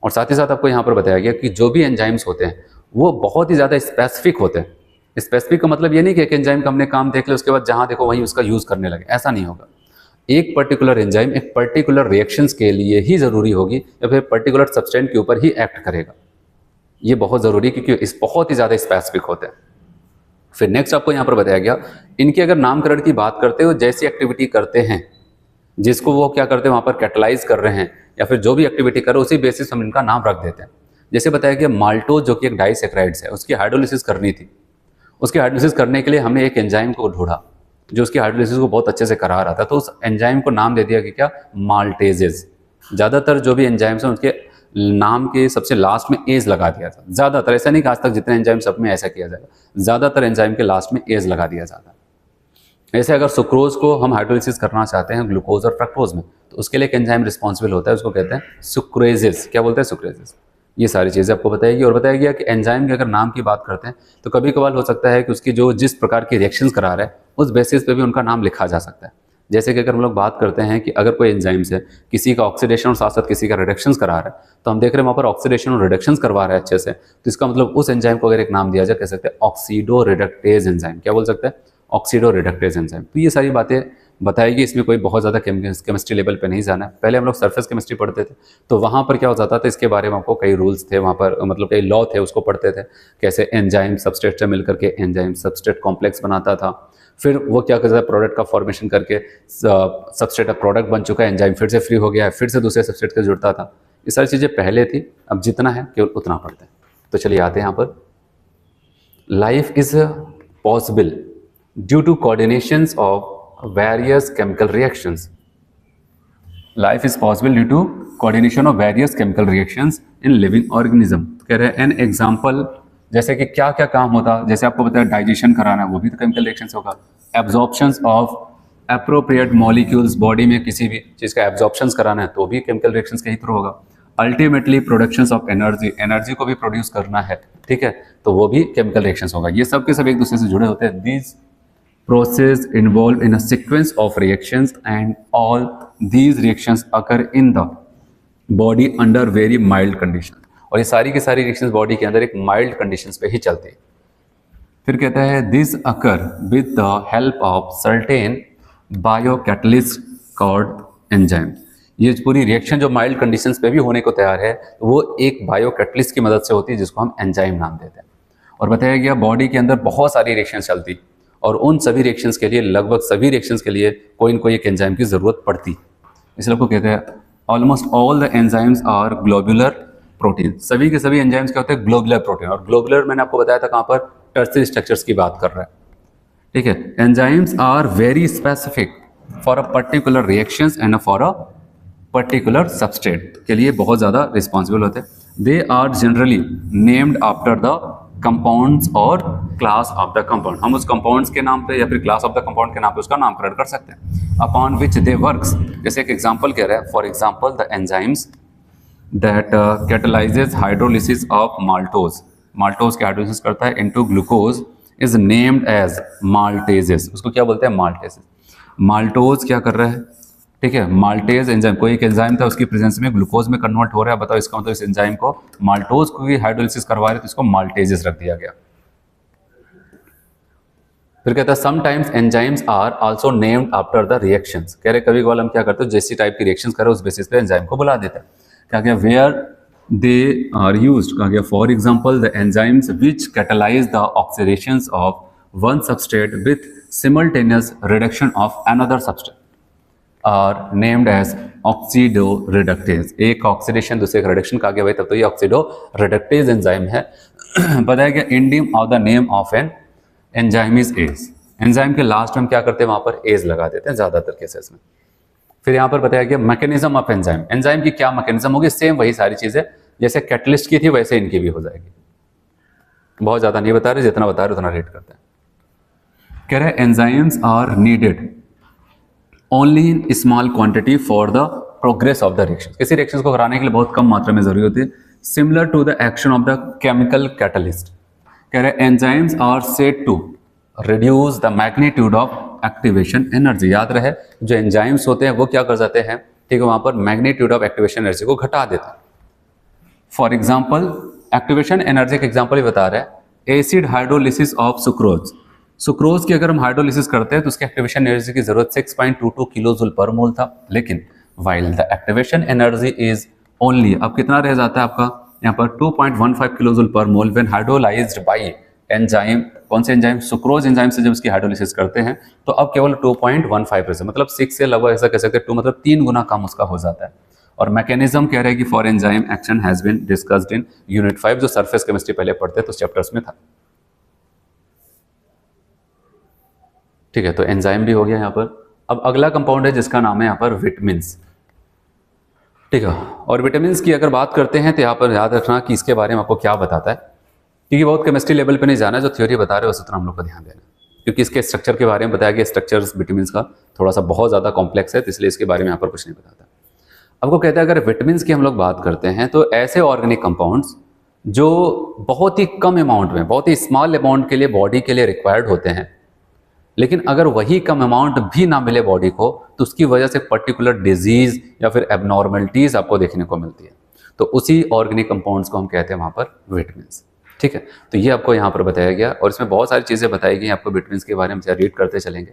और साथ ही साथ आपको यहाँ पर बताया गया कि जो भी एंजाइम्स होते हैं वो बहुत ही ज़्यादा स्पेसिफिक होते हैं, स्पेसिफिक का मतलब ये नहीं कि एक एंजाइम का हमने काम देख लिया उसके बाद जहां देखो वहीं उसका यूज करने लगे, ऐसा नहीं होगा। एक पर्टिकुलर एंजाइम एक पर्टिकुलर रिएक्शंस के लिए ही जरूरी होगी या फिर पर्टिकुलर सब्सटेंट के ऊपर ही एक्ट करेगा। ये बहुत जरूरी है क्योंकि इस बहुत ही ज्यादा स्पेसिफिक होते हैं। फिर नेक्स्ट आपको यहाँ पर बताया गया, इनके अगर नामकरण की बात करते हो, जैसी एक्टिविटी करते हैं जिसको वो क्या करते हैं वहां पर कैटलाइज कर रहे हैं या फिर जो भी एक्टिविटी कर रहे हैं उसी बेसिस हम इनका नाम रख देते हैं। जैसे बताया गया माल्टोज जो कि एक डाइसैकेराइड्स है, उसकी हाइड्रोलिसिस करनी थी। उसकी हाइड्रोलिसिस करने के लिए हमने एक एंजाइम को ढूंढा जो उसकी हाइड्रोलिसिस को बहुत अच्छे से करा रहा था, तो उस एंजाइम को नाम दे दिया कि क्या, माल्टेजेस। ज़्यादातर जो भी एंजाइम्स हैं उनके नाम के सबसे लास्ट में एज लगा दिया था। ज़्यादातर, ऐसा नहीं कि आज तक जितने एंजाइम सब में ऐसा किया जाएगा, ज़्यादातर एंजाइम के लास्ट में एज लगा दिया जाता है। ऐसे अगर सुक्रोज को हम हाइड्रोलिसिस करना चाहते हैं ग्लूकोज और फ्रक्टोज में, तो उसके लिए एक एंजाइम रिस्पॉन्सिबल होता है, उसको कहते हैं सुक्रेजेस। क्या बोलते हैं? सुक्रेजेस। ये सारी चीज़ें आपको बताएगी। और बताया गया कि एंजाइम के अगर नाम की बात करते हैं तो कभी कभार हो सकता है कि उसकी जो जिस प्रकार की रिएक्शंस करा रहा है उस बेसिस पे भी उनका नाम लिखा जा सकता है। जैसे कि अगर हम लोग बात करते हैं कि अगर कोई एंजाइम्स है किसी का ऑक्सीडेशन और साथ साथ किसी का रिडक्शंस करा रहा है, तो हम देख रहे हैं वहाँ पर ऑक्सीडेशन और रिडक्शंस करवा रहा है अच्छे से, तो इसका मतलब उस एंजाइम को अगर एक नाम दिया जाए, कह सकते हैं ऑक्सीडो रिडक्टेज एंजाइम। क्या बोल सकते हैं? Oxido reductase enzyme. तो ये सारी बातें बताएगी, इसमें कोई बहुत ज़्यादा केमिस्ट्री लेवल पे नहीं जाना है। पहले हम लोग सरफेस केमिस्ट्री पढ़ते थे, तो वहाँ पर क्या हो जाता था, इसके बारे में आपको कई रूल्स थे वहाँ पर, मतलब कई लॉ थे, उसको पढ़ते थे कैसे एंजाइम सबस्ट्रेट से मिलकर के एंजाइम सबस्ट्रेट कॉम्प्लेक्स बनाता था। फिर वो क्या करता है, प्रोडक्ट का फॉर्मेशन करके सबस्ट्रेट का प्रोडक्ट बन चुका है, एंजाइम फिर से फ्री हो गया है, फिर से दूसरे सबस्ट्रेट से जुड़ता था। ये सारी चीज़ें पहले थी, अब जितना है केवल उतना पढ़ते हैं। तो चलिए आते हैं यहाँ पर। Life is possible due to coordinations of various chemical reactions. Life is possible due to coordination of various chemical reactions in living organism. कह रहे हैं एन एग्जाम्पल, जैसे कि क्या क्या काम होता, जैसे आपको बताया डाइजेशन कराना है वो भी तो केमिकल रिएक्शन से होगा। एब्जॉर्प्शंस ऑफ एप्रोप्रिएट मॉलिक्यूल्स, बॉडी में किसी भी चीज़ का एब्जॉर्प्शंस कराना है तो भी केमिकल रिएक्शंस के ही थ्रू होगा। Ultimately productions of energy, energy को भी प्रोड्यूस करना है, ठीक है, तो वो भी केमिकल रिएक्शंस होगा। ये सब के सब एक दूसरे से जुड़े होते हैं। These process involved in a sequence of reactions and all these reactions occur in the body under very mild conditions। और ये सारी की सारी रिएक्शंस बॉडी के अंदर एक माइल्ड कंडीशंस पे ही चलती है। फिर कहता है this occur with the help of certain biocatalyst called enzyme. ये पूरी रिएक्शन जो माइल्ड कंडीशंस पे भी होने को तैयार है वो एक बायोकैटलिस्ट की मदद से होती है जिसको हम एंजाइम नाम देते हैं। और बताया गया बॉडी के अंदर बहुत सारी रिएक्शंस चलती और उन सभी रिएक्शंस के लिए, लगभग सभी रिएक्शंस के लिए कोई न कोई एक एंजाइम की जरूरत पड़ती। इसलिए आपको कहते हैं almost all the enzymes are globular protein. सभी के सभी एंजाइम्स क्या होते हैं? Globular protein. और ग्लोबुलर मैंने आपको बताया था कहाँ पर, टर्सरी स्ट्रक्चर्स की बात कर रहा है, ठीक है। Enzymes are very specific for a particular reactions and for a particular substrate के लिए बहुत ज़्यादा रिस्पॉन्सिबल होते हैं। They are generally named after the compounds और क्लास ऑफ द कंपाउंड। हम उस कंपाउंड्स के नाम पे या फिर क्लास ऑफ द कंपाउंड के नाम पे उसका नामकरण कर सकते हैं। अपॉन विच दे वर्क्स, जैसे एक एग्जांपल कह रहा है, for example the enzymes that catalyses hydrolysis of maltose. Maltose के हाइड्रोलिसिस करता है into glucose is named as maltases. उसको क्या बोलते हैं? माल्टेजेस। माल्टोज क्या कर रहा है, ठीक है, माल्टेज एंजाइम, कोई एक एंजाइम था उसकी प्रेजेंस में ग्लूकोज में कन्वर्ट हो रहा है। बताओ इसका मतलब इस एंजाइम को माल्टोज को भी हाइड्रोलिसिस करवा रहे तो इसको माल्टेजेस रख दिया गया। फिर कहता है sometimes enzymes are also named after the reactions. कह रहे कभी कभार हम क्या करते हैं, जैसी टाइप की रिएक्शंस करें उस बेसिस पे एंजाइम को बुला देते हैं। क्या गया? वेयर दे आर यूज्ड, कहा गया for example the enzymes which catalyse the oxidations of one substrate with simultaneous reduction of another substrate are named as oxido reductase. एक ऑक्सीडेशन दूसरे का रिडक्शन कहा गया भाई, तब तो ये ऑक्सीडो रिडक्टेज एंजाइम है। बताया गया ending of the name of an enzyme is ase. Enzyme के लास्ट में हम क्या करते हैं, वहां पर एज लगा देते हैं ज्यादातर केसेस में। फिर यहाँ पर बताया गया मैकेनिज्म ऑफ एंजाइम। एंजाइम की क्या मैकेनिज्म होगी? सेम वही सारी चीजें जैसे कैटलिस्ट की थी वैसे इनकी भी हो जाएगी। बहुत ज्यादा नहीं बता रहे, जितना बता रहे उतना रेट करते हैं। कह रहे enzymes are needed only in small quantity for the progress of the reaction. किसी रिएक्शन को कराने के लिए बहुत कम मात्रा में जरूरी होती है। Similar to the action of the chemical catalyst. कह रहे enzymes are said to reduce the magnitude of activation energy. याद रहे जो एंजाइम्स होते हैं वो क्या कर जाते हैं, ठीक है, वहां पर मैग्नीट्यूड ऑफ एक्टिवेशन एनर्जी को घटा देते हैं। फॉर एग्जाम्पल एक्टिवेशन एनर्जी का एग्जाम्पल ही बता रहे हैं acid hydrolysis of sucrose. Sucrose की अगर हम हाइड्रोलिसिस करते हैं तो उसकी एक्टिवेशन एनर्जी की जरूरत 6.22 किलो जूल पर मोल था, लेकिन while the activation energy is only, अब कितना रह जाता है आपका यहाँ पर 2.15 किलो जूल पर मोल व्हेन हाइड्रोलाइज्ड बाय एंजाइम। कौन से एंजाइम? सुक्रोज एंजाइम से जब इसकी हाइड्रोलिसिस करते हैं तो अब केवल 2.15%, मतलब 6 से लगभग ऐसा कह सकते हैं 2, मतलब 3 गुना कम उसका हो जाता है। और मैकेनिज्म कह रहे हैं कि for enzyme action has been discussed in unit 5, जो सरफेस केमिस्ट्री पहले पढ़ते हैं तो चैप्टर्स में था। ठीक है, तो एंजाइम भी हो गया यहाँ पर। अब अगला कंपाउंड है जिसका नाम है यहाँ पर विटामिन्स। ठीक है, और विटामिन्स की अगर बात करते हैं तो यहाँ पर याद रखना कि इसके बारे में आपको क्या बताता है, क्योंकि बहुत केमिस्ट्री लेवल पे नहीं जाना है, जो थ्योरी बता रहे हो उस तरह हम लोग को ध्यान देना, क्योंकि इसके स्ट्रक्चर के बारे में बताया गया। स्ट्रक्चर्स विटामिन्स का थोड़ा सा बहुत ज़्यादा कॉम्प्लेक्स है, तो इसलिए इसके बारे में यहाँ पर कुछ नहीं बताता। आपको कहता है अगर विटामिन्स की हम लोग बात करते हैं तो ऐसे ऑर्गेनिक कंपाउंड्स जो बहुत ही कम अमाउंट में, बहुत ही स्मॉल अमाउंट के लिए बॉडी के लिए रिक्वायर्ड होते हैं, लेकिन अगर वही कम अमाउंट भी ना मिले बॉडी को तो उसकी वजह से पर्टिकुलर डिजीज या फिर एबनॉर्मलिटीज आपको देखने को मिलती है, तो उसी ऑर्गेनिक कंपाउंड्स को हम कहते हैं वहाँ पर विटामिन्स। ठीक है, तो ये आपको यहाँ पर बताया गया और इसमें बहुत सारी चीज़ें बताई गई। आपको विटामिन्स के बारे में रीड करते चलेंगे।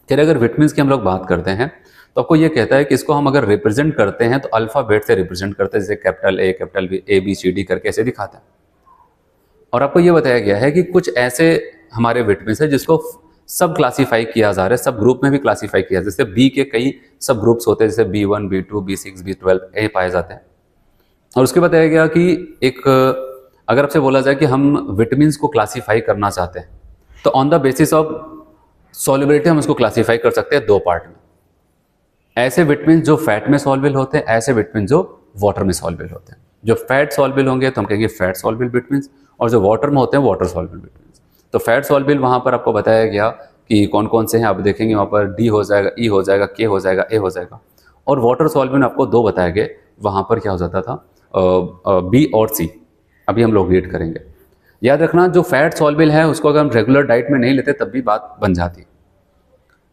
फिर अगर विटामिन्स की हम लोग बात करते हैं तो आपको ये कहता है कि इसको हम अगर रिप्रेजेंट करते हैं तो अल्फाबेट से रिप्रेजेंट करते हैं, जैसे capital A, capital B, A B C D करके ऐसे दिखाता है। और आपको ये बताया गया है कि कुछ ऐसे हमारे विटामिन्स है जिसको सब क्लासीफाई किया जा रहा है, सब ग्रुप में भी क्लासीफाई किया, जैसे बी के कई सब ग्रुप्स होते हैं, जैसे B1, B2, B6, B12 ये पाए जाते हैं। और उसके बताया गया कि एक अगर आपसे बोला जाए कि हम विटामिन्स को क्लासीफाई करना चाहते हैं तो on the basis of solubility हम उसको क्लासीफाई कर सकते हैं दो पार्ट में। ऐसे विटामिन जो फैट में सॉल्युबल होते हैं, ऐसे विटामिन जो वाटर में सॉल्युबल होते हैं। जो फैट सॉल्युबल होंगे तो हम कहेंगे फैट सॉल्युबल विटामिन, और जो वाटर में होते हैं वाटर सॉल्युबल विटामिन। तो फैट सॉल्युबल वहाँ पर आपको बताया गया कि कौन कौन से हैं, आप देखेंगे वहाँ पर डी हो जाएगा, ई हो जाएगा, के हो जाएगा, ए हो जाएगा। और वाटर सॉल्युबल आपको दो बताए गए, वहाँ पर क्या हो जाता था बी और सी। अभी हम लोग रीड करेंगे। याद रखना जो फैट सॉल्युबल है उसको अगर हम रेगुलर डाइट में नहीं लेते तब भी बात बन जाती,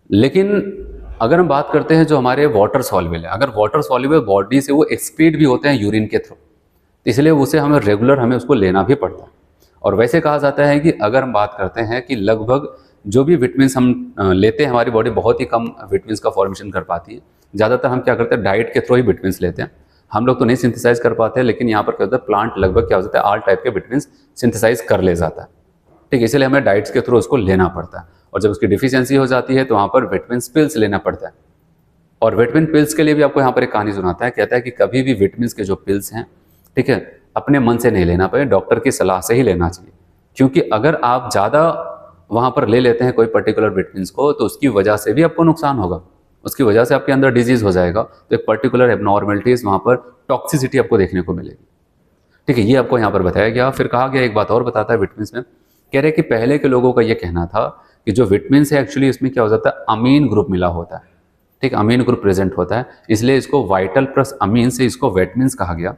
लेकिन अगर हम बात करते हैं जो हमारे वाटर सॉल्युबल है, अगर वाटर सॉल्युबल बॉडी से वो एक्सक्रीट भी होते हैं यूरिन के थ्रू, इसलिए उसे हमें रेगुलर हमें उसको लेना भी पड़ता है। और वैसे कहा जाता है कि अगर हम बात करते हैं कि लगभग जो भी विटामिन हम लेते हैं हमारी बॉडी बहुत ही कम विटामिन का फॉर्मेशन कर पाती है। ज़्यादातर हम क्या करते हैं डाइट के थ्रू ही विटामिन लेते हैं, हम लोग तो नहीं सिंथेसाइज कर पाते हैं, लेकिन यहाँ पर क्या होता है प्लांट लगभग क्या हो जाता है ऑल टाइप के विटामिन सिंथेसाइज कर ले जाता है। ठीक है, इसलिए हमें डाइट्स के थ्रू उसको लेना पड़ता है, और जब उसकी डिफिशियंसी हो जाती है तो वहाँ पर विटामिन पिल्स लेना पड़ता है। और विटामिन पिल्स के लिए भी आपको यहाँ पर एक कहानी सुनाता है, कहता है कि कभी भी विटामिन के जो पिल्स हैं, ठीक है, अपने मन से नहीं लेना पड़े, डॉक्टर की सलाह से ही लेना चाहिए। क्योंकि अगर आप ज़्यादा वहाँ पर ले लेते हैं कोई पर्टिकुलर विटामिन को तो उसकी वजह से भी आपको नुकसान होगा, उसकी वजह से आपके अंदर डिजीज हो जाएगा, तो एक पर्टिकुलर एबनॉर्मलिटीज वहाँ पर टॉक्सिसिटी आपको देखने को मिलेगी। ठीक है, ये आपको यहाँ पर बताया गया। फिर कहा गया एक बात और बताता है विटामिन में, कह रहे कि पहले के लोगों का ये कहना था कि जो विटामिन है एक्चुअली इसमें क्या हो जाता है अमीन ग्रुप मिला होता है। ठीक, अमीन ग्रुप प्रेजेंट होता है, इसलिए इसको वाइटल प्लस अमीन से इसको विटामिन कहा गया।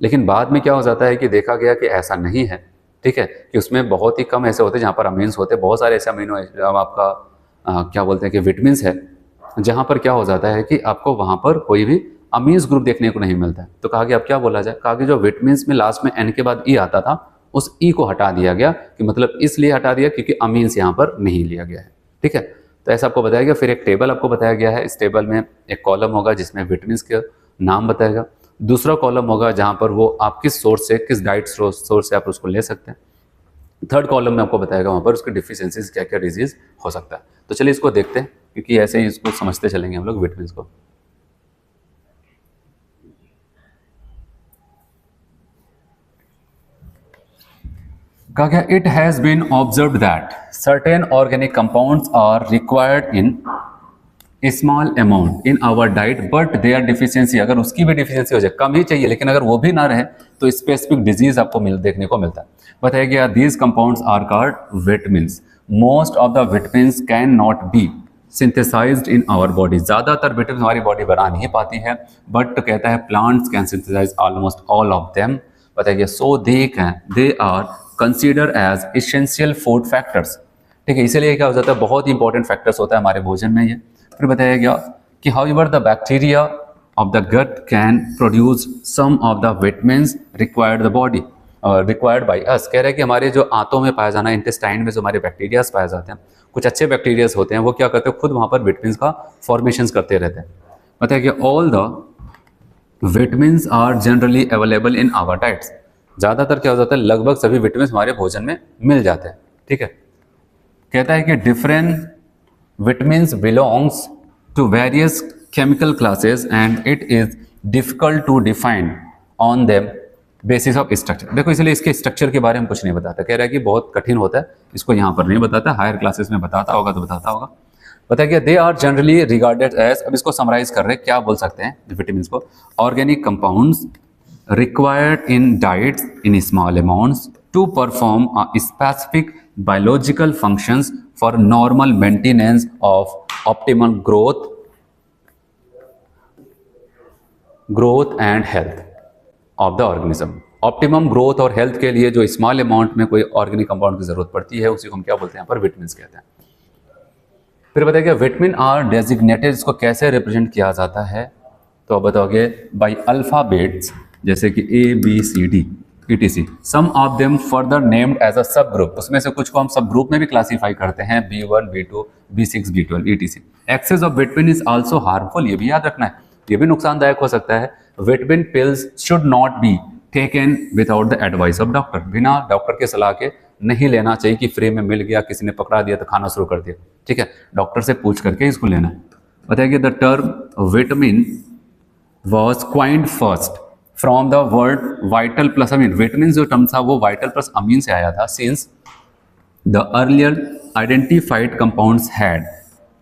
लेकिन बाद में क्या हो जाता है कि देखा गया कि ऐसा नहीं है। ठीक है, कि उसमें बहुत ही कम ऐसे होते हैं जहाँ पर अमीन्स होते हैं, बहुत सारे ऐसे अमीनो आपका क्या बोलते हैं कि विटामिन्स है जहाँ पर क्या हो जाता है कि आपको वहाँ पर कोई भी अमीन्स ग्रुप देखने को नहीं मिलता है। तो कहा गया अब क्या बोला जाए, कहा कि जो विटामिन्स में लास्ट में एन के बाद ई आता था उस ई को हटा दिया गया, कि मतलब इसलिए हटा दिया क्योंकि अमीन्स यहाँ पर नहीं लिया गया है। ठीक है, तो ऐसा आपको बताया गया। फिर एक टेबल आपको बताया गया है, इस टेबल में एक कॉलम होगा जिसमें विटामिन्स के नाम बताएगा, दूसरा कॉलम होगा जहाँ पर वो आप किस सोर्स से, किस डाइट सोर्स से आप उसको ले सकते हैं, थर्ड कॉलम में आपको बताएगा वहाँ पर उसकी डिफिशियंसीज क्या क्या डिजीज हो सकता है। तो चलिए इसको देखते हैं, क्योंकि ऐसे ही इसको समझते चलेंगे हम लोग विटामिन्स को। कहा गया it has been observed that certain organic compounds are required in small amount in our diet but their deficiency, अगर उसकी भी डिफिशियंसी हो जाए, कम ही चाहिए लेकिन अगर वो भी ना रहे तो स्पेसिफिक डिजीज आपको देखने को मिलता है। बताया गया these compounds are called vitamins. Most of the vitamins can not be synthesised in our body, ज़्यादातर विटामिन हमारी बॉडी बना नहीं पाती है, बट कहता है plants can synthesise almost all of them. बताया गया so they are consider as essential food factors. ठीक है, इसीलिए क्या हो जाता है बहुत ही इंपॉर्टेंट फैक्टर्स होता है हमारे भोजन में ये। फिर बताया गया कि however the bacteria of the gut can produce some of the vitamins required the body, required by us, कह रहे हैं कि हमारे जो आंतों में पाया जाना, इंटेस्टाइन में जो हमारे बैक्टीरियाज पाए जाते हैं, कुछ अच्छे बैक्टीरियाज होते हैं, वो क्या करते हैं, खुद वहाँ पर विटामिन का फॉर्मेशन करते रहते हैं। बताया कि all the vitamin are generally available in our diets, ज़्यादातर क्या हो जाता है, लगभग सभी विटामिन हमारे भोजन में मिल जाते हैं। ठीक है, कहता है कि different vitamin belongs to various chemical classes and it is difficult to define on them basis of structure. देखो, इसलिए इसके स्ट्रक्चर के बारे में कुछ नहीं बताता, कह रहा है कि बहुत कठिन होता है, इसको यहाँ पर नहीं बताता, हायर क्लासेस में बताता होगा तो बताता होगा। बताया कि they are generally regarded as, अब इसको समराइज कर रहे हैं, क्या बोल सकते हैं विटामिन को, organic compounds required in diets in small amounts to perform specific biological functions for normal maintenance of optimal growth and health of the organism. Optimum growth और हेल्थ के लिए जो स्मॉल अमाउंट में कोई ऑर्गेनिक कंपाउंड की जरूरत पड़ती है, उसी को हम क्या बोलते हैं, यहाँ पर विटामिन कहते हैं। फिर बताइए विटामिन आर डेजिग्नेटेड, इसको कैसे रिप्रेजेंट किया जाता है, तो अब बताओगे बाई अल्फाबेट्स, जैसे कि A B C D ETC। Some of them further named as a subgroup, उसमें से कुछ को हम सब ग्रुप में भी क्लासीफाई करते हैं, B1 B2 B6 B12 ETC। Excess of vitamin is also harmful, ये भी याद रखना है, ये भी नुकसानदायक हो सकता है। Vitamin pills should not be taken without the advice of doctor, बिना डॉक्टर के सलाह के नहीं लेना चाहिए कि फ्री में मिल गया, किसी ने पकड़ा दिया तो खाना शुरू कर दिया। ठीक है, डॉक्टर से पूछ करके इसको लेना है। बताइए the term vitamin was coined first from the word vital plus amine, vitamin जो टर्म था वो वाइटल प्लस अमीन से आया था, since the earlier identified compounds had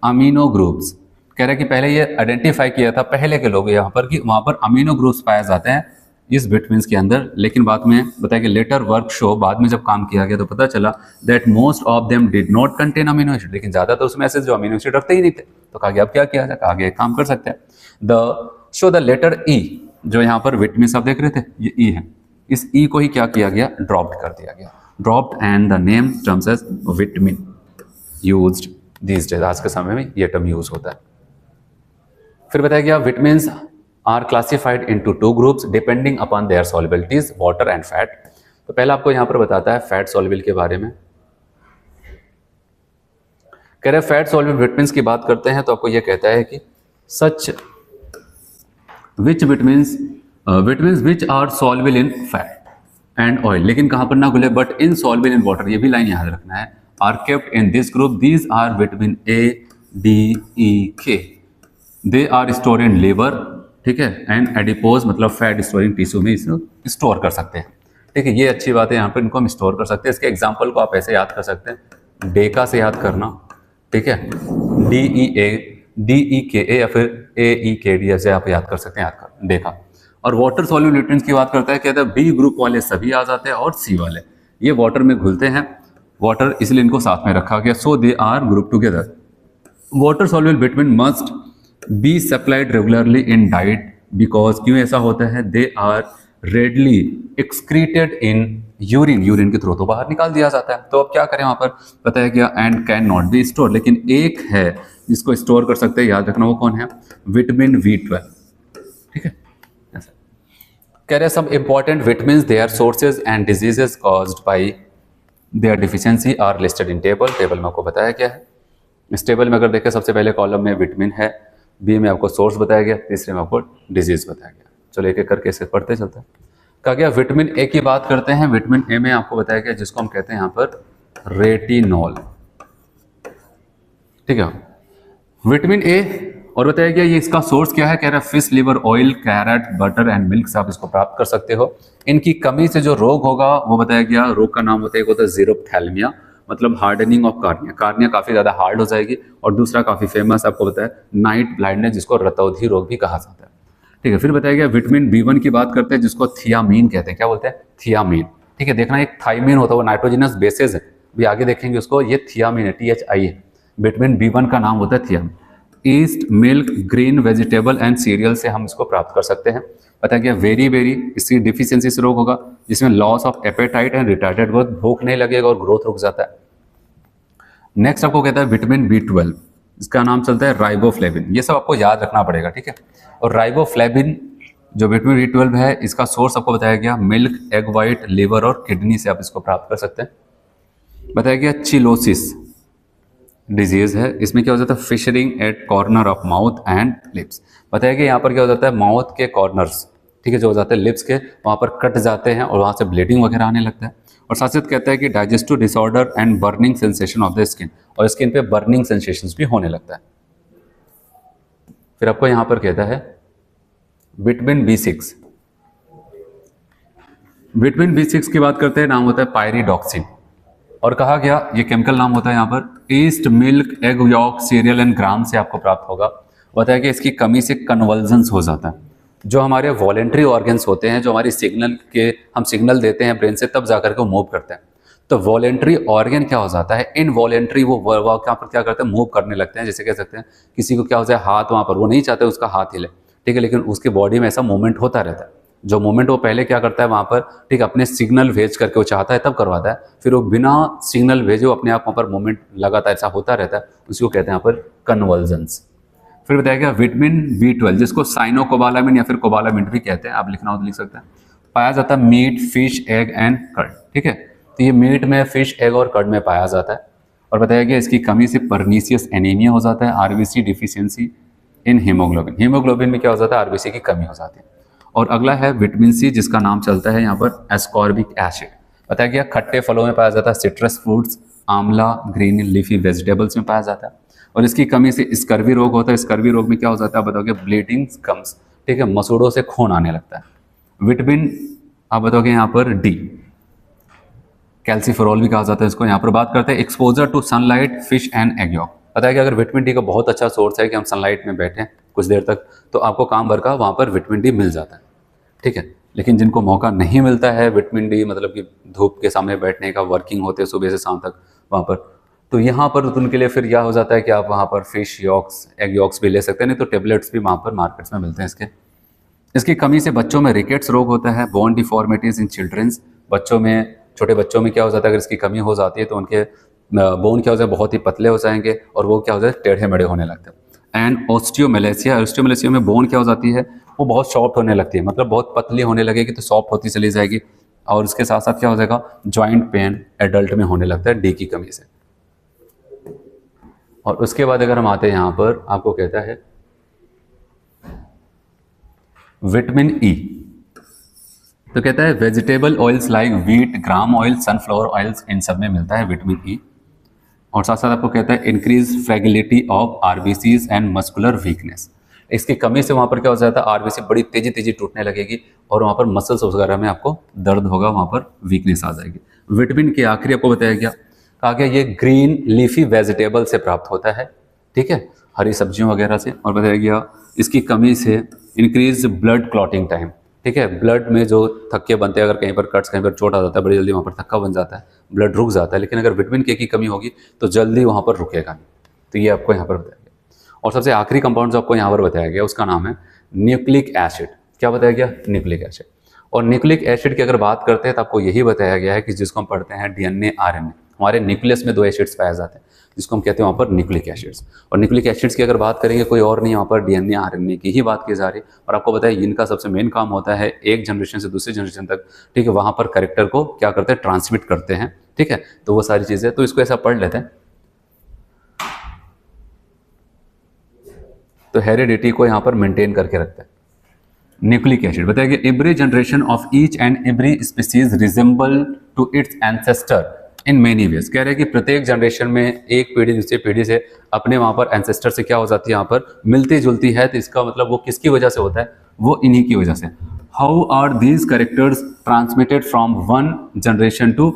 amino groups. कह रहे हैं कि पहले ये आइडेंटिफाई किया था पहले के लोग यहाँ पर कि वहाँ पर अमीनो ग्रुप्स पाए जाते हैं इस विटामिन के अंदर, लेकिन बाद में बताया कि लेटर वर्क शो, बाद में जब काम किया गया तो पता चला that most of them did not contain amino acid, लेकिन ज़्यादातर उसमें ऐसे जो अमीनो एसिड रखते ही नहीं थे। तो कहा गया अब क्या किया जाए, आगे एक काम कर सकते हैं, द लेटर ई, जो यहाँ पर विटामिन आप देख रहे थे ये ई है, इस ई को ही क्या किया गया, ड्रॉप्ड कर दिया गया, dropped and the name terms as vitamin used these days, आज के समय में ये टर्म यूज होता है। फिर बताया गया vitamin are classified into two groups depending upon their solubilities, water and fat. तो पहले आपको यहाँ पर बताता है फैट सॉल्युबल के बारे में। कह रहे फैट सॉल्युबल विटामिन की बात करते हैं तो आपको यह कहता है कि such which vitamins which are soluble in fat and oil, लेकिन कहाँ पर ना घुले, but insoluble in water, ये भी लाइन याद रखना है, are kept in this group, these are vitamin A D E K, they are store in liver, ठीक है, एंड एडिपोज मतलब फैट स्टोरिंग टिश्यू में इसको स्टोर कर सकते हैं। ठीक है, ये अच्छी बात है, यहाँ पर इनको हम स्टोर कर सकते हैं। इसके एग्जाम्पल को आप ऐसे याद कर सकते हैं, डेका से याद करना, ठीक है, DEA या फिर AEKD ऐसे आप याद कर सकते हैं, याद कर डेका। और वाटर सॉल्युबल विटामिन की बात करता है, कहता है बी ग्रुप वाले सभी आ जाते हैं और सी वाले ये वाटर में घुलते हैं, वाटर इसलिए इनको साथ में रखा गया, so they are group together. Water soluble vitamin must be supplied regularly in diet because, क्यों ऐसा होता है, they are readily excreted in urine, urine के थ्रू तो बाहर निकाल दिया जाता है। तो अब क्या करें, वहां पर बताया गया and can not B store, लेकिन एक है जिसको स्टोर कर सकते हैं, याद रखना वो कौन है, विटामिन B12। ठीक है, कह रहे सब important vitamin their sources and diseases caused by their deficiency are listed in table. Table में आपको बताया क्या है, इस टेबल में अगर देखें सबसे पहले कॉलम में विटामिन है, बी में आपको सोर्स बताया गया, तीसरे में आपको डिजीज बताया गया। चलो एक एक करके इसे पढ़ते चलते हैं। कहा गया विटामिन ए की बात करते हैं, विटामिन ए में आपको बताया गया जिसको हम कहते हैं यहाँ पर रेटिनॉल। ठीक है, विटामिन ए, और बताया गया ये इसका सोर्स क्या है, कह रहा है fish liver oil, carrot, butter and milk से आप इसको प्राप्त कर सकते हो। इनकी कमी से जो रोग होगा वो बताया गया, रोग का नाम होता है, एक होता है ज़ीरोप्थैल्मिया, मतलब हार्डनिंग ऑफ कार्निया, कार्निया काफ़ी ज़्यादा हार्ड हो जाएगी। और दूसरा काफ़ी फेमस आपको बताया नाइट ब्लाइंडनेस, जिसको रतौंधी रोग भी कहा जाता है। ठीक है, फिर बताया गया विटामिन B1 की बात करते हैं जिसको थियामीन कहते हैं, क्या बोलते हैं, थियामीन। ठीक है, देखना एक थाइमीन होता है, वो नाइट्रोजिनस बेसेस है, भी आगे देखेंगे उसको, ये थियामीन है, THI है। विटामिन B1 का नाम होता है thiamine. East, milk, green vegetable and serial से हम इसको प्राप्त कर सकते हैं। बताया गया वेरी इसकी डिफिशियंसी से रोग होगा, जिसमें loss of appetite and retarded growth, भूख नहीं लगेगा और ग्रोथ रुक जाता है। नेक्स्ट आपको कहता है विटामिन B12, इसका नाम चलता है राइबोफ्लेविन। ये सब आपको याद रखना पड़ेगा, ठीक है। और राइबोफ्लेविन जो विटामिन B12 है इसका सोर्स आपको बताया गया मिल्क, एग वाइट, लिवर और किडनी से आप इसको प्राप्त कर सकते हैं। बताया गया चिलोसिस डिजीज है, इसमें क्या हो जाता है fissuring at corner of mouth and lips. बताया गया यहाँ पर क्या हो जाता है माउथ के कॉर्नर्स, ठीक है, जो हो जाते हैं लिप्स के, वहाँ पर कट जाते हैं और वहाँ से ब्लीडिंग वगैरह आने लगता है। और साथ साथ कहता है कि digestive disorder and burning sensation of the skin, और स्किन पे बर्निंग सेंसेशंस भी होने लगता है। फिर आपको यहाँ पर कहता है विटामिन B6। विटामिन B6 की बात करते हैं, नाम होता है पायरिडॉक्सिन, और कहा गया ये केमिकल नाम होता है यहाँ पर yeast milk, egg yolk, cereal and gram से आपको प्राप्त होगा। बताया कि इसकी कमी से कन्वर्जेंस हो जाता है। जो हमारे वॉलेंट्री ऑर्गन्स होते हैं, जो हमारी सिग्नल के हम सिग्नल देते हैं ब्रेन से, तब जाकर के मूव करते हैं। तो वॉलेंट्री ऑर्गन क्या हो जाता है, इनवॉलेंट्री वो यहाँ पर क्या करते हैं मूव करने लगते हैं। जैसे कह सकते हैं किसी को क्या हो जाए हाथ, वहाँ पर वो नहीं चाहते उसका हाथ हिले, ठीक है, लेकिन उसकी बॉडी में ऐसा मूवमेंट होता रहता है। जो मूवमेंट वो पहले क्या करता है वहाँ पर, ठीक अपने सिग्नल भेज करके वो चाहता है तब करवाता है, फिर वो बिना सिग्नल भेजे अपने आप वहाँ पर मूवमेंट लगातार ऐसा होता रहता है, उसको कहते हैं यहाँ पर कन्वर्जेंस। फिर बताया गया विटामिन B12 जिसको साइनोकोबालामिन या फिर कोबालामिन भी कहते हैं, आप लिखना हो तो लिख सकते हैं। पाया जाता है meat, fish, egg and curd, ठीक है, तो ये मीट में, फिश, एग और कर्ड में पाया जाता है। और बताया गया इसकी कमी से परनीसियस एनीमिया हो जाता है, RBC deficiency in haemoglobin, haemoglobin में क्या हो जाता है RBC की कमी हो जाती है। और अगला है विटामिन C जिसका नाम चलता है यहाँ पर एस्कॉर्बिक एसिड। बताया गया खट्टे फलों में पाया जाता है, सिट्रस फ्रूट्स, आंवला, ग्रीन लीफी वेजिटेबल्स में पाया जाता है। और इसकी कमी से स्कर्वी रोग होता है। स्कर्वी रोग में क्या हो जाता है आप बताओगे ब्लीडिंग कम्स, ठीक है, मसूड़ों से खून आने लगता है। विटामिन आप बताओगे यहाँ पर D, कैल्सीफेरॉल भी कहा जाता है इसको। यहाँ पर बात करते हैं exposure to sunlight, fish and egg yolk. पता है कि अगर विटामिन D का बहुत अच्छा सोर्स है कि हम सनलाइट में बैठें कुछ देर तक, तो आपको काम भर का वहाँ पर विटामिन D मिल जाता है, ठीक है। लेकिन जिनको मौका नहीं मिलता है विटामिन D मतलब कि धूप के सामने बैठने का, वर्किंग होते हैं सुबह से शाम तक वहाँ पर, तो यहाँ पर उनके लिए फिर यह हो जाता है कि आप वहाँ पर फिश यॉक्स, एग यॉक्स भी ले सकते हैं, नहीं तो टेबलेट्स भी वहाँ पर मार्केट्स में मिलते हैं इसके। इसकी कमी से बच्चों में रिकेट्स रोग होता है, बोन डिफॉर्मिटीज इन चिल्ड्रंस, बच्चों में, छोटे बच्चों में क्या हो जाता है अगर इसकी कमी हो जाती है तो उनके बोन क्या हो जाए बहुत ही पतले हो जाएंगे और वो क्या हो जाए टेढ़े मेढ़े होने लगते हैं। एंड ऑस्टियोमेलेसिया, ऑस्टियोमेलेसिया में बोन क्या हो जाती है वो बहुत सॉफ्ट होने लगती है, मतलब बहुत पतली होने लगेगी तो सॉफ्ट होती चली जाएगी। और उसके साथ साथ क्या हो जाएगा जॉइंट पेन एडल्ट में होने लगता है D की कमी से। और उसके बाद अगर हम आते हैं यहाँ पर आपको कहता है विटामिन E, तो कहता है vegetable oils like wheat, germ oil, sunflower oils, इन सब में मिलता है विटामिन E। और साथ साथ आपको कहता है increase fragility of RBCs and muscular weakness. इसकी कमी से वहाँ पर क्या हो जाता है RBC बड़ी तेजी तेजी टूटने लगेगी और वहाँ पर मसल्स वगैरह में आपको दर्द होगा, वहाँ पर वीकनेस आ जाएगी। विटामिन के आखिरी आपको बताया गया, कहा गया ये ग्रीन लीफी वेजिटेबल से प्राप्त होता है, ठीक है, हरी सब्जियों वगैरह से। और बताया गया इसकी कमी से इंक्रीज ब्लड क्लॉटिंग टाइम, ठीक है, ब्लड में जो थक्के बनते हैं, अगर कहीं पर कट्स, कहीं पर चोट आ जाता है बड़ी जल्दी वहाँ पर थक्का बन जाता है, ब्लड रुक जाता है। लेकिन अगर विटामिन के की कमी होगी तो जल्दी वहाँ पर रुकेगा नहीं। तो ये आपको यहाँ पर बताया गया। और सबसे आखिरी कंपाउंड जो आपको यहाँ पर बताया गया उसका नाम है न्यूक्लिक एसिड। क्या बताया गया न्यूक्लिक एसिड। और न्यूक्लिक एसिड की अगर बात करते हैं तो आपको यही बताया गया है कि जिसको हम पढ़ते हैं DNA RNA, हमारे न्यूक्लियस में 2 एसिड्स पाए जाते हैं जिसको हम कहते हैं वहाँ पर न्यूक्लिक एसिड्स। और न्यूक्लिक एसिड्स की अगर बात करेंगे कोई और नहीं, वहाँ पर DNA RNA की ही बात की जा रही है। और आपको बताया इनका सबसे मेन काम होता है एक जनरेशन से दूसरी जनरेशन तक, ठीक है, वहाँ पर कैरेक्टर को क्या करते हैं ट्रांसमिट करते हैं, ठीक है। तो वो सारी चीज़ें, तो इसको ऐसा पढ़ लेते हैं। तो हेरिडिटी को यहाँ पर मेंटेन करके रखते हैं। न्यूक्लिक एसिड बताया कि every generation of each and every species resemble to its ancestor in many ways. कह रहे हैं कि प्रत्येक जनरेशन में एक पीढ़ी दूसरी पीढ़ी से अपने वहाँ पर एंसेस्टर से क्या हो जाती है यहाँ पर मिलती जुलती है। तो इसका मतलब वो किसकी वजह से होता है, वो इन्हीं की वजह से। How are these characters transmitted from one generation to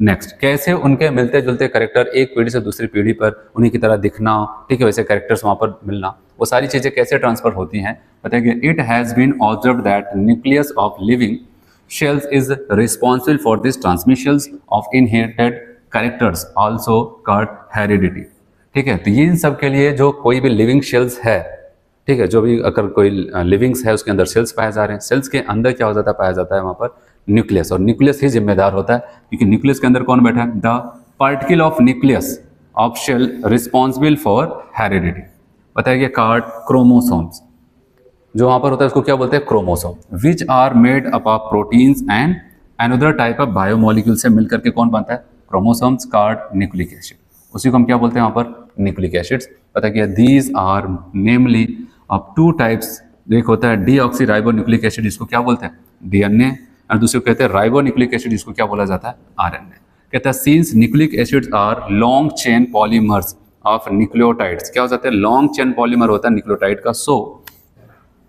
next, कैसे उनके मिलते जुलते कैरेक्टर एक पीढ़ी से दूसरी पीढ़ी पर उन्हीं की तरह दिखना, ठीक है, वैसे कैरेक्टर्स वहाँ पर मिलना, वो सारी चीज़ें कैसे ट्रांसफर होती हैं। बताइए it has been observed that nucleus of living cells is responsible for this transmissions of inherited characters also called heredity, ठीक है। तो ये इन सब के लिए जो कोई भी लिविंग सेल्स है, ठीक है, जो भी अगर कोई लिविंग्स है उसके अंदर सेल्स पाए जा रहे हैं, सेल्स के अंदर क्या हो जाता है पाया जाता है वहाँ पर न्यूक्लियस। और न्यूक्लियस ही जिम्मेदार होता है क्योंकि न्यूक्लियस के अंदर कौन बैठा है, the particle of nucleus of cell responsible for heredity. बताइए कार्ड क्रोमोसोम्स, जो वहाँ पर होता है उसको क्या बोलते हैं, chromosome, which are made up of proteins and another type of biomolecule से मिलकर के कौन बनता है, क्रोमोसोम्स कार्ड न्यूक्लिक एसिड, उसी को हम क्या बोलते हैं वहाँ पर, न्यूक्लिक एसिड्स। पता किया, these are namely of two types, एक होता है डीऑक्सी राइबो न्यूक्लिक एसिड, इसको क्या बोलते हैं, डीएनए, और दूसरे को कहते हैं राइबो न्यूक्लिक एसिड, इसको क्या बोला जाता है, आरएनए। कहता है since nucleic acids are long chain polymers of nucleotides, क्या हो जाते हैं, लॉन्ग चेन पॉलीमर होता है न्यूक्लियोटाइड का, सो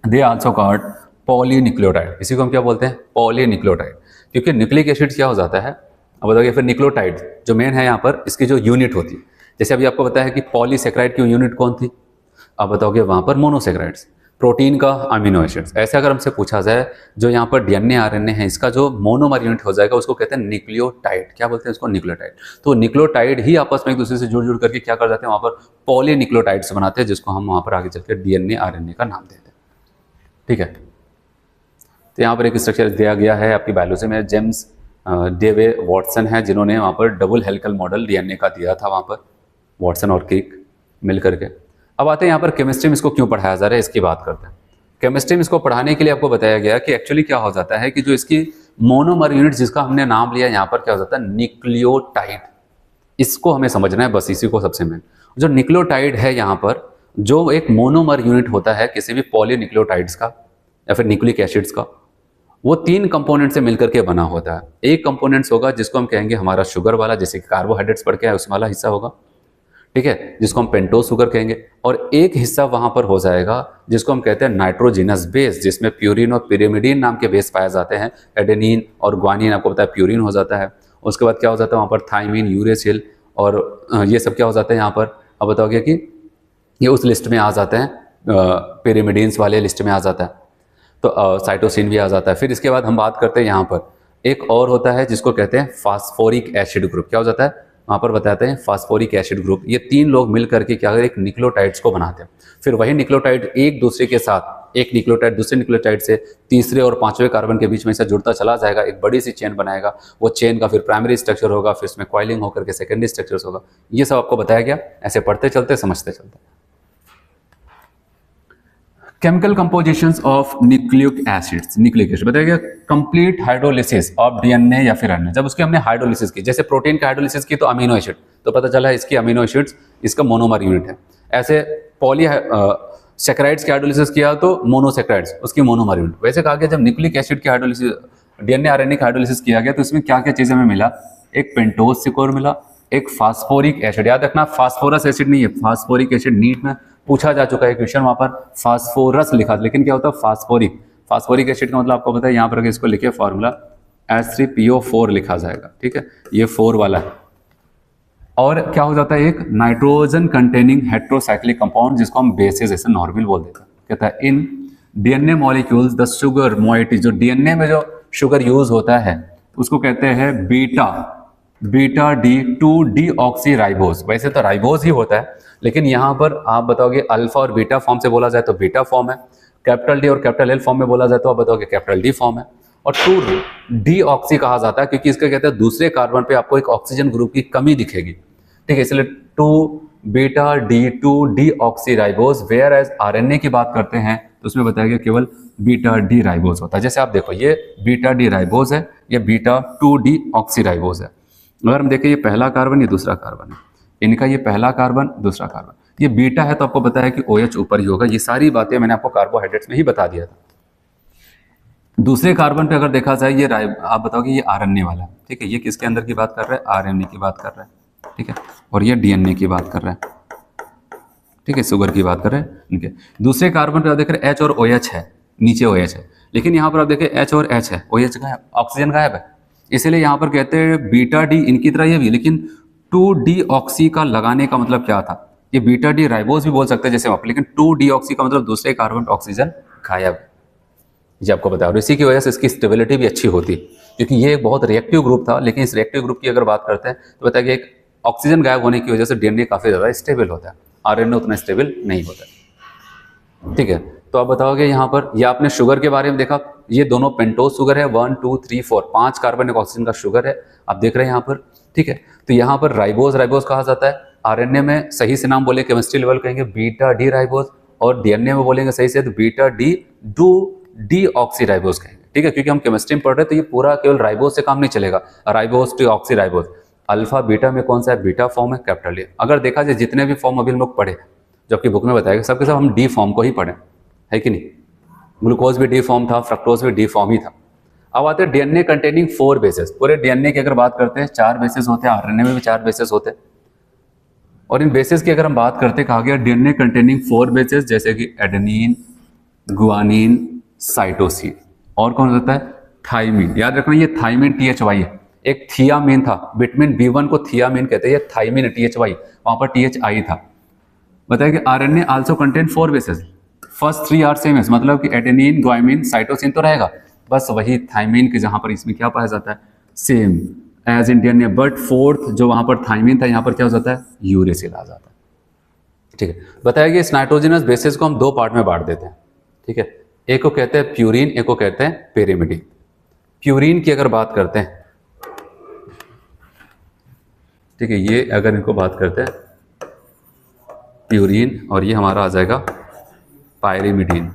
दे आल्सो कॉल्ड पॉलीन्यूक्लियोटाइड, इसी को हम क्या बोलते हैं, पॉलीन्यूक्लियोटाइड, क्योंकि न्यूक्लिक एसिड क्या हो जाता है, अब बताइए फिर न्यूक्लियोटाइड जो मेन है यहाँ पर, इसकी जो यूनिट होती है, जैसे अभी आपको बताया कि पॉलीसेक्राइड की यूनिट कौन थी, आप बताओगे वहाँ पर मोनोसेक्राइड्स, प्रोटीन का अमीनो एसिड्स। ऐसे अगर हमसे पूछा जाए जो यहाँ पर डीएनए आरएनए है, इसका जो मोनोमर यूनिट हो जाएगा उसको कहते हैं न्यूक्लियोटाइड, क्या बोलते हैं उसको, न्यूक्लियोटाइड। तो न्यूक्लियोटाइड ही आपस में एक दूसरे से जुड़ करके क्या कर जाते हैं, वहाँ पर पॉलीन्यूक्लियोटाइड्स बनाते हैं, जिसको हम वहाँ पर आगे चलकर डीएनए आरएनए का नाम देते हैं। ठीक है, तो यहाँ पर एक स्ट्रक्चर दिया गया है आपकी बायोलॉजी में, जेम्स डेवे वॉटसन है जिन्होंने वहाँ पर डबल हेलिकल मॉडल डीएनए का दिया था, वहाँ पर वॉटसन और क्रिक मिल करके। अब आते हैं यहाँ पर केमिस्ट्री में इसको क्यों पढ़ाया जा रहा है, इसकी बात करते हैं। केमिस्ट्री में इसको पढ़ाने के लिए आपको बताया गया कि एक्चुअली क्या हो जाता है कि जो इसकी मोनोमर यूनिट जिसका हमने नाम लिया यहाँ पर क्या हो जाता है, न्यूक्लियोटाइड, इसको हमें समझना है बस, इसी को सबसे मेन। जो न्यूक्लियोटाइड है यहाँ पर, जो एक मोनोमर यूनिट होता है किसी भी पॉलीन्यूक्लियोटाइड्स का या फिर न्यूक्लिक एसिड्स का, वो 3 कंपोनेंट से मिलकर के बना होता है। एक कंपोनेंट्स होगा जिसको हम कहेंगे हमारा शुगर वाला, जैसे कार्बोहाइड्रेट्स पढ़ के है उस वाला हिस्सा होगा, ठीक है, जिसको हम पेंटोज शुगर कहेंगे। और एक हिस्सा वहां पर हो जाएगा जिसको हम कहते हैं नाइट्रोजिनस बेस, जिसमें प्यूरिन और पिरिमिडीन नाम के बेस पाए जाते हैं, एडेनिन और ग्वानिन आपको पता है प्यूरिन हो जाता है। उसके बाद क्या हो जाता है वहाँ पर, थाइमिन, यूरेसिल और ये सब क्या हो जाते हैं यहाँ पर, अब बताओगे कि ये उस लिस्ट में आ जाते हैं, पिरिमिडीन्स वाले लिस्ट में आ जाता है, तो साइटोसिन भी आ जाता है। फिर इसके बाद हम बात करते हैं यहाँ पर एक और होता है जिसको कहते हैं फास्फोरिक एसिड ग्रुप, क्या हो जाता है वहाँ पर बताते हैं फास्फोरिक एसिड ग्रुप। ये 3 लोग मिल करके क्या एक न्यूक्लियोटाइड्स को बनाते हैं। फिर वही न्यूक्लियोटाइड एक दूसरे के साथ, एक न्यूक्लियोटाइड दूसरे न्यूक्लियोटाइड से तीसरे और 5वें कार्बन के बीच में से जुड़ता चला जाएगा, एक बड़ी सी चेन बनाएगा। वो चेन का फिर प्राइमरी स्ट्रक्चर होगा, फिर उसमें कॉइलिंग होकर के सेकेंडरी स्ट्रक्चर्स होगा। ये सब आपको बताया गया, ऐसे पढ़ते चलते समझते चलते। Chemical compositions of nucleic acids, nucleic acid बताया गया, कंप्लीट हाइड्रोलिसिस ऑफ डीएनए या फिर एनए। जब उसकी हमने हाइड्रोलिसिस की, जैसे प्रोटीन का हाइड्रोलिसिस की तो अमीनो एसिड, तो पता चला इसकी अमीनो एसिड्स इसका मोनोमर यूनिट है। ऐसे पॉली सेक्राइड्स की हाइड्रोलिसिस किया तो मोनोसेक्राइड्स उसकी मोनोमर यूनिट। वैसे कहा गया जब न्यूक्लिक एसिड की हाइड्रोलिसिस, डीएनए आरएनए का हाइड्रोलिसिस किया गया तो इसमें क्या क्या चीजें हमें मिला, एक पेंटोज सिकोर मिला, एक फास्फोरिक एसिड, याद रखना फास्फोरस एसिड नहीं है, फास्फोरिक एसिड। नीट में पूछा जा चुका है क्वेश्चन, वहां पर फास्फोरस लिखा, लेकिन क्या होता है फास्फोरिक। फास्फोरिक एसिड का मतलब आपको पता है, यहाँ पर इसको लिखे फॉर्मूला H3PO4 लिखा जाएगा, ठीक है, ये 4 वाला है। और क्या हो जाता है, एक नाइट्रोजन कंटेनिंग हेट्रोसाइक्लिक कंपाउंड जिसको हम बेसिस जैसे नॉर्मल बोल देते हैं। कहता है in DNA molecules the sugar moiety, जो डीएनए में जो शुगर यूज होता है उसको कहते हैं बीटा D2 डीऑक्सीराइबोज। वैसे तो राइबोज ही होता है, लेकिन यहाँ पर आप बताओगे अल्फा और बीटा फॉर्म से बोला जाए तो बीटा फॉर्म है, कैपिटल डी और कैपिटल एल फॉर्म में बोला जाए तो आप बताओगे कैपिटल डी फॉर्म है। और 2 डीऑक्सी कहा जाता है क्योंकि इसका कहते हैं दूसरे कार्बन पे आपको एक ऑक्सीजन ग्रुप की कमी दिखेगी, ठीक है, इसलिए 2 beta D2 deoxyribose. Whereas RNA की बात करते हैं तो उसमें बताया गया केवल बीटा डी राइबोज होता है। जैसे आप देखो ये बीटा डी राइबोज है, ये बीटा 2 डीऑक्सीराइबोज है। अगर हम देखें ये पहला कार्बन, ये दूसरा कार्बन है, इनका ये पहला कार्बन दूसरा कार्बन, ये बीटा है तो आपको पता है कि OH ऊपर ही होगा। ये सारी बातें मैंने आपको कार्बोहाइड्रेट्स में ही बता दिया था। दूसरे कार्बन पे अगर देखा जाए ये आप बताओगे ये आरएनए वाला, ठीक है, ये किसके अंदर की बात कर रहा है, आरएनए की बात कर रहा है, ठीक है, और ये डीएनए की बात कर रहा है, ठीक है, शुगर की बात कर रहे हैं, ठीक है। दूसरे कार्बन पे आप देख रहे हैं H और OH है, नीचे OH है, लेकिन यहाँ पर आप देखें H और H है, OH गायब, ऑक्सीजन गायब है। इसीलिए यहाँ पर कहते हैं बीटा डी, इनकी तरह ये भी, लेकिन 2 डीऑक्सी का लगाने का मतलब क्या था, ये बीटा डी राइबोज भी बोल सकते हैं जैसे आप, लेकिन 2 डीऑक्सी का मतलब दूसरे कार्बन पे ऑक्सीजन गायब, ये आपको बताया। और इसी की वजह से इसकी स्टेबिलिटी भी अच्छी होती, क्योंकि ये एक बहुत रिएक्टिव ग्रुप था, लेकिन इस रिएक्टिव ग्रुप की अगर बात करते हैं तो बताया कि एक ऑक्सीजन गायब होने की वजह से डीएनए काफी ज्यादा स्टेबल होता है, आरएनए उतना स्टेबल नहीं होता, ठीक है। तो आप बताओगे यहाँ पर, ये आपने शुगर के बारे में देखा, ये दोनों पेंटोज शुगर है, 1 2 3 4 5 कार्बन एक ऑक्सीजन का शुगर है, आप देख रहे हैं यहाँ पर, ठीक है। तो यहाँ पर राइबोज कहा जाता है, आरएनए में सही से नाम बोले केमिस्ट्री लेवल कहेंगे बीटा डी राइबोज, और डीएनए में बोलेंगे सही से तो beta D D oxy ribose कहेंगे, ठीक है, क्योंकि हम केमिस्ट्री में पढ़ रहे हैं तो ये पूरा केवल राइबोज से काम नहीं चलेगा, ribose D oxy ribose. Alpha beta में कौन सा है, बीटा फॉर्म है कैपिटल ए। अगर देखा जाए जितने भी फॉर्म अभी हम लोग पढ़े जो आपकी बुक में बताएगा सबके सब हम डी फॉर्म को ही पढ़े, है कि नहीं। ग्लूकोज भी डी फॉर्म था, फ्रक्टोज भी डी फॉर्म ही था। अब आते हैं डीएनए कंटेनिंग 4 बेसेस। पूरे डीएनए की अगर बात करते हैं 4 बेसेस होते हैं, आरएनए में भी 4 बेसेस होते हैं। और इन बेसेस की अगर हम बात करते हैं, कहा गया डीएनए कंटेनिंग 4 बेसेस, जैसे कि एडेनिन, गुआनिन, साइटोसिन, और कौन होता है, थाइमिन। याद रखना ये थाइमिन THY है, एक थियामिन था, विटामिन B1 को थियामिन कहते हैं, ये थाइमिन THY, वहां पर THI था। बताया कि RNA also contain 4 bases, first 3 are same, मतलब कि एडेनिन, गुआनिन, साइटोसिन तो रहेगा, बस वही थाइमिन के जहां पर इसमें क्या पाया जाता है, same as in DNA, but fourth जो वहां पर थाइमिन था यहाँ पर क्या हो जाता है, यूरेसिल आ जाता है, ठीक है। बताया कि इस नाइट्रोजनस बेसिस को हम 2 पार्ट में बांट देते हैं, ठीक है। एक को कहते हैं प्यूरिन, एक को कहते हैं पेरिमिडिन। प्यूरिन की अगर बात करते हैं, ठीक है, ये अगर इनको बात करते हैं प्यूरिन, और ये हमारा आ जाएगा पायरिमिडीन।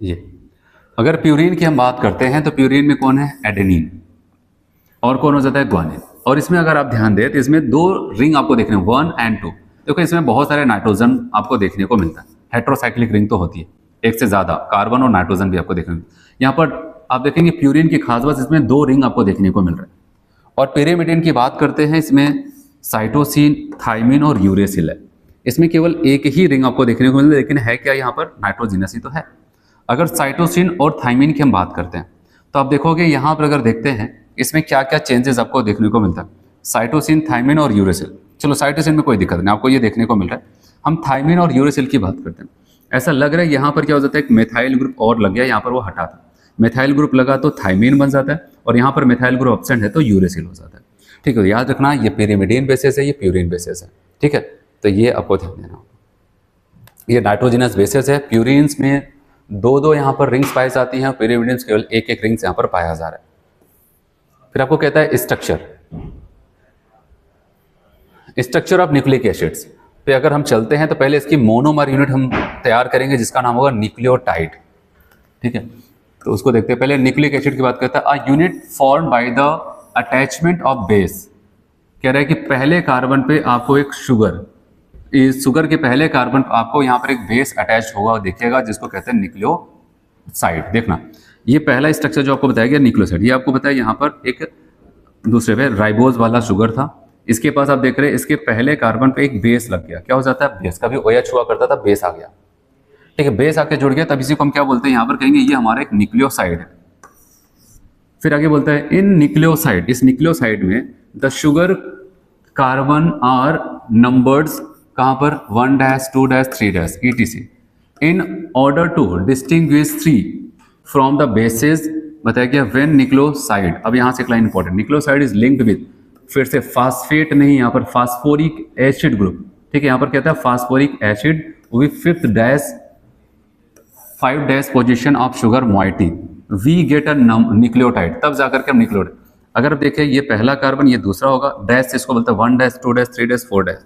ये अगर प्यूरिन की हम बात करते हैं तो प्यूरिन में कौन है, एडेनिन, और कौन हो जाता है, ग्वानिन। और इसमें अगर आप ध्यान दें तो इसमें 2 रिंग आपको देखने, 1 और 2। देखो इसमें बहुत सारे नाइट्रोजन आपको देखने को मिलता है, हेट्रोसाइक्लिक रिंग तो होती है, एक से ज्यादा कार्बन और नाइट्रोजन भी आपको देखने को मिलता है। यहाँ पर आप देखेंगे प्यूरिन की खास बात, इसमें 2 रिंग आपको देखने को मिल रहा है। और पेरिमिडिन की बात करते हैं, इसमें साइटोसिन, थाइमिन और यूरेसिल है। इसमें केवल एक ही रिंग आपको देखने को मिल रहा है, लेकिन है क्या यहाँ पर, नाइट्रोजिनस ही तो है। अगर साइटोसिन और थाइमिन की हम बात करते हैं तो आप देखोगे यहाँ पर अगर देखते हैं इसमें क्या क्या चेंजेस आपको देखने को मिलता है, साइटोसिन, थाइमिन और यूरेसिल। चलो साइटोसिन में कोई दिक्कत नहीं, आपको ये देखने को मिल रहा है। हम थाइमिन और यूरेसिल की बात करते हैं, ऐसा लग रहा है यहाँ पर क्या हो जाता है, एक मेथाइल ग्रुप और लग गया, यहाँ पर वो हटा था, मेथाइल ग्रुप लगा तो थाइमिन बन जाता है, और यहाँ पर मेथाइल ग्रुप एब्सेंट है तो यूरेसिल हो जाता है, ठीक है। याद रखना ये पेरिमिडिन बेसिस है, ये प्यूरिन बेसिस है, ठीक है। तो ये आपको ध्यान देना होगा, ये नाइट्रोजिनस बेसिस है। प्यूरिन्स में 2 यहाँ पर रिंग्स पाई जाती हैं, पेरिमिडिन्स केवल एक रिंग्स यहाँ पर पाया जा रहा है। फिर आपको कहता है स्ट्रक्चर ऑफ न्यूक्लिक एसिड्स पे अगर हम चलते हैं तो पहले इसकी मोनोमर यूनिट हम तैयार करेंगे जिसका नाम होगा न्यूक्लियोटाइड, ठीक है। तो उसको देखते हैं, पहले न्यूक्लिक एसिड की बात करता है। A unit form by the attachment of base, कह रहा है कि पहले कार्बन पे आपको एक इस शुगर के पहले कार्बन पर आपको यहाँ पर एक बेस अटैच होगा, देखिएगा, जिसको कहते हैं न्यूक्लियोसाइड। देखना ये पहला स्ट्रक्चर जो आपको बताया गया न्यूक्लियोसाइड, ये आपको बताया यहाँ पर एक दूसरे पे राइबोज वाला शुगर था, इसके पास आप देख रहे हैं इसके पहले कार्बन पे एक बेस लग गया, क्या हो जाता है, बेस का भी OH हुआ करता था, बेस आ गया, ठीक है, बेस आके जुड़ गया, तब इसी को हम क्या बोलते हैं, यहाँ पर कहेंगे ये हमारा एक न्यूक्लियोसाइड है। फिर आगे बोलता है इन न्यूक्लियोसाइड, इस न्यूक्लियोसाइड में the sugar carbon are numbers कहाँ पर, 1 2 3 etc in order to distinguish 3 from the basis. बताया गया व्हेन न्यूक्लियोसाइड, अब यहाँ से एक line important, nucleoside is linked with, फिर से फास्फेट नहीं, यहाँ पर फास्फोरिक एसिड ग्रुप, ठीक है, यहाँ पर कहता है phosphoric acid with 5' position of sugar moiety, we get a nucleotide, तब जाकर के हम न्यूक्लियोटाइड। अगर देखिए ये पहला कार्बन, ये दूसरा होगा, डैश इसको बोलते हैं 1 2 3 4,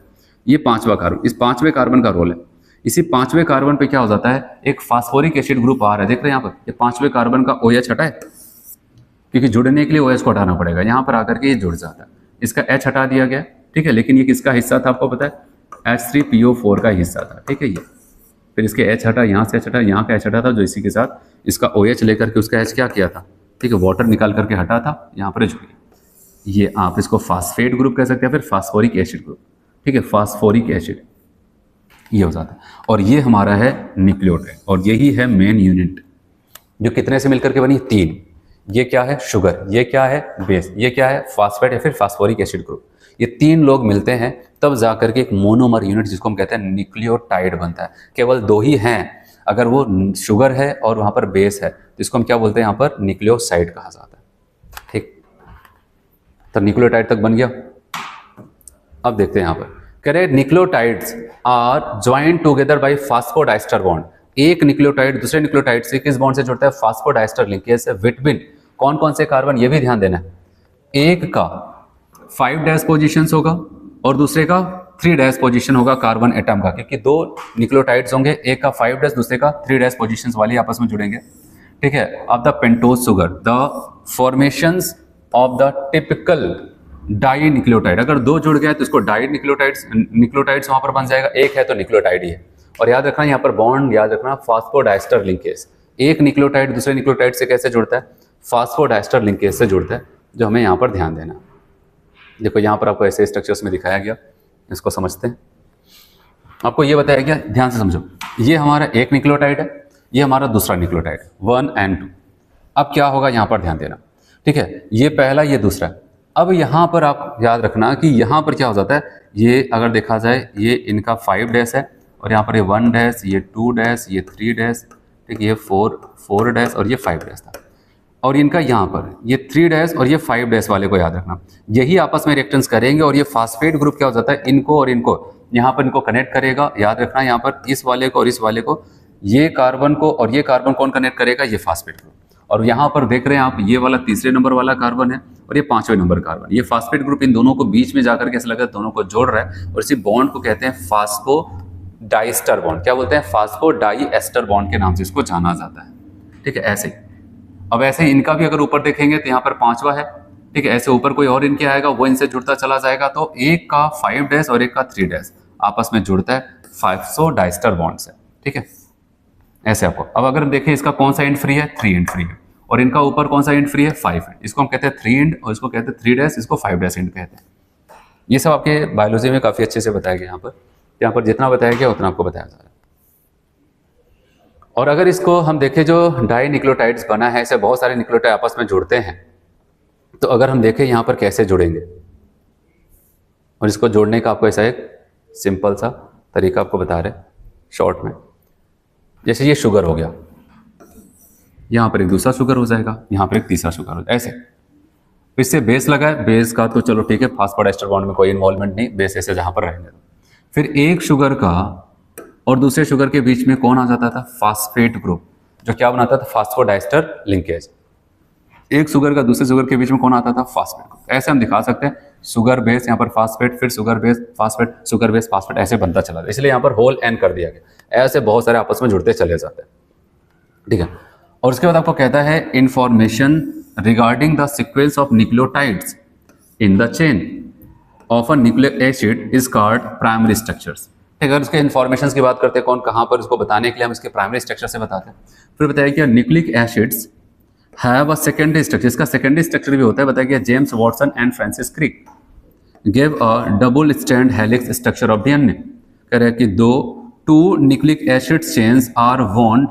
ये 5वां कार्बन, इस 5वें कार्बन का रोल है। इसी 5वें कार्बन पे क्या हो जाता है, एक फास्फोरिक एसिड ग्रुप आ रहा है, देख रहे हैं यहाँ पर, ये 5वें कार्बन का OH हटा है, क्योंकि जुड़ने के लिए OH को हटाना पड़ेगा, यहाँ पर आकर के ये जुड़ जाता है, इसका H हटा दिया गया, ठीक है, लेकिन ये किसका हिस्सा था आपको पता है, H3PO4 का हिस्सा था, ठीक है। ये फिर इसके H हटा, यहाँ से H हटा, यहाँ का H हटा था, जो इसी के साथ इसका OH लेकर के उसका H क्या किया था, ठीक है, वाटर निकाल करके हटा था, यहाँ पर जुड़ गया। ये आप इसको फास्फेट ग्रुप कह सकते हैं, फिर फास्फोरिक एसिड ग्रुप, ठीक है, फास्फोरिक एसिड ये हो जाता है। और ये हमारा है न्यूक्लियोटाइड, और यही है मेन यूनिट जो कितने से मिलकर के बनी, 3। ये क्या है, शुगर, ये क्या है, बेस, ये क्या है, फास्फेट या फिर फास्फोरिक एसिड ग्रुप। ये 3 लोग मिलते हैं तब जाकर के एक मोनोमर यूनिट जिसको हम कहते हैं न्यूक्लियोटाइड बनता है। केवल 2 ही हैं, अगर वो शुगर है और वहाँ पर बेस है तो इसको हम क्या बोलते हैं, यहाँ पर न्यूक्लियोसाइड कहा जाता है, ठीक। तो न्यूक्लियोटाइड तक बन गया। अब देखते हैं यहाँ पर कह रहे nucleotides are joint together by phosphodiester bond. एक न्यूक्लियोटाइड दूसरे न्यूक्लियोटाइड से किस बॉन्ड से जुड़ता है, फास्फोडाइस्टर लिंकेज से। विटमिन कौन कौन से कार्बन, ये भी ध्यान देना है, एक का 5 डैश पोजीशंस होगा और दूसरे का 3 डैश पोजीशन होगा कार्बन एटम का, क्योंकि दो न्यूक्लियोटाइड्स होंगे, एक का 5 डैश दूसरे का 3 डैश पोजीशंस वाली आपस में जुड़ेंगे। ठीक है, अब the pentose sugar, the formations of the typical dinucleotide, अगर दो जुड़ गए तो इसको डाई न्यूक्लियोटाइड्स वहां पर बन जाएगा, एक है तो न्यूक्लियोटाइड ही है। और याद रखना यहाँ पर बॉन्ड, याद रखना फास्फोडाइस्टर लिंकेज, एक न्यूक्लियोटाइड दूसरे न्यूक्लियोटाइड से कैसे जुड़ता है, फास्फोडाइस्टर लिंकेज से जुड़ता है, जो हमें यहाँ पर ध्यान देना। देखो यहाँ पर आपको ऐसे स्ट्रक्चर्स में दिखाया गया, इसको समझते हैं। आपको ये बताया गया, ध्यान से समझो, ये हमारा एक न्यूक्लियोटाइड है, ये हमारा दूसरा न्यूक्लियोटाइड 1 और 2। अब क्या होगा यहाँ पर ध्यान देना, ठीक है, ये पहला ये दूसरा। अब यहाँ पर आप याद रखना कि यहाँ पर क्या हो जाता है, ये अगर देखा जाए ये इनका 5 डैश है और यहाँ पर ये 1 डैश, ये 2 डैश, ये 3 डैश, ठीक, ये 4 डैश और ये 5 डैश था। और इनका यहाँ पर ये 3 डैश और ये 5 डैश वाले को याद रखना, यही आपस में रिएक्टेंस करेंगे और ये फास्फेट ग्रुप क्या हो जाता है, इनको और इनको यहाँ पर इनको कनेक्ट करेगा। याद रखना यहाँ पर इस वाले को और इस वाले को, ये कार्बन को और ये कार्बन कौन कनेक्ट करेगा, ये फास्फेट ग्रुप। और यहाँ पर देख रहे हैं आप, ये वाला तीसरे नंबर वाला कार्बन है और ये 5वें नंबर कार्बन, ये फास्फेट ग्रुप इन दोनों को बीच में जाकर के ऐसा लगा दोनों को जोड़ रहा है और इसी बॉन्ड को कहते हैं फास्फोडाइस्टर बॉन्ड। क्या बोलते हैं, फास्फोडाइएस्टर बॉन्ड के नाम से इसको जाना जाता है। ठीक है, ऐसे ही अब ऐसे ही इनका भी अगर ऊपर देखेंगे तो यहाँ पर 5वां है। ठीक है, ऐसे ऊपर कोई और इनके आएगा, वो इनसे जुड़ता चला जाएगा, तो एक का 5 डैश और एक का 3 डैश आपस में जुड़ता है फास्फोडाइस्टर बॉन्ड से। ठीक है, ऐसे आपको। अब अगर देखें इसका कौन सा एंड फ्री है, 3 एंड फ्री है, और इनका ऊपर कौन सा एंड फ्री है, 5 है। इसको हम कहते हैं 3 एंड और इसको कहते हैं 3 डैश, इसको 5 डैश एंड कहते हैं। ये सब आपके बायोलॉजी में काफी अच्छे से बताया गया। यहाँ पर जितना बताया गया उतना आपको बताया जा रहा है। और अगर इसको हम देखें, जो डाई न्यूक्लियोटाइड्स बना है, ऐसे बहुत सारे न्यूक्लियोटाइड आपस में जुड़ते हैं, तो अगर हम देखें यहाँ पर कैसे जुड़ेंगे, और इसको जोड़ने का आपको ऐसा एक सिंपल सा तरीका आपको बता रहे शॉर्ट में। जैसे ये शुगर हो गया, यहाँ पर एक दूसरा शुगर हो जाएगा, यहाँ पर एक तीसरा शुगर हो जाएगा, ऐसे। इससे बेस लगा है, बेस का तो चलो ठीक है, फास्फोडाइस्टर बॉन्ड में कोई इन्वॉल्वमेंट नहीं, बेस ऐसे जहाँ पर रहेंगे। फिर एक शुगर का और दूसरे शुगर के बीच में कौन आ जाता था, फास्फेट ग्रुप, जो क्या बनाता था, फास्फोडाइस्टर लिंकेज। एक शुगर का दूसरे शुगर के बीच में कौन आता था, फास्फेट ग्रुप। ऐसे हम दिखा सकते हैं, शुगर बेस, यहाँ पर फास्फेट, फिर sugar base phosphate, sugar base phosphate, ऐसे बनता चला जाता है। इसलिए यहाँ पर होल एन कर दिया गया। ऐसे बहुत सारे आपस में जुड़ते चले जाते हैं। ठीक है, और उसके बाद आपको कहता है information regarding the sequence of nucleotides in the chain of a nucleic acid is called primary structures. अगर इसके इन्फॉर्मेशन की बात करते हैं, कौन कहाँ पर, इसको बताने के लिए हम इसके प्राइमरी स्ट्रक्चर से बताते हैं। फिर बताया कि nucleic acids have a secondary structure, इसका सेकेंडरी स्ट्रक्चर भी होता है। बताया गया James Watson and Francis Crick give a double strand helix structure of DNA. कह रहे हैं कि two nucleic acid chains are bond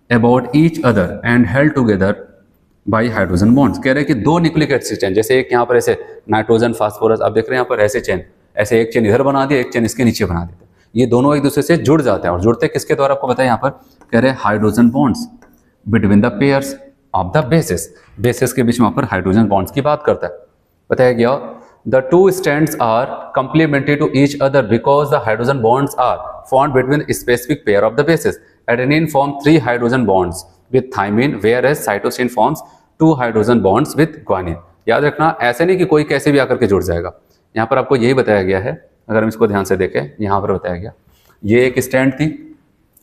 about each other and held together by hydrogen bonds. कह रहे हैं कि दो न्यूक्लिक एसिड चेन, जैसे एक यहाँ पर ऐसे नाइट्रोजन फास्फोरस, आप देख रहे हैं यहाँ पर ऐसे चेन, ऐसे एक चेन इधर बना दिया, एक चेन इसके नीचे बना देते हैं, ये दोनों एक दूसरे से जुड़ जाते हैं। और जुड़ते किसके द्वारा, आपको बताया यहाँ पर कह रहे हैं hydrogen bonds between the pairs of the basis. Basis के बीच में वहाँ पर हाइड्रोजन बॉन्ड्स की बात करता है। बताया गया the two strands are complementary to each other because the hydrogen bonds are formed between specific pair of the bases. Adenine form 3 hydrogen bonds with thymine, whereas cytosine forms 2 hydrogen bonds with guanine. याद रखना, ऐसे नहीं कि कोई कैसे भी आकर के जुड़ जाएगा। यहाँ पर आपको यही बताया गया है, अगर हम इसको ध्यान से देखें, यहाँ पर बताया गया ये एक स्टैंड थी,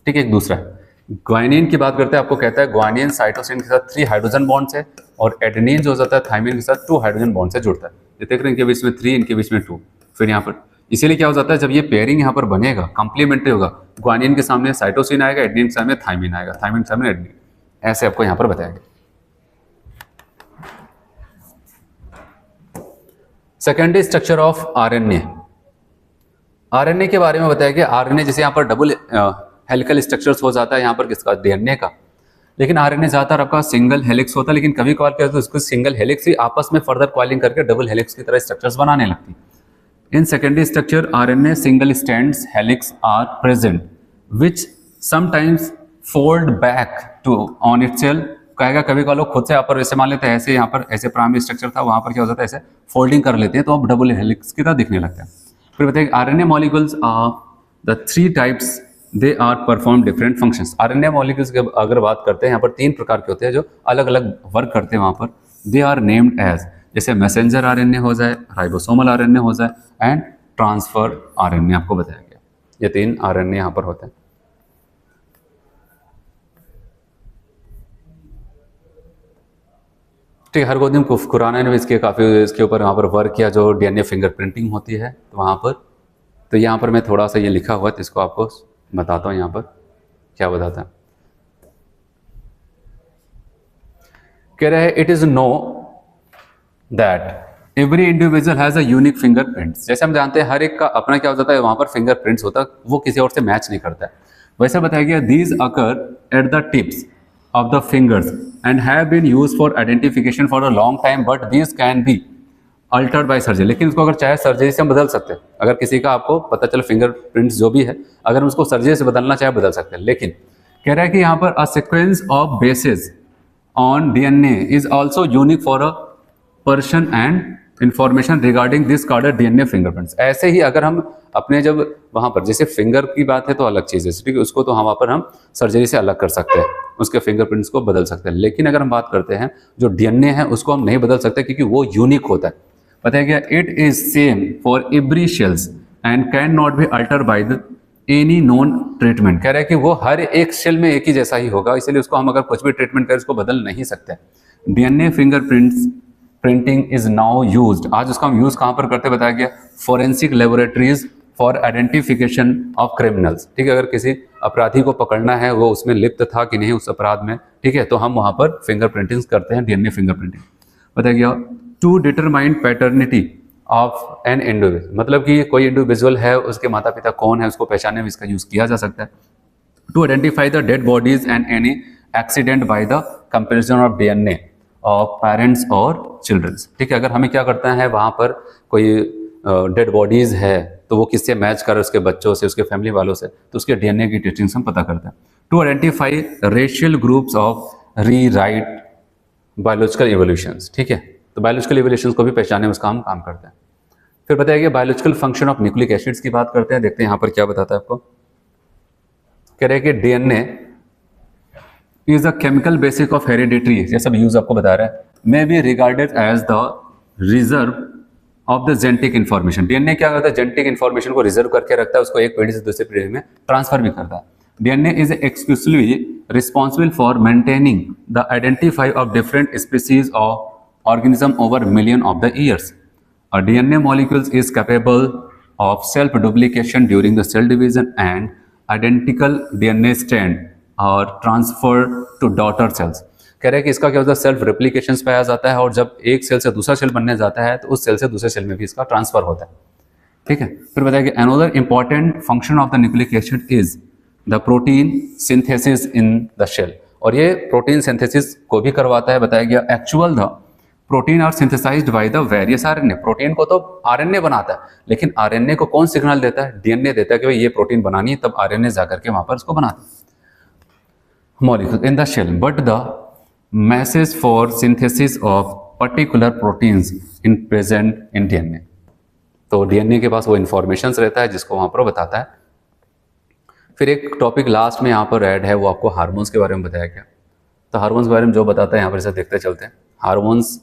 ठीक है, एक दूसरा है। ग्वानिन की बात करते हैं, आपको कहता है ग्वानिन साइटोसिन के साथ 3 हाइड्रोजन बॉन्ड है और एडेनिन जो हो जाता है थाइमिन के साथ 2 हाइड्रोजन बॉन्ड से जुड़ता है। ये देख रहे हैं इनके बीच में 3, इनके बीच में 2, फिर यहाँ पर। इसीलिए क्या हो जाता है, जब ये पेयरिंग यहाँ पर बनेगा, कंप्लीमेंट्री होगा, ग्वानिन के सामने साइटोसिन आएगा, एडेनिन के सामने थाइमिन आएगा, थाइमिन के सामने एडेनिन, ऐसे आपको यहाँ पर बताया गया। Secondary structure of RNA. RNA के बारे में बताया गया, आरएनए जैसे यहाँ पर डबल हेलिकल स्ट्रक्चर्स हो जाता है यहाँ पर किसका, डीएनए का, लेकिन आरएनए ज्यादातर आपका सिंगल हेलिक्स होता है। लेकिन कभी कभार क्या होता है, उसको सिंगल हेलिक्स ही आपस में फर्दर कॉइलिंग करके डबल हेलिक्स की तरह स्ट्रक्चर्स बनाने लगती है। In secondary structure RNA single strands helix are present which sometimes fold back to on itself. कहेगा कभी कभी लोग खुद से यहाँ पर ऐसे मान लेते हैं, ऐसे यहाँ पर ऐसे प्राइमरी स्ट्रक्चर था, वहाँ पर क्या हो जाता है, ऐसे फोल्डिंग कर लेते हैं, तो अब डबल हेलिक्स की तरह दिखने लगता है। फिर बताइए RNA molecules are the 3 types, they are perform different functions. RNA molecules की अगर बात करते हैं, यहाँ पर 3 प्रकार के होते हैं जो अलग अलग वर्क करते हैं वहाँ पर। दे आर नेम्ड एज, जैसे मैसेंजर आरएनए हो जाए, राइबोसोमल आरएनए हो जाए एंड ट्रांसफर आरएनए आपको बताया गया। ये 3 आरएनए यहाँ पर होते हैं। ठीक है, हरगोविंद खुराना ने भी इसके ऊपर यहाँ पर वर्क किया, जो डीएनए फिंगरप्रिंटिंग होती है तो वहाँ पर। तो यहाँ पर मैं थोड़ा सा ये लिखा हुआ है तो इसको आपको बताता हूँ यहाँ पर क्या बताता है। कह रहे हैं it is know that every individual has a unique fingerprints. जैसे हम जानते हैं हर एक का अपना क्या हो जाता है, वहाँ पर फिंगरप्रिंट्स होता है, वो किसी और से मैच नहीं करता है। वैसे बताया गया these occur at the tips of the fingers and have been used for identification for a long time, but these can be altered by surgery। लेकिन इसको अगर चाहे सर्जरी से हम बदल सकते हैं। अगर किसी का आपको पता चले फिंगरप्रिंट्स जो भी है, अगर हम उसको सर्जरी से बदलना चाहे बदल सकते हैं। लेकिन कह रहा है कि यहाँ पर a sequence of bases on DNA is also unique for a person and information regarding this कार्डर डीएनए फिंगरप्रिंट्स। ऐसे ही अगर हम अपने जब वहाँ पर जैसे फिंगर की बात है तो अलग चीज़ है, ठीक है, उसको तो वहाँ पर हम सर्जरी से अलग कर सकते हैं, उसके फिंगरप्रिंट्स को बदल सकते हैं। लेकिन अगर हम बात करते हैं जो डीएनए है उसको हम नहीं बदल सकते क्योंकि वो यूनिक होता है। बताया गया it is same for every shells and can not B alter by the any known treatment. कह रहा है कि वो हर एक सेल में एक ही जैसा ही होगा, इसलिए उसको हम अगर कुछ भी ट्रीटमेंट करें उसको बदल नहीं सकते। DNA fingerprints printing is now used, आज उसका हम यूज कहाँ पर करते बताया गया, forensic laboratories for identification of criminals. ठीक है, अगर किसी अपराधी को पकड़ना है, वो उसमें लिप्त था कि नहीं उस अपराध में, ठीक है, तो हम वहाँ पर फिंगर प्रिंटिंग करते हैं, डीएनए फिंगर प्रिंटिंग। बताया गया to determine paternity of an individual, मतलब कि कोई इंडिविजुअल है उसके माता पिता कौन है उसको पहचानने में इसका यूज किया जा सकता है। To identify the dead bodies and any accident by the comparison of DNA of parents और चिल्ड्रंस। ठीक है, अगर हमें क्या करता है वहाँ पर कोई डेड बॉडीज है तो वो किससे मैच कर, उसके बच्चों से, उसके फैमिली वालों से, तो उसके डीएनए की टेस्टिंग हम पता करते हैं। To identify racial groups of rewrite biological evolutions. ठीक है, तो बायोलॉजिकल इवोल्यूशंस को भी पहचानने में उसका हम काम करते हैं। फिर बताया गया biological function of nucleic acids की बात करते हैं, देखते हैं यहाँ पर क्या बताता है आपको। कह रहे हैं कि DNA is a chemical basic of hereditary, ये सब यूज आपको बता रहा है, may be regarded as the reserve of the genetic information. DNA क्या करता है, जेनेटिक इन्फॉर्मेशन को रिजर्व करके रखता है, उसको एक पीढ़ी से दूसरी पीढ़ी में ट्रांसफर भी करता है। DNA is exclusively responsible for maintaining the identify of different species of organism over million of the years. A DNA molecules is capable of self-duplication during the cell division and identical DNA strand are transferred to daughter cells। कह रहे हैं कि इसका क्या होता है, सेल्फ रेप्लिकेशन पाया जाता है और जब एक सेल से दूसरा सेल बनने जाता है तो उस सेल से दूसरे सेल में भी इसका ट्रांसफर होता है। ठीक है, फिर बताया कि another important function of the nucleic acid is the protein synthesis in the cell, और ये प्रोटीन सिंथेसिस को भी करवाता है। बताया गया actual the protein are synthesized by the various RNA. Protein को तो आरएनए बनाता है, लेकिन आरएनए को कौन सिग्नल देता है, डीएनए देता है कि भाई ये प्रोटीन बनानी है, तब आरएनए जाकर के वहां पर उसको बनाता है molecule in the cell. But the message for synthesis of particular proteins in present in DNA. तो डीएनए के पास वो इंफॉर्मेशन रहता है जिसको वहां पर बताता है। फिर एक टॉपिक लास्ट में यहाँ पर ऐड है, वो आपको हार्मोन्स के बारे में बताया गया। तो हार्मोन्स के बारे में जो बताता है यहाँ पर इसे देखते चलते हैं। हार्मोन्स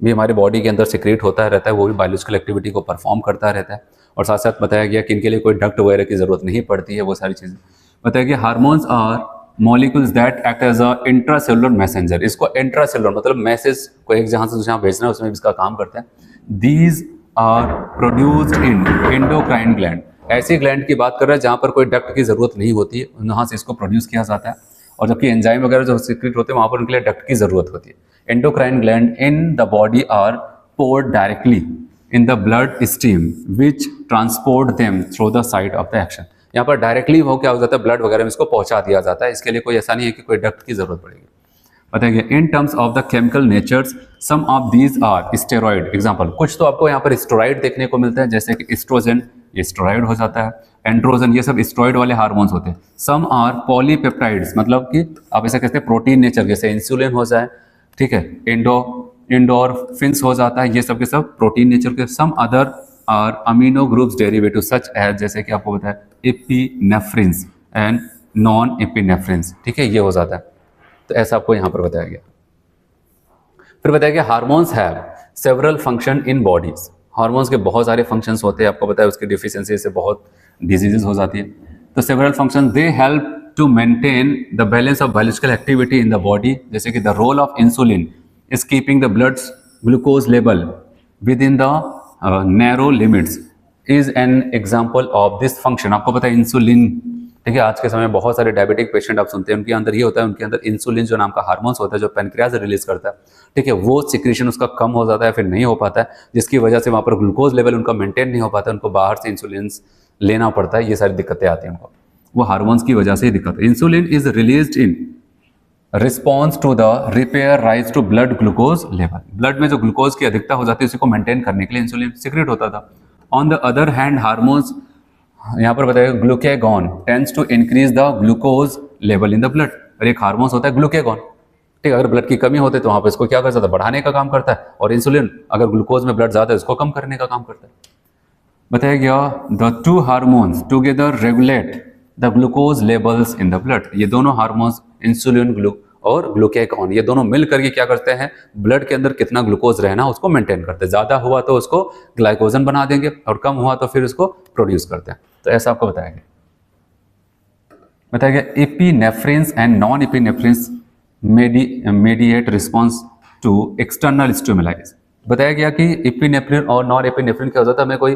भी हमारे बॉडी के अंदर सिक्रेट होता रहता है, वो भी बायोलॉजिकल एक्टिविटी को परफॉर्म करता रहता है, और साथ साथ बताया गया कि इनके लिए कोई डक्ट वगैरह की जरूरत नहीं पड़ती है, वो सारी चीज़ें बताया गया। Hormones are molecules that act as a intracellular messenger. इसको इंट्रासेलुलर मतलब मैसेज को एक जहाँ से दूसरे भेजना है, उसमें भी इसका काम करते हैं। These are produced in endocrine gland. ऐसी ग्लैंड की बात कर रहे हैं जहाँ पर कोई डक्ट की जरूरत नहीं होती है, वहाँ से इसको प्रोड्यूस किया जाता है। और जबकि एंजाइम वगैरह जो सीक्रेट होते हैं वहाँ पर उनके लिए डक्ट की जरूरत होती है। Endocrine gland in the body are poured directly in the blood stream which transport them through the site of the action. यहाँ पर डायरेक्टली वो क्या हो जाता है, ब्लड वगैरह में इसको पहुंचा दिया जाता है, इसके लिए कोई ऐसा नहीं है कि कोई डक्ट की जरूरत पड़ेगी। बताइए in terms of the chemical natures some of these are steroid. Example, कुछ तो आपको यहाँ पर स्टेरॉइड देखने को मिलते हैं, जैसे कि एस्ट्रोजन, ये स्टेरॉइड हो जाता है, एंड्रोजन, ये सब स्टेरॉइड वाले हार्मोन्स होते हैं। सम आर पॉलीपेप्टाइड्स, मतलब कि आप ऐसा कहते हैं प्रोटीन नेचर, जैसे इंसुलिन हो जाए, ठीक है, एंडोरफिन्स हो जाता है, ये सब के सब प्रोटीन नेचर के। Some other are amino groups derivative such as, जैसे कि आपको बताया एपिनेफ्रिन्स एंड नॉन एपिनेफ्रिन्स। ठीक है, ये हो जाता है, तो ऐसा आपको यहाँ पर बताया गया। फिर बताया कि hormones have several function in bodies, hormones के बहुत सारे फंक्शंस होते हैं, आपको पता है उसकी डिफिशियंसी से बहुत डिजीजेस हो जाती है। तो several function they help to maintain the balance of biological activity in the body, जैसे कि the role of insulin is keeping the blood glucose level within the narrow limits is an example of this function. आपको पता है इंसुलिन, ठीक है, आज के समय में बहुत सारे डायबिटिक पेशेंट आप सुनते हैं उनके अंदर ये होता है, उनके अंदर इंसुलिन जो नाम का हार्मोन्स होता है जो पैनक्रियाज रिलीज करता है, ठीक है, वो सिक्रीशन उसका कम हो जाता है, फिर नहीं हो पाता है, जिसकी वजह से वहाँ पर ग्लूकोज लेवल उनका मेंटेन नहीं हो पाता है, उनको बाहर से इंसुलिन लेना पड़ता है, ये सारी दिक्कतें आती हैं उनको, वो हार्मोन्स की वजह से ही दिक्कत है। Insulin is released in response to the repair rise to blood glucose level, blood में जो ग्लूकोज की अधिकता हो जाती है उसी को मेंटेन करने के लिए इंसुलिन सिक्रेट होता था। On the other hand hormones, यहाँ पर बताया glucagon tends to increase the glucose level in the blood, और एक हार्मोन्स होता है ग्लूकेगॉन, ठीक है, अगर ब्लड की कमी होती है तो वहाँ पर इसको क्या करता है, बढ़ाने का काम करता है, और इंसुलिन अगर ग्लूकोज में ब्लड ज़्यादा है इसको कम करने का काम करता है। बताया गया the to hormones together regulate the glucose levels in the blood, ये दोनों हार्मोन्स इंसुलिन और ग्लूकेगॉन ये दोनों मिल करके क्या करते हैं, ब्लड के अंदर कितना ग्लूकोज रहना उसको मेंटेन करते हैं, ज़्यादा हुआ तो उसको ग्लाइकोजन बना देंगे और कम हुआ तो फिर उसको प्रोड्यूस करते हैं। तो ऐसा आपको बताया गया epinephrines and non epinephrines mediate response to external stimuli. बताया गया कि एपिनेफ्रिन और नॉन एपिनेफ्रिन क्या हो जाता है, हमें कोई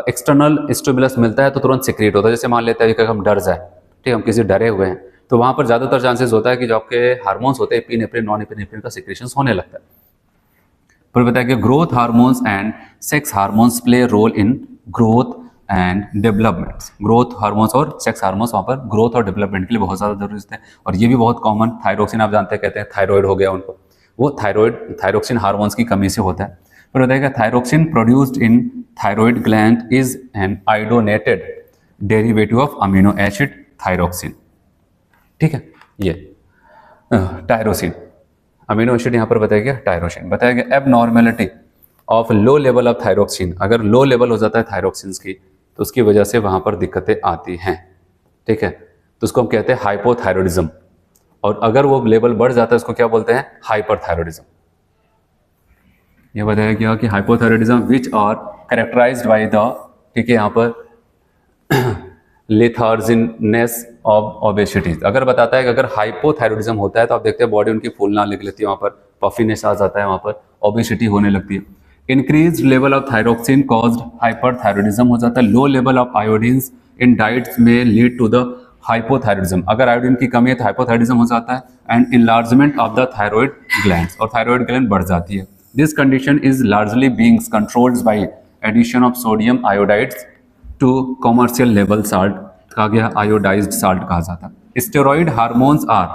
एक्सटर्नल स्टिमुलस मिलता है तो तुरंत सिक्रेट होता है, जैसे मान लेते हैं कि हम डर जाए, ठीक, हम किसी डरे हुए हैं तो वहाँ पर ज़्यादातर चांसेस होता है कि जो आपके हार्मोन्स होते हैं एपिनेफ्रिन नॉन एपिनेफ्रिन का सिक्रेशन होने लगता है। फिर बताया कि growth hormones and sex hormones play role in growth and development, growth hormones और सेक्स हार्मोन्स वहाँ पर ग्रोथ और डेवलपमेंट के लिए बहुत ज़्यादा जरूरी होते हैं, और ये भी बहुत कॉमन थायरोक्सिन आप जानते हैं, कहते हैं थायराइड हो गया उनको, वो थायरोक्सिन हार्मोन्स की कमी से होता है। फिर बताया कि thyroxine produced in thyroid gland is an iodinated derivative of amino acid thyroxine, ठीक है, ये टायरोसिन अमीनो एसिड यहाँ पर बताया गया टायरोसिन। बताया गया abnormality of low level of thyroxine, अगर लो लेवल हो जाता है थायरोक्सिन्स की तो उसकी वजह से वहाँ पर दिक्कतें आती हैं, ठीक है, तो उसको हम कहते हैं हाइपोथायरॉयडिज्म, और अगर वो लेवल बढ़ जाता है उसको क्या बोलते हैं, हाइपरथायरॉयडिज्म। ये बताया गया कि hypothyroidism which are characterized by the, ठीक है, यहाँ पर लेथार्जिनेस ऑफ ओबेसिटी, अगर बताता है कि अगर हाइपोथायरॉयडिज्म होता है तो आप देखते हैं बॉडी उनकी फूलना लग लेती है, वहाँ पर पफीनेस आ जाता है, वहाँ पर ओबेसिटी होने लगती है। Increase level of thyroxine caused hyperthyroidism हो जाता है। Low level of iodines in diets में लीड टू द हाइपोथायरॉयडिज्म, अगर आयोडीन की कमी है तो हाइपोथायरॉयडिज्म हो जाता है। And enlargement of the thyroid glands, और थायरॉइड ग्लैंड बढ़ जाती है। This condition is largely being controlled by addition of sodium iodides to commercial level salt, कहा गया आयोडाइज्ड साल्ट कहा जाता है। Steroid hormones are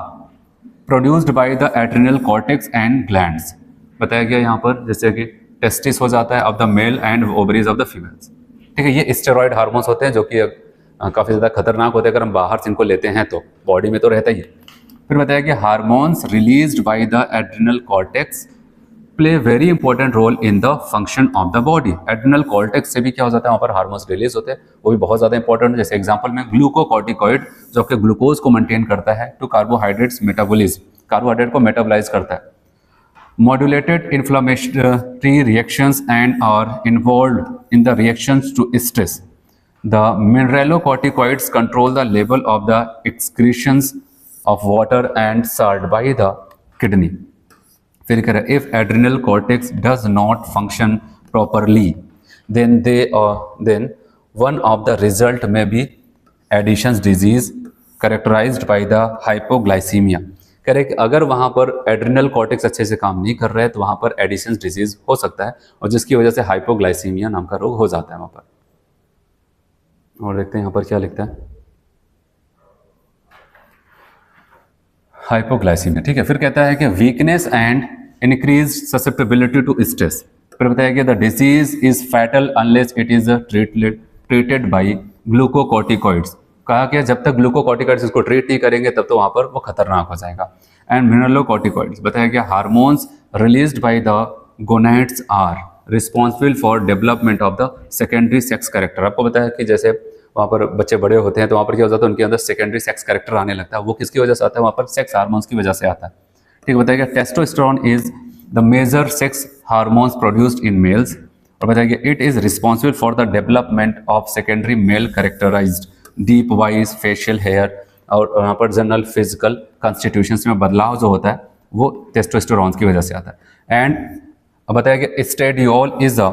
produced by the adrenal cortex and glands, बताया गया यहाँ पर जैसे कि टेस्टिस हो जाता है of the male and ovaries of the females, ठीक है, ये स्टेरॉइड हार्मोन्स होते हैं जो कि काफ़ी ज़्यादा खतरनाक होते हैं, अगर हम बाहर से इनको लेते हैं तो बॉडी में तो रहता ही है। फिर बताया कि hormones released by the adrenal cortex play very important role in the function of the body, adrenal cortex से भी क्या हो जाता है, वहाँ पर हार्मोन्स रिलीज होते हैं, वो भी बहुत ज़्यादा इंपॉर्टेंट है। जैसे एग्जांपल में ग्लूकोकॉर्टिकॉइड जो आपके ग्लूकोज को मेंटेन करता है, टू कार्बोहाइड्रेट्स मेटाबॉलिज्म, कार्बोहाइड्रेट को मेटाबोलाइज करता है। Modulated inflammatory reactions and are involved in the reactions to stress. The mineralocorticoids control the level of the excretions of water and salt by the kidney. फिर कह रहा है if adrenal cortex does not function properly, then one of the result may be Addison's disease characterized by the hypoglycemia. कह रहे कि अगर वहाँ पर एड्रिनल कॉर्टेक्स अच्छे से काम नहीं कर रहा है तो वहाँ पर एडिसन्स डिजीज हो सकता है, और जिसकी वजह से हाइपोग्लाइसीमिया नाम का रोग हो जाता है वहाँ पर। और देखते हैं यहाँ पर क्या लिखता है, हाइपोग्लाइसीमिया, ठीक है। फिर कहता है कि weakness and increase susceptibility to stress. फिर बताया कि the disease is fatal unless it is treated by glucocorticoids, कहा कि जब तक ग्लूकोकॉर्टिकॉइड्स इसको ट्रीट नहीं करेंगे तब तो वहाँ पर वो खतरनाक हो जाएगा। एंड मिनरलोकॉर्टिकॉइड्स, बताया कि hormones released by the gonads are responsible for development of the secondary sex character. आपको पता है कि जैसे वहाँ पर बच्चे बड़े होते हैं तो वहाँ पर क्या हो जाता है, उनके अंदर सेकेंडरी सेक्स कैरेक्टर आने लगता है, वो किसकी वजह से आता है, वहाँ पर सेक्स हार्मोन्स की वजह से आता है, ठीक है। बताइएगा testosterone is the major sex hormones produced in males, और बताइए it is responsible for the development of secondary male characterized deep voice facial hair, और यहाँ पर जनरल फिजिकल कॉन्स्टिट्यूशंस में बदलाव जो होता है वो टेस्टोस्टेरोन की वजह से आता है। एंड अब बताया कि estradiol is a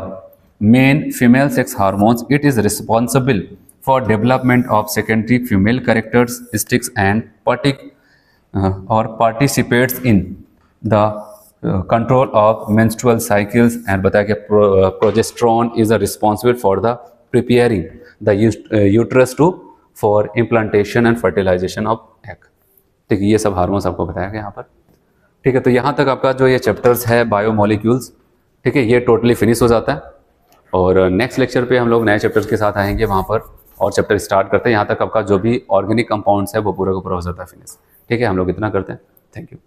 main female sex hormones, it is responsible for development of secondary female characteristics and participates in the control of menstrual cycles, and बताया कि progesterone is responsible for the preparing the uterus for implantation and fertilization of egg। ठीक है, ये सब हार्मोन्स आपको बताया गया यहाँ पर। ठीक है, तो यहाँ तक आपका जो ये चैप्टर्स है बायोमोलिक्यूल्स, ठीक है, ये टोटली फिनिश हो जाता है। और नेक्स्ट लेक्चर पे हम लोग नए चैप्टर्स के साथ आएंगे, वहाँ पर और चैप्टर स्टार्ट करते हैं। यहाँ तक आपका जो भी ऑर्गेनिक कंपाउंड्स है वो पूरा का पूरा हो जाता है फिनिश। ठीक है, हम लोग इतना करते हैं। Thank you.